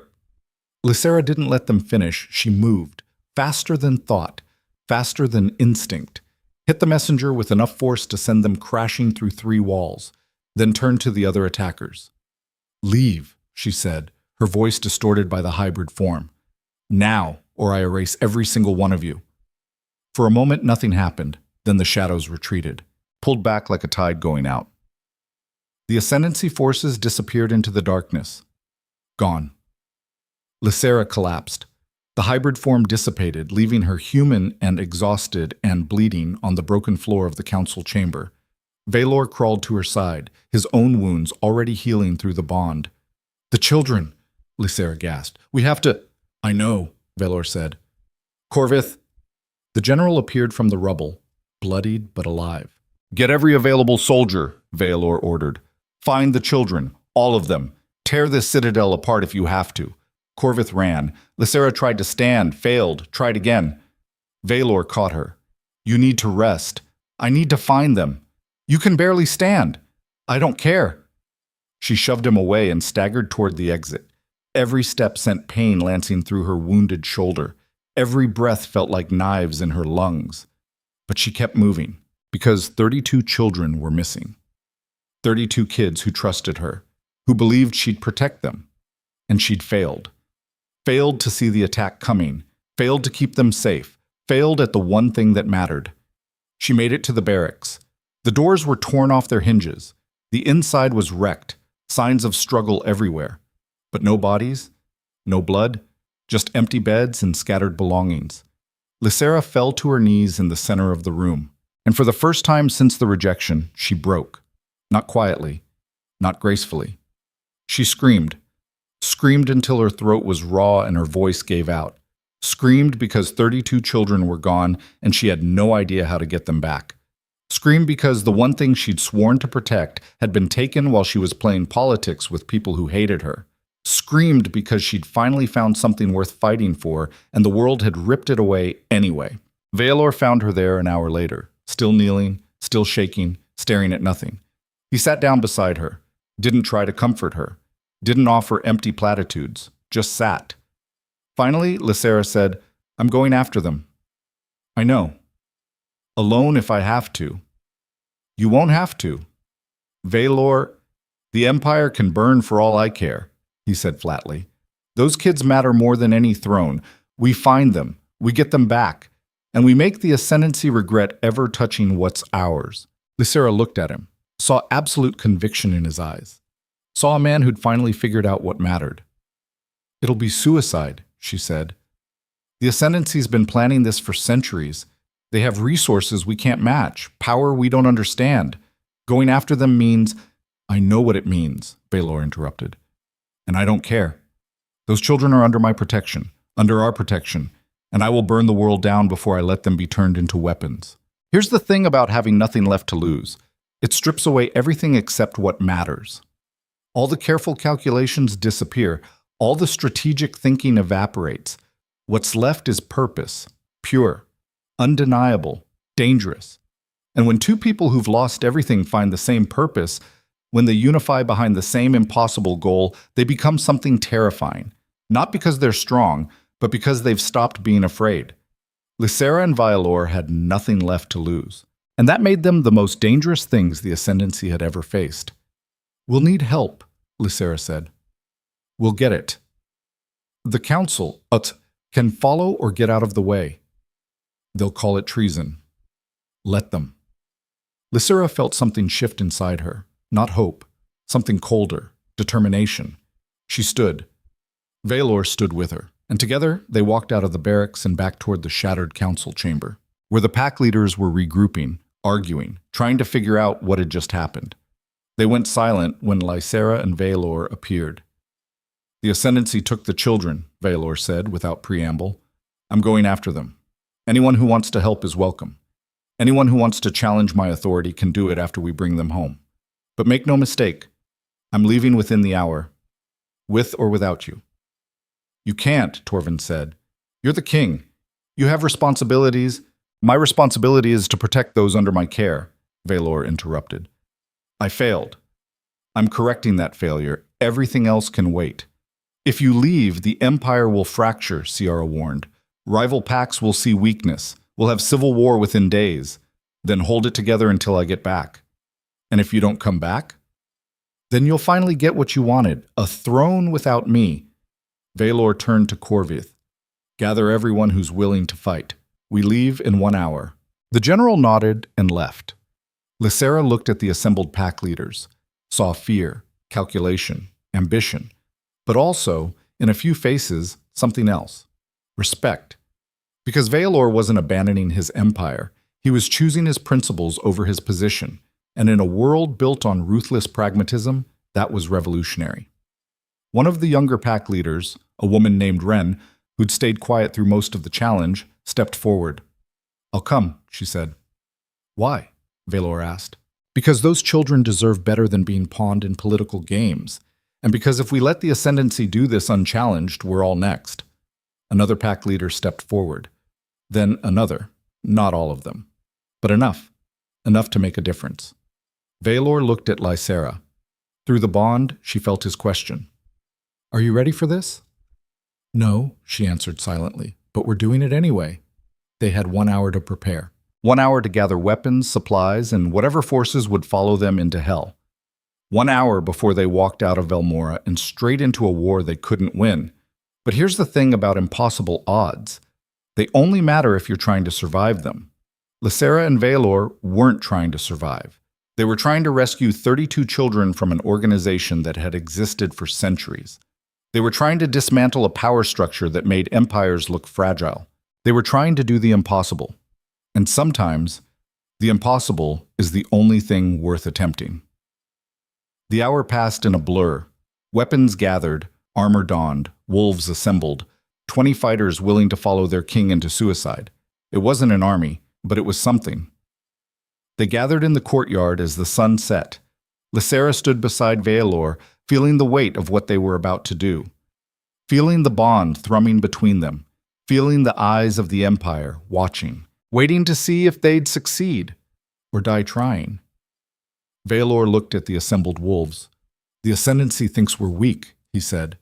Lysera didn't let them finish. She moved, faster than thought, faster than instinct, hit the messenger with enough force to send them crashing through 3 walls, then turned to the other attackers. "Leave," she said, her voice distorted by the hybrid form. "Now, or I erase every single one of you." For a moment, nothing happened. Then the shadows retreated, pulled back like a tide going out. The Ascendancy forces disappeared into the darkness. Gone. Lysera collapsed. The hybrid form dissipated, leaving her human and exhausted and bleeding on the broken floor of the council chamber. Veor crawled to her side, his own wounds already healing through the bond. "The children," Lysera gasped. "We have to—" "I know," Veor said. "Corvith." The general appeared from the rubble, bloodied but alive. "Get every available soldier," Veor ordered. "Find the children, all of them. Tear this citadel apart if you have to." Corvith ran. Lysera tried to stand, failed, tried again. Veor caught her. "You need to rest. I need to find them. You can barely stand. I don't care." She shoved him away and staggered toward the exit. Every step sent pain lancing through her wounded shoulder. Every breath felt like knives in her lungs. But she kept moving, because 32 children were missing. 32 kids who trusted her, who believed she'd protect them. And she'd failed. Failed to see the attack coming, failed to keep them safe, failed at the one thing that mattered. She made it to the barracks. The doors were torn off their hinges. The inside was wrecked, signs of struggle everywhere. But no bodies, no blood, just empty beds and scattered belongings. Lysera fell to her knees in the center of the room, and for the first time since the rejection, she broke. Not quietly, not gracefully. She screamed until her throat was raw and her voice gave out. Screamed because 32 children were gone and she had no idea how to get them back. Screamed because the one thing she'd sworn to protect had been taken while she was playing politics with people who hated her. Screamed because she'd finally found something worth fighting for and the world had ripped it away anyway. Veor found her there an hour later, still kneeling, still shaking, staring at nothing. He sat down beside her, didn't try to comfort her, didn't offer empty platitudes, just sat. Finally, Lysera said, "I'm going after them." "I know. Alone if I have to." "You won't have to." "Veor, the Empire can burn for all I care," he said flatly. "Those kids matter more than any throne. We find them, we get them back, and we make the Ascendancy regret ever touching what's ours." Lysera looked at him, saw absolute conviction in his eyes, saw a man who'd finally figured out what mattered. "It'll be suicide," she said. "The Ascendancy's been planning this for centuries. They have resources we can't match, power we don't understand. Going after them means—" "I know what it means," Veor interrupted. "And I don't care. Those children are under my protection, under our protection, and I will burn the world down before I let them be turned into weapons." Here's the thing about having nothing left to lose. It strips away everything except what matters. All the careful calculations disappear. All the strategic thinking evaporates. What's left is purpose, pure, undeniable, dangerous. And when two people who've lost everything find the same purpose, when they unify behind the same impossible goal, they become something terrifying. Not because they're strong, but because they've stopped being afraid. Lysera and Veor had nothing left to lose. And that made them the most dangerous things the Ascendancy had ever faced. "We'll need help," Lysera said. "We'll get it. The Council can follow or get out of the way. They'll call it treason. Let them." Lysera felt something shift inside her. Not hope, something colder, determination. She stood. Veor stood with her, and together they walked out of the barracks and back toward the shattered council chamber, where the pack leaders were regrouping, arguing, trying to figure out what had just happened. They went silent when Lysera and Veor appeared. "The Ascendancy took the children," Veor said without preamble. "I'm going after them. Anyone who wants to help is welcome. Anyone who wants to challenge my authority can do it after we bring them home. But make no mistake, I'm leaving within the hour, with or without you." "You can't," Torvin said. "You're the king. You have responsibilities." "My responsibility is to protect those under my care," Veor interrupted. "I failed. I'm correcting that failure. Everything else can wait. If you leave, the Empire will fracture," Ciara warned. "Rival packs will see weakness. We'll have civil war within days. Then hold it together until I get back. And if you don't come back, then you'll finally get what you wanted, a throne without me." Veor turned to Corvith. "Gather everyone who's willing to fight. We leave in 1 hour." The general nodded and left. Lysera looked at the assembled pack leaders, saw fear, calculation, ambition, but also, in a few faces, something else. Respect. Because Veor wasn't abandoning his empire, he was choosing his principles over his position, and in a world built on ruthless pragmatism, that was revolutionary. One of the younger pack leaders, a woman named Ren, who'd stayed quiet through most of the challenge, stepped forward. "I'll come," she said. "Why?" Veor asked. "Because those children deserve better than being pawned in political games, and because if we let the Ascendancy do this unchallenged, we're all next." Another pack leader stepped forward. Then another, not all of them, but enough to make a difference. Veor looked at Lysera. Through the bond, she felt his question. "Are you ready for this?" "No," she answered silently, "but we're doing it anyway." They had 1 hour to prepare. 1 hour to gather weapons, supplies, and whatever forces would follow them into hell. 1 hour before they walked out of Velmora and straight into a war they couldn't win. But here's the thing about impossible odds. They only matter if you're trying to survive them. Lysera and Veor weren't trying to survive. They were trying to rescue 32 children from an organization that had existed for centuries. They were trying to dismantle a power structure that made empires look fragile. They were trying to do the impossible. And sometimes, the impossible is the only thing worth attempting. The hour passed in a blur. Weapons gathered, armor donned, wolves assembled, 20 fighters willing to follow their king into suicide. It wasn't an army, but it was something. They gathered in the courtyard as the sun set. Lysera stood beside Veor, feeling the weight of what they were about to do. Feeling the bond thrumming between them. Feeling the eyes of the Empire watching, waiting to see if they'd succeed or die trying. Veor looked at the assembled wolves. The Ascendancy thinks we're weak, he said.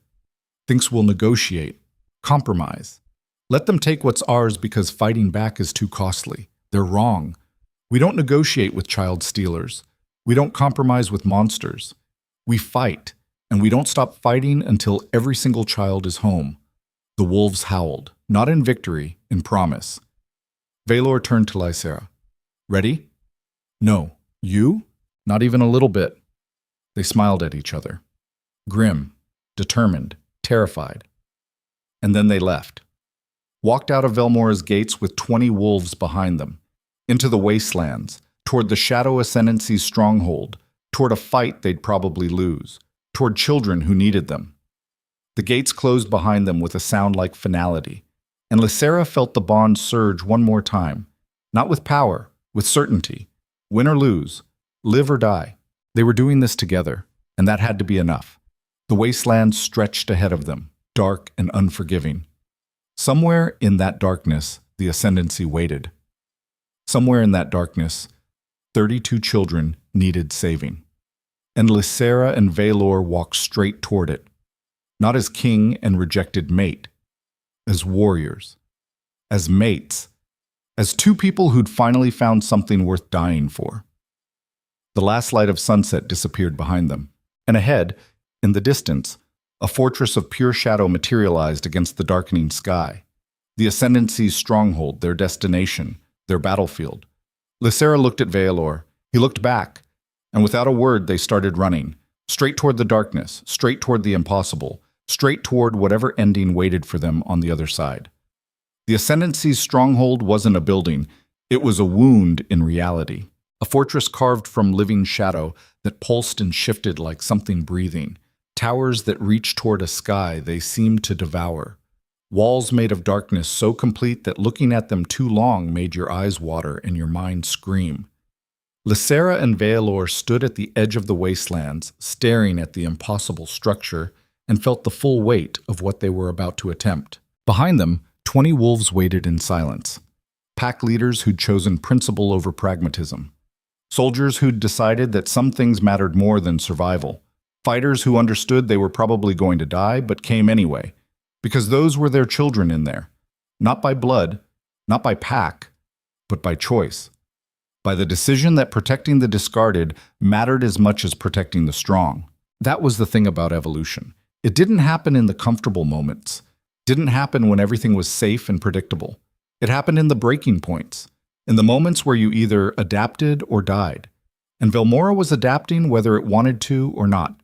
Thinks we'll negotiate, compromise. Let them take what's ours because fighting back is too costly. They're wrong. We don't negotiate with child stealers. We don't compromise with monsters. We fight, and we don't stop fighting until every single child is home. The wolves howled, not in victory, in promise. Veor turned to Lysera. Ready? No. You? Not even a little bit. They smiled at each other. Grim, determined, terrified. And then they left. Walked out of Velmora's gates with 20 wolves behind them. Into the wastelands, toward the Shadow Ascendancy's stronghold, toward a fight they'd probably lose, toward children who needed them. The gates closed behind them with a sound like finality, and Lysera felt the bond surge one more time, not with power, with certainty. Win or lose, live or die. They were doing this together, and that had to be enough. The wasteland stretched ahead of them, dark and unforgiving. Somewhere in that darkness, the Ascendancy waited. Somewhere in that darkness, 32 children needed saving. And Lysera and Veor walked straight toward it, not as king and rejected mate, as warriors, as mates, as two people who'd finally found something worth dying for. The last light of sunset disappeared behind them, and ahead, in the distance, a fortress of pure shadow materialized against the darkening sky. The Ascendancy's stronghold, their destination, their battlefield. Lysera looked at Veor. He looked back, and without a word they started running, straight toward the darkness, straight toward the impossible, straight toward whatever ending waited for them on the other side. The Ascendancy's stronghold wasn't a building, it was a wound in reality. A fortress carved from living shadow that pulsed and shifted like something breathing. Towers that reached toward a sky they seemed to devour. Walls made of darkness so complete that looking at them too long made your eyes water and your mind scream. Lysera and Veor stood at the edge of the wastelands, staring at the impossible structure, and felt the full weight of what they were about to attempt. Behind them, 20 wolves waited in silence. Pack leaders who'd chosen principle over pragmatism. Soldiers who'd decided that some things mattered more than survival. Fighters who understood they were probably going to die, but came anyway, because those were their children in there. Not by blood, not by pack, but by choice. By the decision that protecting the discarded mattered as much as protecting the strong. That was the thing about evolution. It didn't happen in the comfortable moments. Didn't happen when everything was safe and predictable. It happened in the breaking points, in the moments where you either adapted or died. And Velmora was adapting whether it wanted to or not.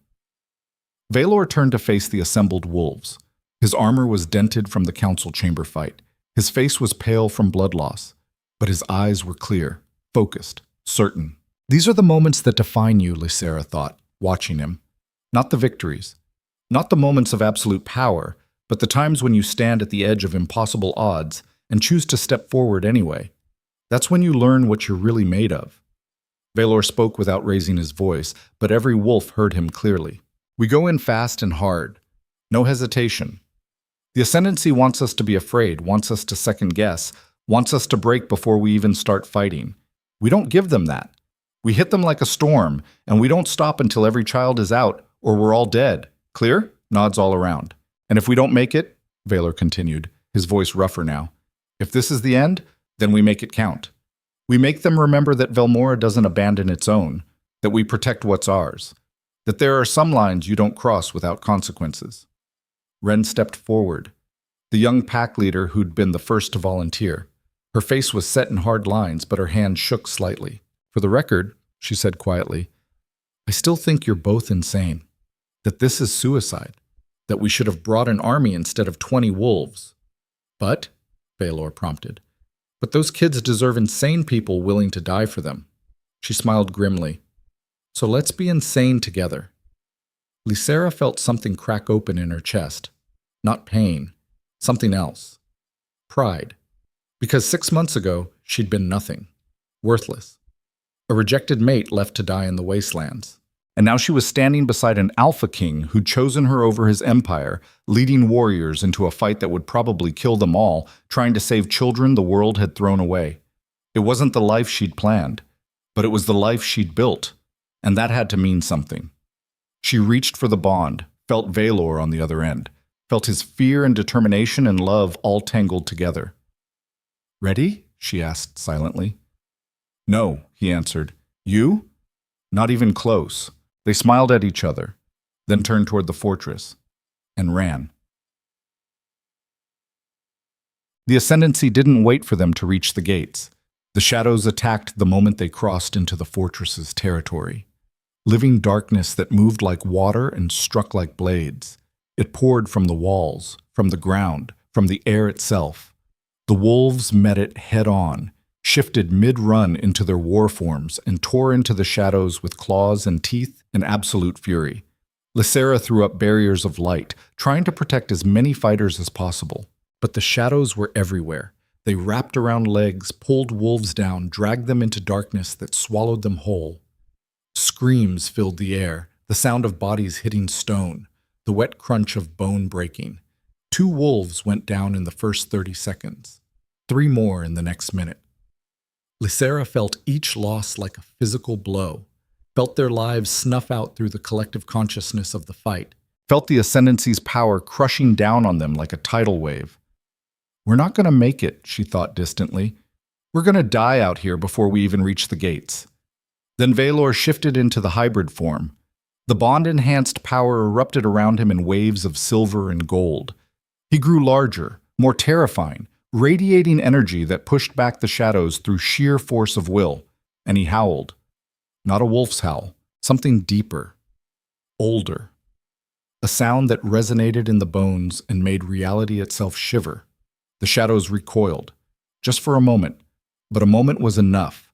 Veor turned to face the assembled wolves. His armor was dented from the council chamber fight. His face was pale from blood loss, but his eyes were clear, focused, certain. These are the moments that define you, Lysera thought, watching him. Not the victories, not the moments of absolute power, but the times when you stand at the edge of impossible odds and choose to step forward anyway. That's when you learn what you're really made of. Veor spoke without raising his voice, but every wolf heard him clearly. We go in fast and hard. No hesitation. The Ascendancy wants us to be afraid, wants us to second guess, wants us to break before we even start fighting. We don't give them that. We hit them like a storm, and we don't stop until every child is out, or we're all dead. Clear? Nods all around. And if we don't make it, Veor continued, his voice rougher now, if this is the end, then we make it count. We make them remember that Velmora doesn't abandon its own, that we protect what's ours, that there are some lines you don't cross without consequences. Ren stepped forward, the young pack leader who'd been the first to volunteer. Her face was set in hard lines, but her hand shook slightly. For the record, she said quietly, I still think you're both insane, that this is suicide, that we should have brought an army instead of 20 wolves. But Veor prompted. But those kids deserve insane people willing to die for them. She smiled grimly. So let's be insane together. Lysera felt something crack open in her chest. Not pain, something else. Pride. Because 6 months ago, she'd been nothing. Worthless. A rejected mate left to die in the wastelands. And now she was standing beside an alpha king who'd chosen her over his empire, leading warriors into a fight that would probably kill them all, trying to save children the world had thrown away. It wasn't the life she'd planned, but it was the life she'd built, and that had to mean something. She reached for the bond, felt Veor on the other end, felt his fear and determination and love all tangled together. "Ready?" she asked silently. "No," he answered. "You?" "Not even close." They smiled at each other, then turned toward the fortress and ran. The Ascendancy didn't wait for them to reach the gates. The shadows attacked the moment they crossed into the fortress's territory. Living darkness that moved like water and struck like blades. It poured from the walls, from the ground, from the air itself. The wolves met it head-on, shifted mid-run into their war forms, and tore into the shadows with claws and teeth in absolute fury. Lysera threw up barriers of light, trying to protect as many fighters as possible. But the shadows were everywhere. They wrapped around legs, pulled wolves down, dragged them into darkness that swallowed them whole. Screams filled the air, the sound of bodies hitting stone, the wet crunch of bone breaking. 2 wolves went down in the first 30 seconds. 3 more in the next minute. Lysera felt each loss like a physical blow, felt their lives snuff out through the collective consciousness of the fight, felt the Ascendancy's power crushing down on them like a tidal wave. "We're not going to make it," she thought distantly. "We're going to die out here before we even reach the gates." Then Veor shifted into the hybrid form. The bond-enhanced power erupted around him in waves of silver and gold. He grew larger, more terrifying, radiating energy that pushed back the shadows through sheer force of will, and he howled. Not a wolf's howl, something deeper, older. A sound that resonated in the bones and made reality itself shiver. The shadows recoiled, just for a moment, but a moment was enough.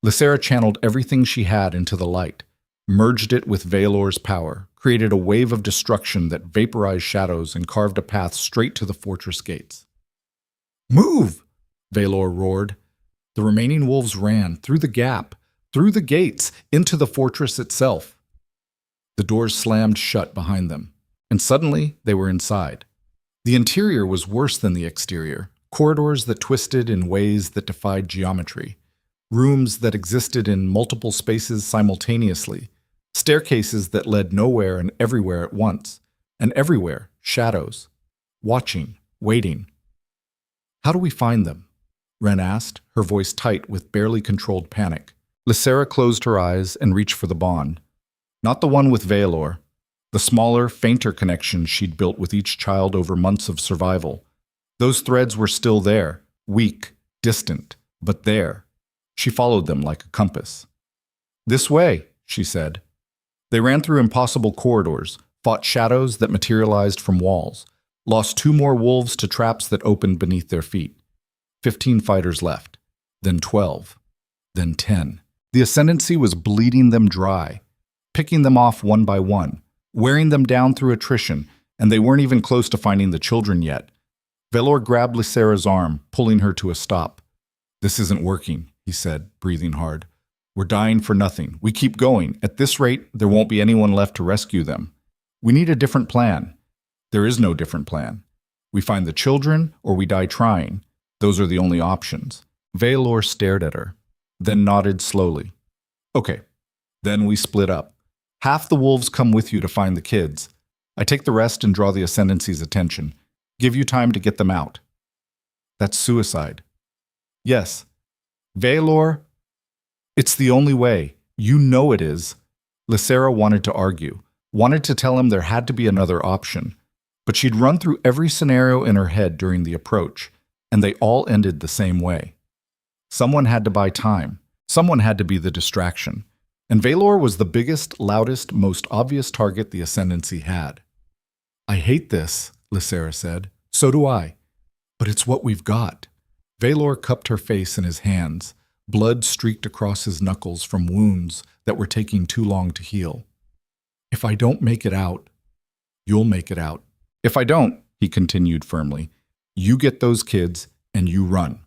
Lysera channeled everything she had into the light, merged it with Veor's power, created a wave of destruction that vaporized shadows and carved a path straight to the fortress gates. "Move!" Veor roared. The remaining wolves ran, through the gap, through the gates, into the fortress itself. The doors slammed shut behind them, and suddenly they were inside. The interior was worse than the exterior, corridors that twisted in ways that defied geometry, rooms that existed in multiple spaces simultaneously, staircases that led nowhere and everywhere at once, and everywhere, shadows, watching, waiting. "How do we find them?" Ren asked, her voice tight with barely controlled panic. Lysera closed her eyes and reached for the bond. Not the one with Veor, the smaller, fainter connection she'd built with each child over months of survival. Those threads were still there, weak, distant, but there. She followed them like a compass. "This way," she said. They ran through impossible corridors, fought shadows that materialized from walls, lost 2 more wolves to traps that opened beneath their feet. 15 fighters left, then 12, then 10. The Ascendancy was bleeding them dry, picking them off one by one, wearing them down through attrition, and they weren't even close to finding the children yet. Veor grabbed Lysera's arm, pulling her to a stop. "This isn't working," he said, breathing hard. "We're dying for nothing. We keep going. At this rate, there won't be anyone left to rescue them. We need a different plan." "There is no different plan. We find the children, or we die trying. Those are the only options." Veor stared at her, then nodded slowly. "Okay, then we split up. Half the wolves come with you to find the kids. I take the rest and draw the Ascendancy's attention. Give you time to get them out." "That's suicide." "Yes. Veor, it's the only way. You know it is." Lysera wanted to argue, wanted to tell him there had to be another option. But she'd run through every scenario in her head during the approach, and they all ended the same way. Someone had to buy time. Someone had to be the distraction. And Veor was the biggest, loudest, most obvious target the Ascendancy had. "I hate this," Lysera said. "So do I. But it's what we've got. Veor cupped her face in his hands. Blood streaked across his knuckles from wounds that were taking too long to heal. If I don't make it out, you'll make it out. If I don't, he continued firmly, you get those kids and you run.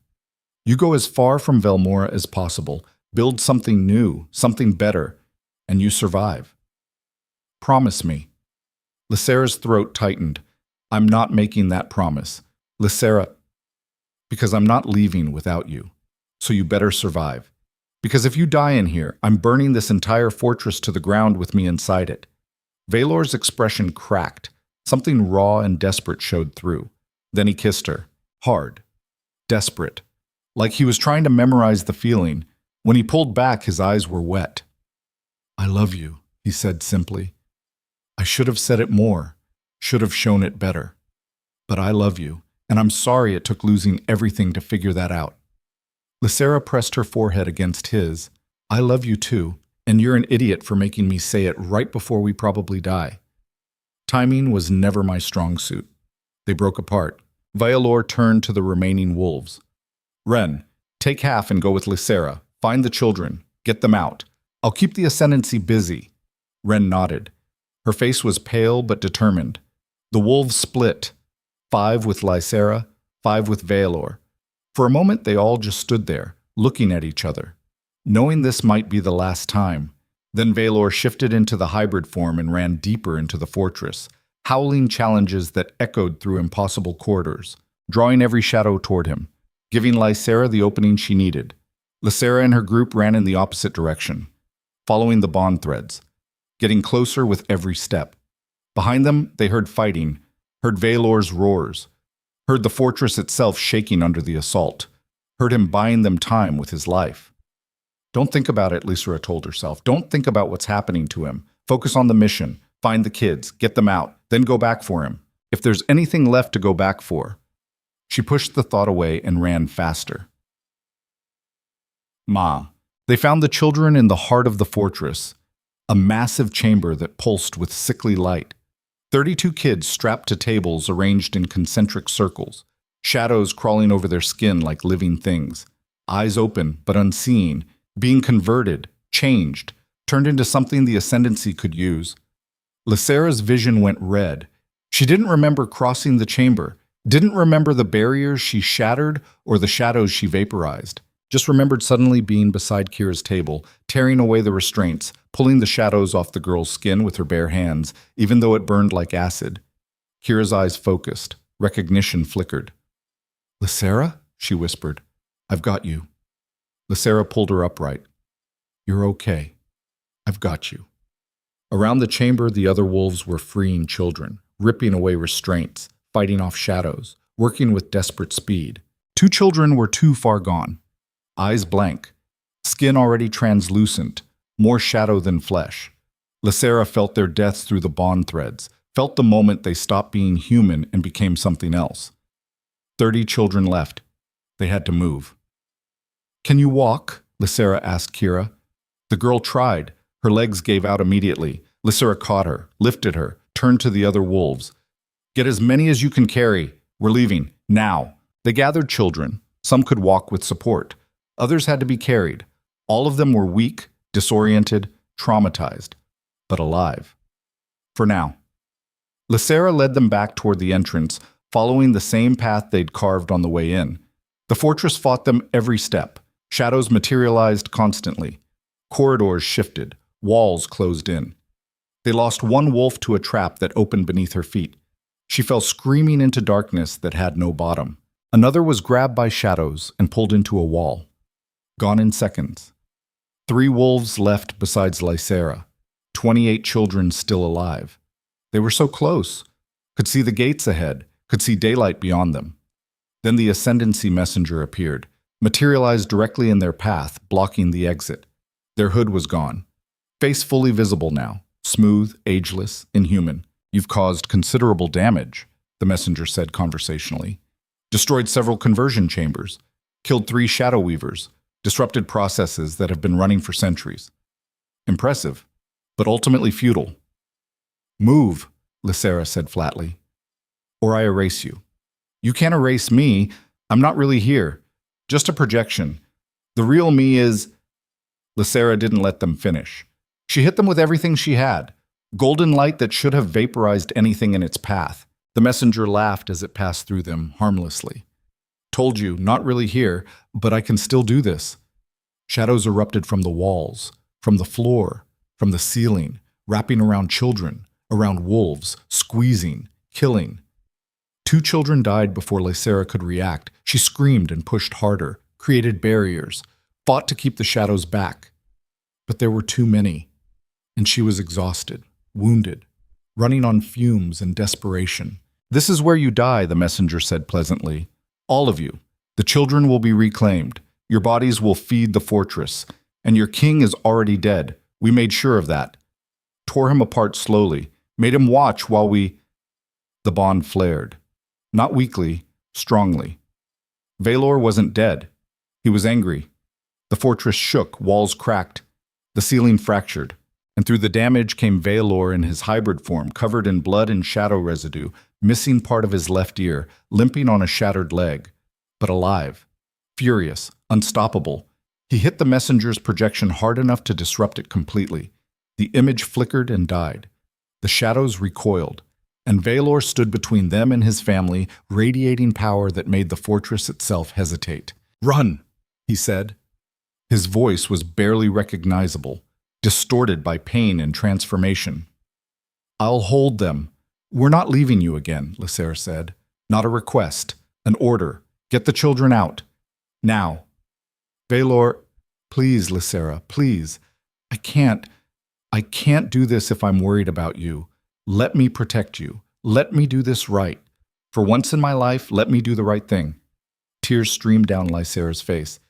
You go as far from Velmora as possible, build something new, something better, and you survive. Promise me. Lysera's throat tightened. I'm not making that promise. Lysera, because I'm not leaving without you. So you better survive. Because if you die in here, I'm burning this entire fortress to the ground with me inside it. Veor's expression cracked. Something raw and desperate showed through. Then he kissed her. Hard. Desperate. Like he was trying to memorize the feeling. When he pulled back, his eyes were wet. I love you, he said simply. I should have said it more. Should have shown it better. But I love you, and I'm sorry it took losing everything to figure that out. Lysera pressed her forehead against his. I love you too, and you're an idiot for making me say it right before we probably die. Timing was never my strong suit. They broke apart. Veor turned to the remaining wolves. Ren, take half and go with Lysera. Find the children. Get them out. I'll keep the Ascendancy busy. Ren nodded. Her face was pale but determined. The wolves split. 5 with Lysera, 5 with Veor. For a moment they all just stood there, looking at each other, knowing this might be the last time. Then Veor shifted into the hybrid form and ran deeper into the fortress, howling challenges that echoed through impossible corridors, drawing every shadow toward him, giving Lysera the opening she needed. Lysera and her group ran in the opposite direction, following the bond threads, getting closer with every step. Behind them, they heard fighting, heard Veor's roars, heard the fortress itself shaking under the assault, heard him buying them time with his life. Don't think about it, Lysera told herself. Don't think about what's happening to him. Focus on the mission. Find the kids. Get them out. Then go back for him. If there's anything left to go back for. She pushed the thought away and ran faster. They found the children in the heart of the fortress, a massive chamber that pulsed with sickly light. 32 kids strapped to tables arranged in concentric circles, shadows crawling over their skin like living things, eyes open but unseeing, being converted, changed, turned into something the Ascendancy could use. Lysera's vision went red. She didn't remember crossing the chamber, didn't remember the barriers she shattered or the shadows she vaporized. Just remembered suddenly being beside Kira's table, tearing away the restraints, pulling the shadows off the girl's skin with her bare hands, even though it burned like acid. Kira's eyes focused. Recognition flickered. Lysera? She whispered. I've got you. Lysera pulled her upright. You're okay. I've got you. Around the chamber, the other wolves were freeing children, ripping away restraints, fighting off shadows, working with desperate speed. 2 children were too far gone. Eyes blank, skin already translucent, more shadow than flesh. Lysera felt their deaths through the bond threads, felt the moment they stopped being human and became something else. 30 children left. They had to move. Can you walk? Lysera asked Kira. The girl tried. Her legs gave out immediately. Lysera caught her, lifted her, turned to the other wolves. Get as many as you can carry. We're leaving. Now. They gathered children. Some could walk with support. Others had to be carried. All of them were weak, disoriented, traumatized, but alive. For now. Lysera led them back toward the entrance, following the same path they'd carved on the way in. The fortress fought them every step. Shadows materialized constantly. Corridors shifted. Walls closed in. They lost one wolf to a trap that opened beneath her feet. She fell screaming into darkness that had no bottom. Another was grabbed by shadows and pulled into a wall. Gone in seconds. 3 wolves left besides Lysera. 28 children still alive. They were so close. Could see the gates ahead. Could see daylight beyond them. Then the Ascendancy messenger appeared, materialized directly in their path, blocking the exit. Their hood was gone. Face fully visible now. Smooth, ageless, inhuman. You've caused considerable damage, the messenger said conversationally. Destroyed several conversion chambers. Killed 3 shadow weavers. Disrupted processes that have been running for centuries. Impressive, but ultimately futile. Move, Lysera said flatly, or I erase you. You can't erase me. I'm not really here. Just a projection. The real me is... Lysera didn't let them finish. She hit them with everything she had. Golden light that should have vaporized anything in its path. The messenger laughed as it passed through them, harmlessly. Told you, not really here, but I can still do this. Shadows erupted from the walls, from the floor, from the ceiling, wrapping around children, around wolves, squeezing, killing. 2 children died before Lysera could react. She screamed and pushed harder, created barriers, fought to keep the shadows back. But there were too many, and she was exhausted, wounded, running on fumes and desperation. This is where you die, the messenger said pleasantly. All of you. The children will be reclaimed. Your bodies will feed the fortress. And your king is already dead. We made sure of that. Tore him apart slowly. Made him watch while we... The bond flared. Not weakly, strongly. Veor wasn't dead. He was angry. The fortress shook, walls cracked. The ceiling fractured. And through the damage came Veor in his hybrid form, covered in blood and shadow residue, missing part of his left ear, limping on a shattered leg. But alive. Furious. Unstoppable. He hit the messenger's projection hard enough to disrupt it completely. The image flickered and died. The shadows recoiled. And Veor stood between them and his family, radiating power that made the fortress itself hesitate. "Run," he said. His voice was barely recognizable, distorted by pain and transformation. "I'll hold them. We're not leaving you again," Lysera said. "Not a request, an order. Get the children out. Now." Veor, "Please, Lysera, please. I can't do this if I'm worried about you. Let me protect you. Let me do this right. For once in my life, let me do the right thing." Tears streamed down Lysera's face.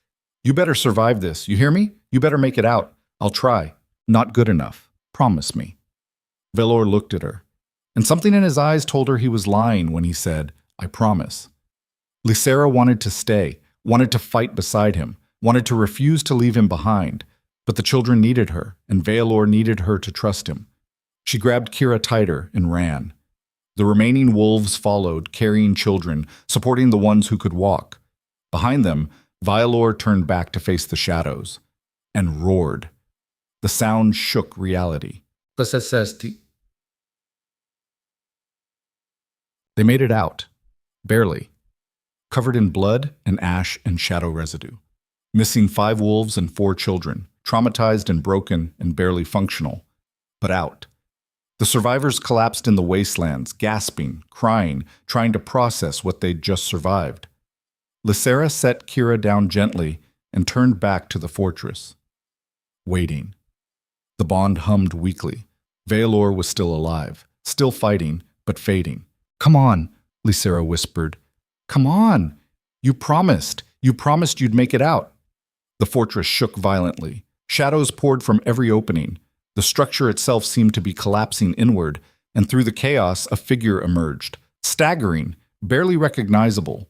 "You better survive this. You hear me? You better make it out. I'll try. Not good enough. Promise me." Veor looked at her, and something in his eyes told her he was lying when he said, "I promise." Lysera wanted to stay, wanted to fight beside him, wanted to refuse to leave him behind. But the children needed her, and Veor needed her to trust him. She grabbed Kira tighter and ran. The remaining wolves followed, carrying children, supporting the ones who could walk. Behind them, Veor turned back to face the shadows, and roared. The sound shook reality. They made it out, barely, covered in blood and ash and shadow residue, missing 5 wolves and 4 children, traumatized and broken and barely functional, but out. The survivors collapsed in the wastelands, gasping, crying, trying to process what they'd just survived. Lysera set Kira down gently and turned back to the fortress, waiting. The bond hummed weakly. Veor was still alive, still fighting, but fading. "Come on," Lysera whispered. "Come on! You promised you'd make it out." The fortress shook violently. Shadows poured from every opening. The structure itself seemed to be collapsing inward, and through the chaos a figure emerged, staggering, barely recognizable.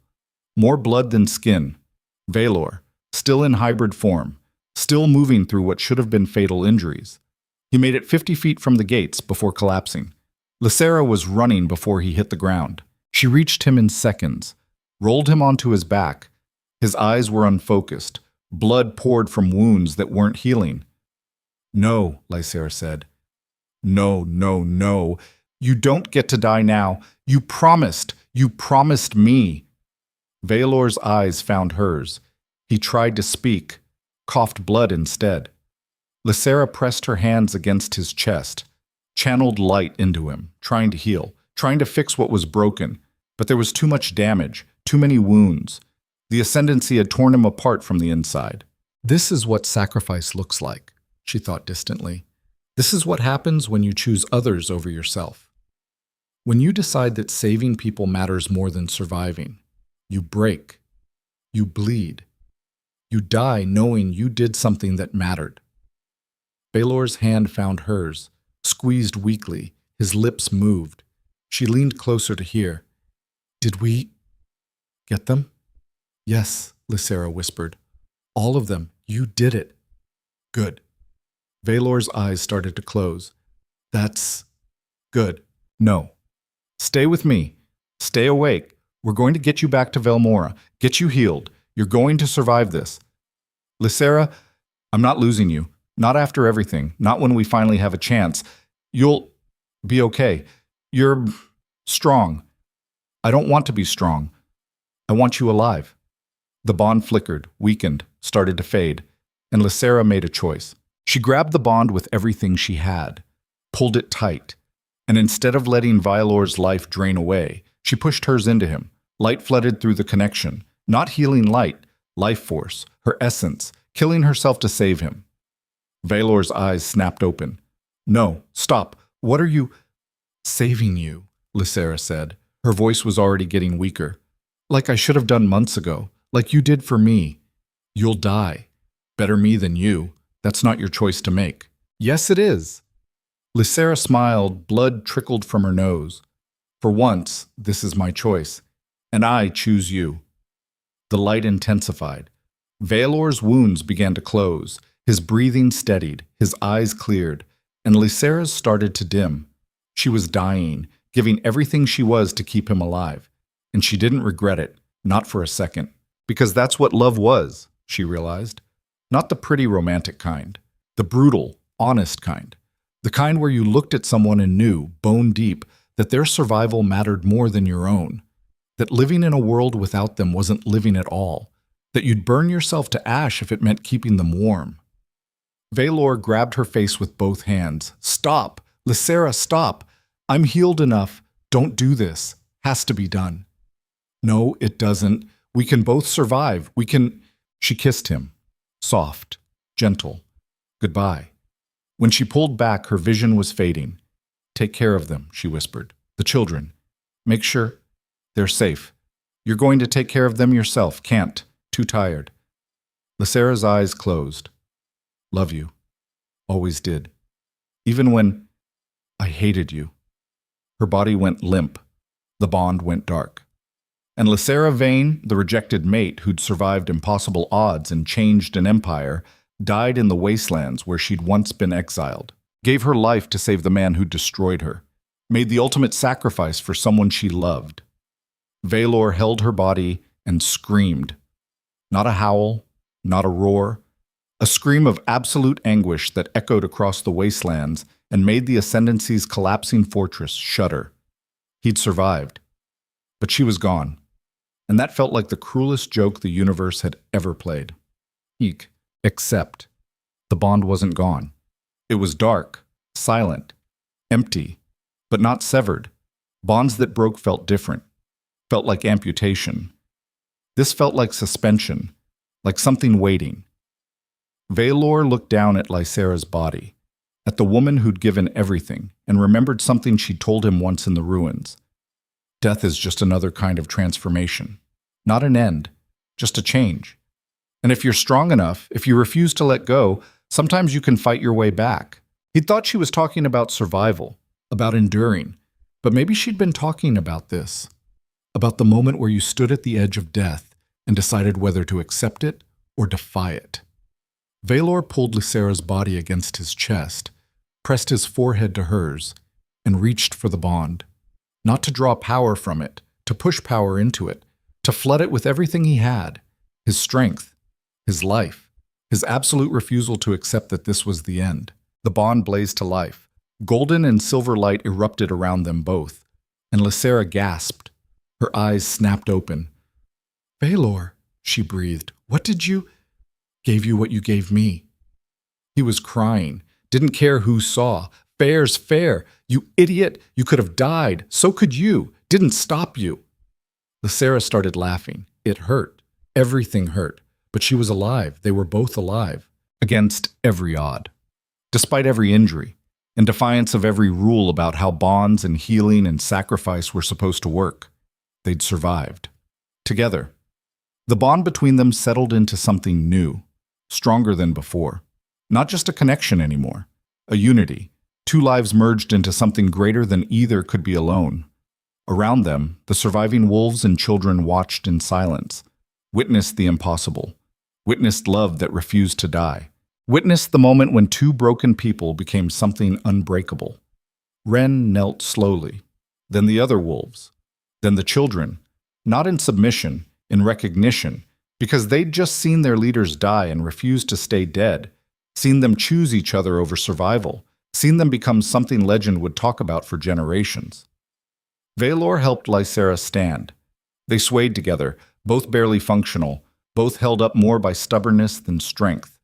More blood than skin. Veor, still in hybrid form, still moving through what should have been fatal injuries. He made it 50 feet from the gates before collapsing. Lysera was running before he hit the ground. She reached him in seconds, rolled him onto his back. His eyes were unfocused. Blood poured from wounds that weren't healing. "No," Lysera said. "No, no, no. You don't get to die now. You promised me." Veor's eyes found hers. He tried to speak, coughed blood instead. Lysera pressed her hands against his chest, channeled light into him, trying to heal, trying to fix what was broken. But there was too much damage, too many wounds. The Ascendancy had torn him apart from the inside. "This is what sacrifice looks like," she thought distantly. "This is what happens when you choose others over yourself. When you decide that saving people matters more than surviving, you break, you bleed, you die knowing you did something that mattered." Veor's hand found hers, squeezed weakly, his lips moved. She leaned closer to hear. "Did we get them?" "Yes," Lysera whispered. "All of them. You did it." "Good." Veor's eyes started to close. "That's good." "No. Stay with me. Stay awake. We're going to get you back to Velmora, get you healed. You're going to survive this. Lysera, I'm not losing you. Not after everything. Not when we finally have a chance. You'll be okay. You're strong. I don't want to be strong. I want you alive. The bond flickered, weakened, started to fade, and Lysera made a choice. She grabbed the bond with everything she had, pulled it tight, and instead of letting Veor's life drain away, she pushed hers into him. Light flooded through the connection, not healing light, life force, her essence, killing herself to save him. Veor's eyes snapped open. No, stop. What are you? Saving you, Lysera said. Her voice was already getting weaker. Like I should have done months ago, like you did for me. You'll die. Better me than you. That's not your choice to make. Yes, it is. Lysera smiled, blood trickled from her nose. For once, this is my choice, and I choose you. The light intensified. Veor's wounds began to close, his breathing steadied, his eyes cleared, and Lysera's started to dim. She was dying, giving everything she was to keep him alive, and she didn't regret it, not for a second, because that's what love was, she realized. Not the pretty romantic kind, the brutal, honest kind. The kind where you looked at someone and knew, bone deep, that their survival mattered more than your own, that living in a world without them wasn't living at all, that you'd burn yourself to ash if it meant keeping them warm. Veor grabbed her face with both hands. Stop! Lysera, stop! I'm healed enough. Don't do this. Has to be done. No, it doesn't. We can both survive. We can... She kissed him. Soft. Gentle. Goodbye. When she pulled back, her vision was fading. Take care of them, she whispered. The children. Make sure they're safe. You're going to take care of them yourself. Can't. Too tired. Lysera's eyes closed. Love you. Always did. Even when I hated you. Her body went limp. The bond went dark. And Lysera Vane, the rejected mate who'd survived impossible odds and changed an empire, died in the wastelands where she'd once been exiled, gave her life to save the man who destroyed her, made the ultimate sacrifice for someone she loved. Veor held her body and screamed. Not a howl, not a roar, a scream of absolute anguish that echoed across the wastelands and made the Ascendancy's collapsing fortress shudder. He'd survived, but she was gone, and that felt like the cruelest joke the universe had ever played. Except the bond wasn't gone. It was dark, silent, empty, but not severed. Bonds that broke felt different, felt like amputation. This felt like suspension, like something waiting. Veor looked down at Lysera's body, at the woman who'd given everything, and remembered something she'd told him once in the ruins. Death is just another kind of transformation. Not an end, just a change. And if you're strong enough, if you refuse to let go, sometimes you can fight your way back. He'd thought she was talking about survival, about enduring, but maybe she'd been talking about this, about the moment where you stood at the edge of death and decided whether to accept it or defy it. Veor pulled Lysera's body against his chest, pressed his forehead to hers, and reached for the bond. Not to draw power from it, to push power into it, to flood it with everything he had, his strength, his life, his absolute refusal to accept that this was the end. The bond blazed to life. Golden and silver light erupted around them both, and Lysera gasped. Her eyes snapped open. Veor, she breathed, what did you... Gave you what you gave me. He was crying, didn't care who saw. Fair's fair. You idiot. You could have died. So could you. Didn't stop you. Lysera started laughing. It hurt. Everything hurt. But she was alive. They were both alive. Against every odd. Despite every injury. In defiance of every rule about how bonds and healing and sacrifice were supposed to work. They'd survived. Together. The bond between them settled into something new. Stronger than before. Not just a connection anymore. A unity. Two lives merged into something greater than either could be alone. Around them, the surviving wolves and children watched in silence. Witnessed the impossible. Witnessed love that refused to die. Witnessed the moment when two broken people became something unbreakable. Ren knelt slowly. Then the other wolves. Then the children. not in submission, in recognition, because they'd just seen their leaders die and refused to stay dead, seen them choose each other over survival, seen them become something legend would talk about for generations. Veor helped Lysera stand. They swayed together, both barely functional, both held up more by stubbornness than strength.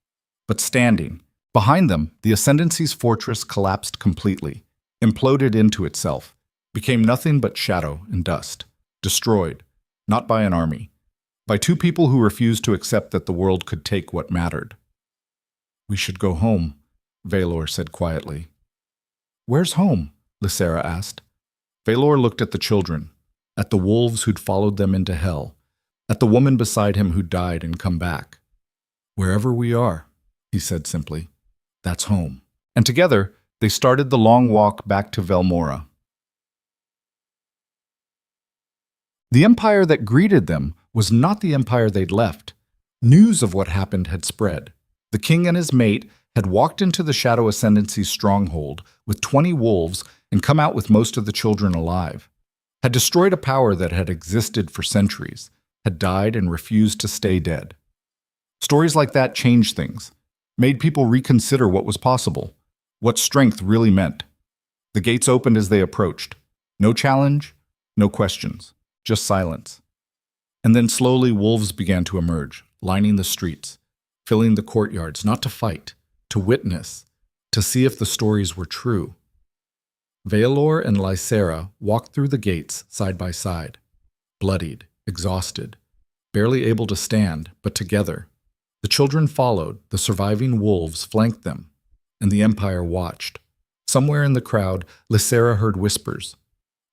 But standing, behind them, the Ascendancy's fortress collapsed completely, imploded into itself, became nothing but shadow and dust, destroyed, not by an army, by two people who refused to accept that the world could take what mattered. "We should go home," Veor said quietly. "Where's home?" Lysera asked. Veor looked at the children, at the wolves who'd followed them into hell, at the woman beside him who died and come back. "Wherever we are," he said simply, "that's home." And together, they started the long walk back to Velmora. The empire that greeted them was not the empire they'd left. News of what happened had spread. The king and his mate had walked into the Shadow Ascendancy's stronghold with 20 wolves and come out with most of the children alive, had destroyed a power that had existed for centuries, had died and refused to stay dead. Stories like that changed things, made people reconsider what was possible, what strength really meant. The gates opened as they approached. No challenge, no questions, just silence. And then slowly wolves began to emerge, lining the streets, filling the courtyards, not to fight, to witness, to see if the stories were true. Veor and Lysera walked through the gates side by side, bloodied, exhausted, barely able to stand, but together. The children followed, the surviving wolves flanked them, and the Empire watched. Somewhere in the crowd, Lysera heard whispers.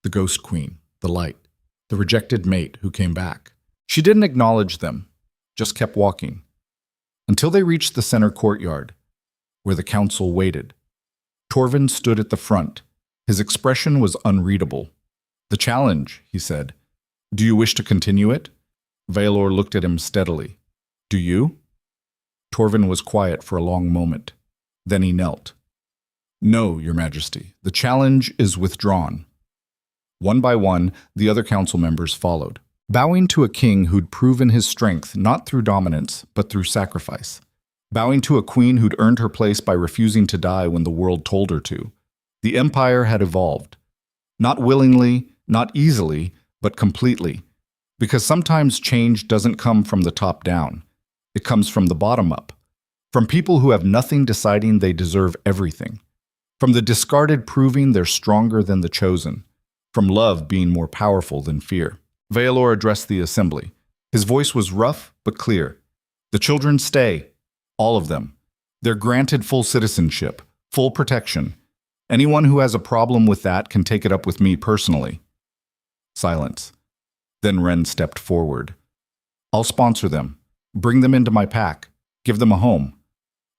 The Ghost Queen, the Light, the rejected mate who came back. She didn't acknowledge them, just kept walking, until they reached the center courtyard, where the council waited. Torvin stood at the front. His expression was unreadable. "The challenge," he said. "Do you wish to continue it?" Veor looked at him steadily. "Do you?" Torvin was quiet for a long moment. Then he knelt. "No, Your Majesty. The challenge is withdrawn." One by one, the other council members followed, bowing to a king who'd proven his strength not through dominance, but through sacrifice. Bowing to a queen who'd earned her place by refusing to die when the world told her to. The empire had evolved. Not willingly, not easily, but completely. Because sometimes change doesn't come from the top down. It comes from the bottom up. From people who have nothing deciding they deserve everything. From the discarded proving they're stronger than the chosen. From love being more powerful than fear. Veor addressed the assembly. His voice was rough but clear. "The children stay. All of them. They're granted full citizenship, full protection. Anyone who has a problem with that can take it up with me personally." Silence. Then Ren stepped forward. "I'll sponsor them. Bring them into my pack. Give them a home."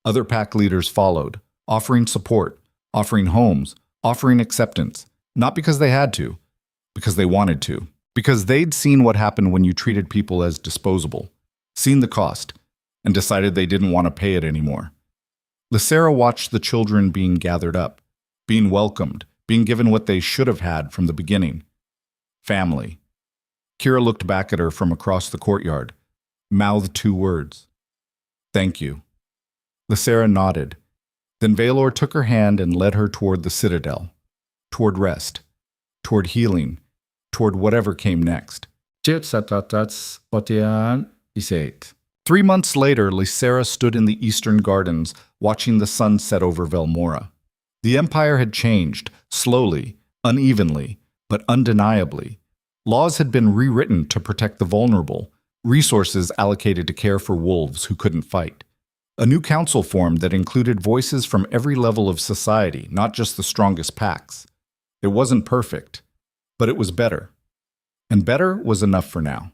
Other pack leaders followed, offering support, offering homes, offering acceptance. Not because they had to, because they wanted to. Because they'd seen what happened when you treated people as disposable, seen the cost, and decided they didn't want to pay it anymore. Lysera watched the children being gathered up, being welcomed, being given what they should have had from the beginning. Family. Kira looked back at her from across the courtyard, mouthed 2 words. "Thank you." Lysera nodded. Then Veor took her hand and led her toward the citadel, toward rest, toward healing, toward whatever came next. 3 months later, Lysera stood in the eastern gardens, watching the sun set over Velmora. The empire had changed, slowly, unevenly, but undeniably. Laws had been rewritten to protect the vulnerable, resources allocated to care for wolves who couldn't fight. A new council formed that included voices from every level of society, not just the strongest packs. It wasn't perfect, but it was better. And better was enough for now.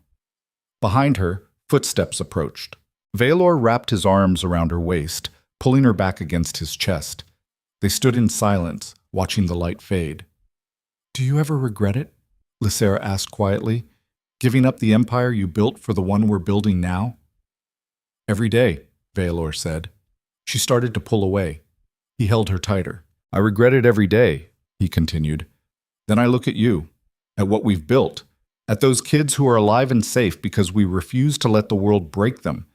Behind her, footsteps approached. Veor wrapped his arms around her waist, pulling her back against his chest. They stood in silence, watching the light fade. "Do you ever regret it?" Lysera asked quietly. "Giving up the empire you built for the one we're building now?" "Every day," Veor said. She started to pull away. He held her tighter. "I regret it every day," he continued. "Then I look at you, at what we've built, at those kids who are alive and safe because we refuse to let the world break them.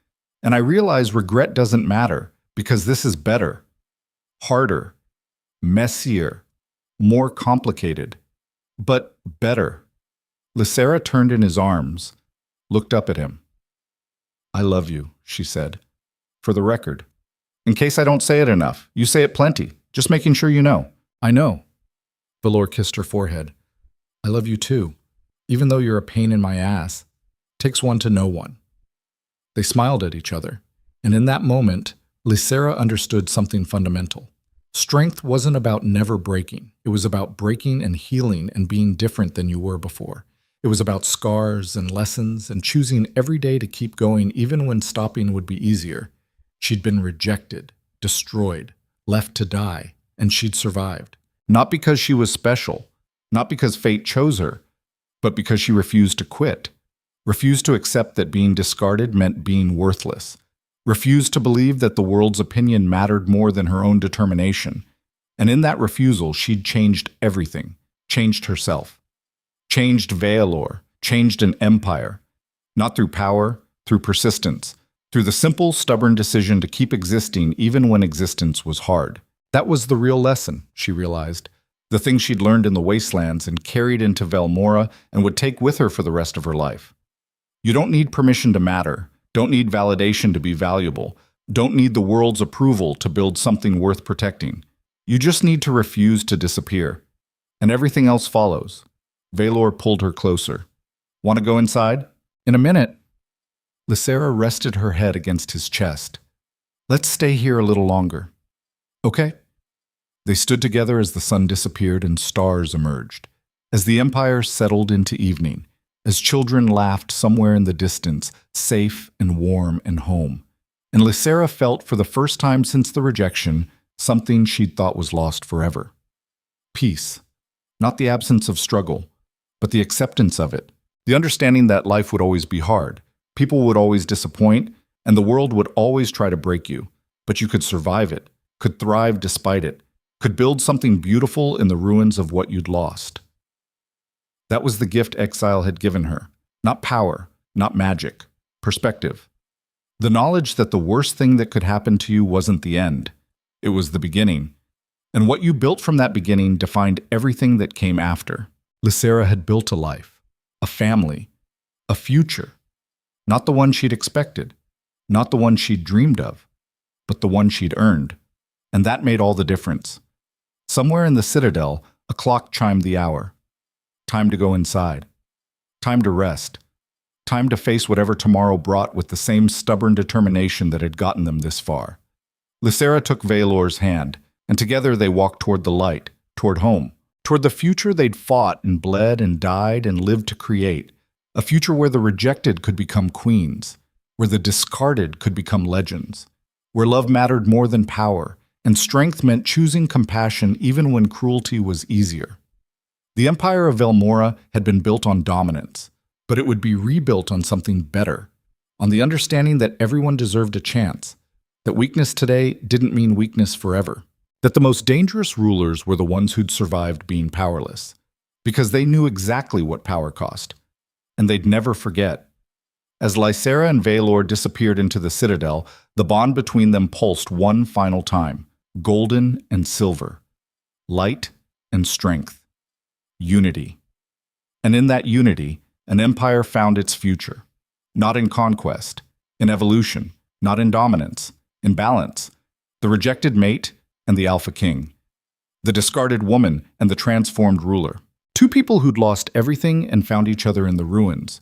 And I realize regret doesn't matter because this is better, harder, messier, more complicated, but better. Lysera turned in his arms, looked up at him. I love you, she said. For the record. In case I don't say it enough, you say it plenty. Just making sure you know. I know. Veor kissed her forehead. I love you too. Even though you're a pain in my ass. Takes one to know one. They smiled at each other, and in that moment, Lysera understood something fundamental. Strength wasn't about never breaking. It was about breaking and healing and being different than you were before. It was about scars and lessons and choosing every day to keep going even when stopping would be easier. She'd been rejected, destroyed, left to die, and she'd survived. Not because she was special, not because fate chose her, but because she refused to quit, refused to accept that being discarded meant being worthless, refused to believe that the world's opinion mattered more than her own determination. And in that refusal, she'd changed everything, changed herself, changed Veor, changed an empire, not through power, through persistence, through the simple, stubborn decision to keep existing even when existence was hard. That was the real lesson, she realized, the thing she'd learned in the wastelands and carried into Velmora and would take with her for the rest of her life. You don't need permission to matter, don't need validation to be valuable, don't need the world's approval to build something worth protecting. You just need to refuse to disappear. And everything else follows. Veor pulled her closer. Want to go inside? In a minute. Lysera rested her head against his chest. Let's stay here a little longer. Okay. They stood together as the sun disappeared and stars emerged, as the empire settled into evening, as children laughed somewhere in the distance, safe and warm and home. And Lysera felt for the first time since the rejection something she'd thought was lost forever. Peace. Not the absence of struggle, but the acceptance of it. The understanding that life would always be hard, people would always disappoint, and the world would always try to break you. But you could survive it, could thrive despite it, could build something beautiful in the ruins of what you'd lost. That was the gift Exile had given her. Not power, not magic, perspective. The knowledge that the worst thing that could happen to you wasn't the end. It was the beginning. And what you built from that beginning defined everything that came after. Lysera had built a life, a family, a future. Not the one she'd expected, not the one she'd dreamed of, but the one she'd earned. And that made all the difference. Somewhere in the citadel, a clock chimed the hour. Time to go inside. Time to rest. Time to face whatever tomorrow brought with the same stubborn determination that had gotten them this far. Lysera took Veor's hand, and together they walked toward the light, toward home, toward the future they'd fought and bled and died and lived to create, a future where the rejected could become queens, where the discarded could become legends, where love mattered more than power, and strength meant choosing compassion even when cruelty was easier. The empire of Velmora had been built on dominance, but it would be rebuilt on something better, on the understanding that everyone deserved a chance, that weakness today didn't mean weakness forever, that the most dangerous rulers were the ones who'd survived being powerless, because they knew exactly what power cost, and they'd never forget. As Lysera and Veor disappeared into the citadel, the bond between them pulsed one final time, golden and silver, light and strength, unity. And in that unity, an empire found its future, not in conquest, in evolution, not in dominance, in balance, the rejected mate and the alpha king, the discarded woman and the transformed ruler. Two people who'd lost everything and found each other in the ruins,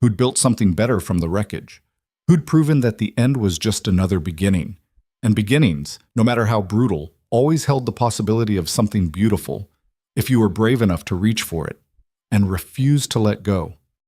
who'd built something better from the wreckage, who'd proven that the end was just another beginning. And beginnings, no matter how brutal, always held the possibility of something beautiful, if you were brave enough to reach for it and refuse to let go.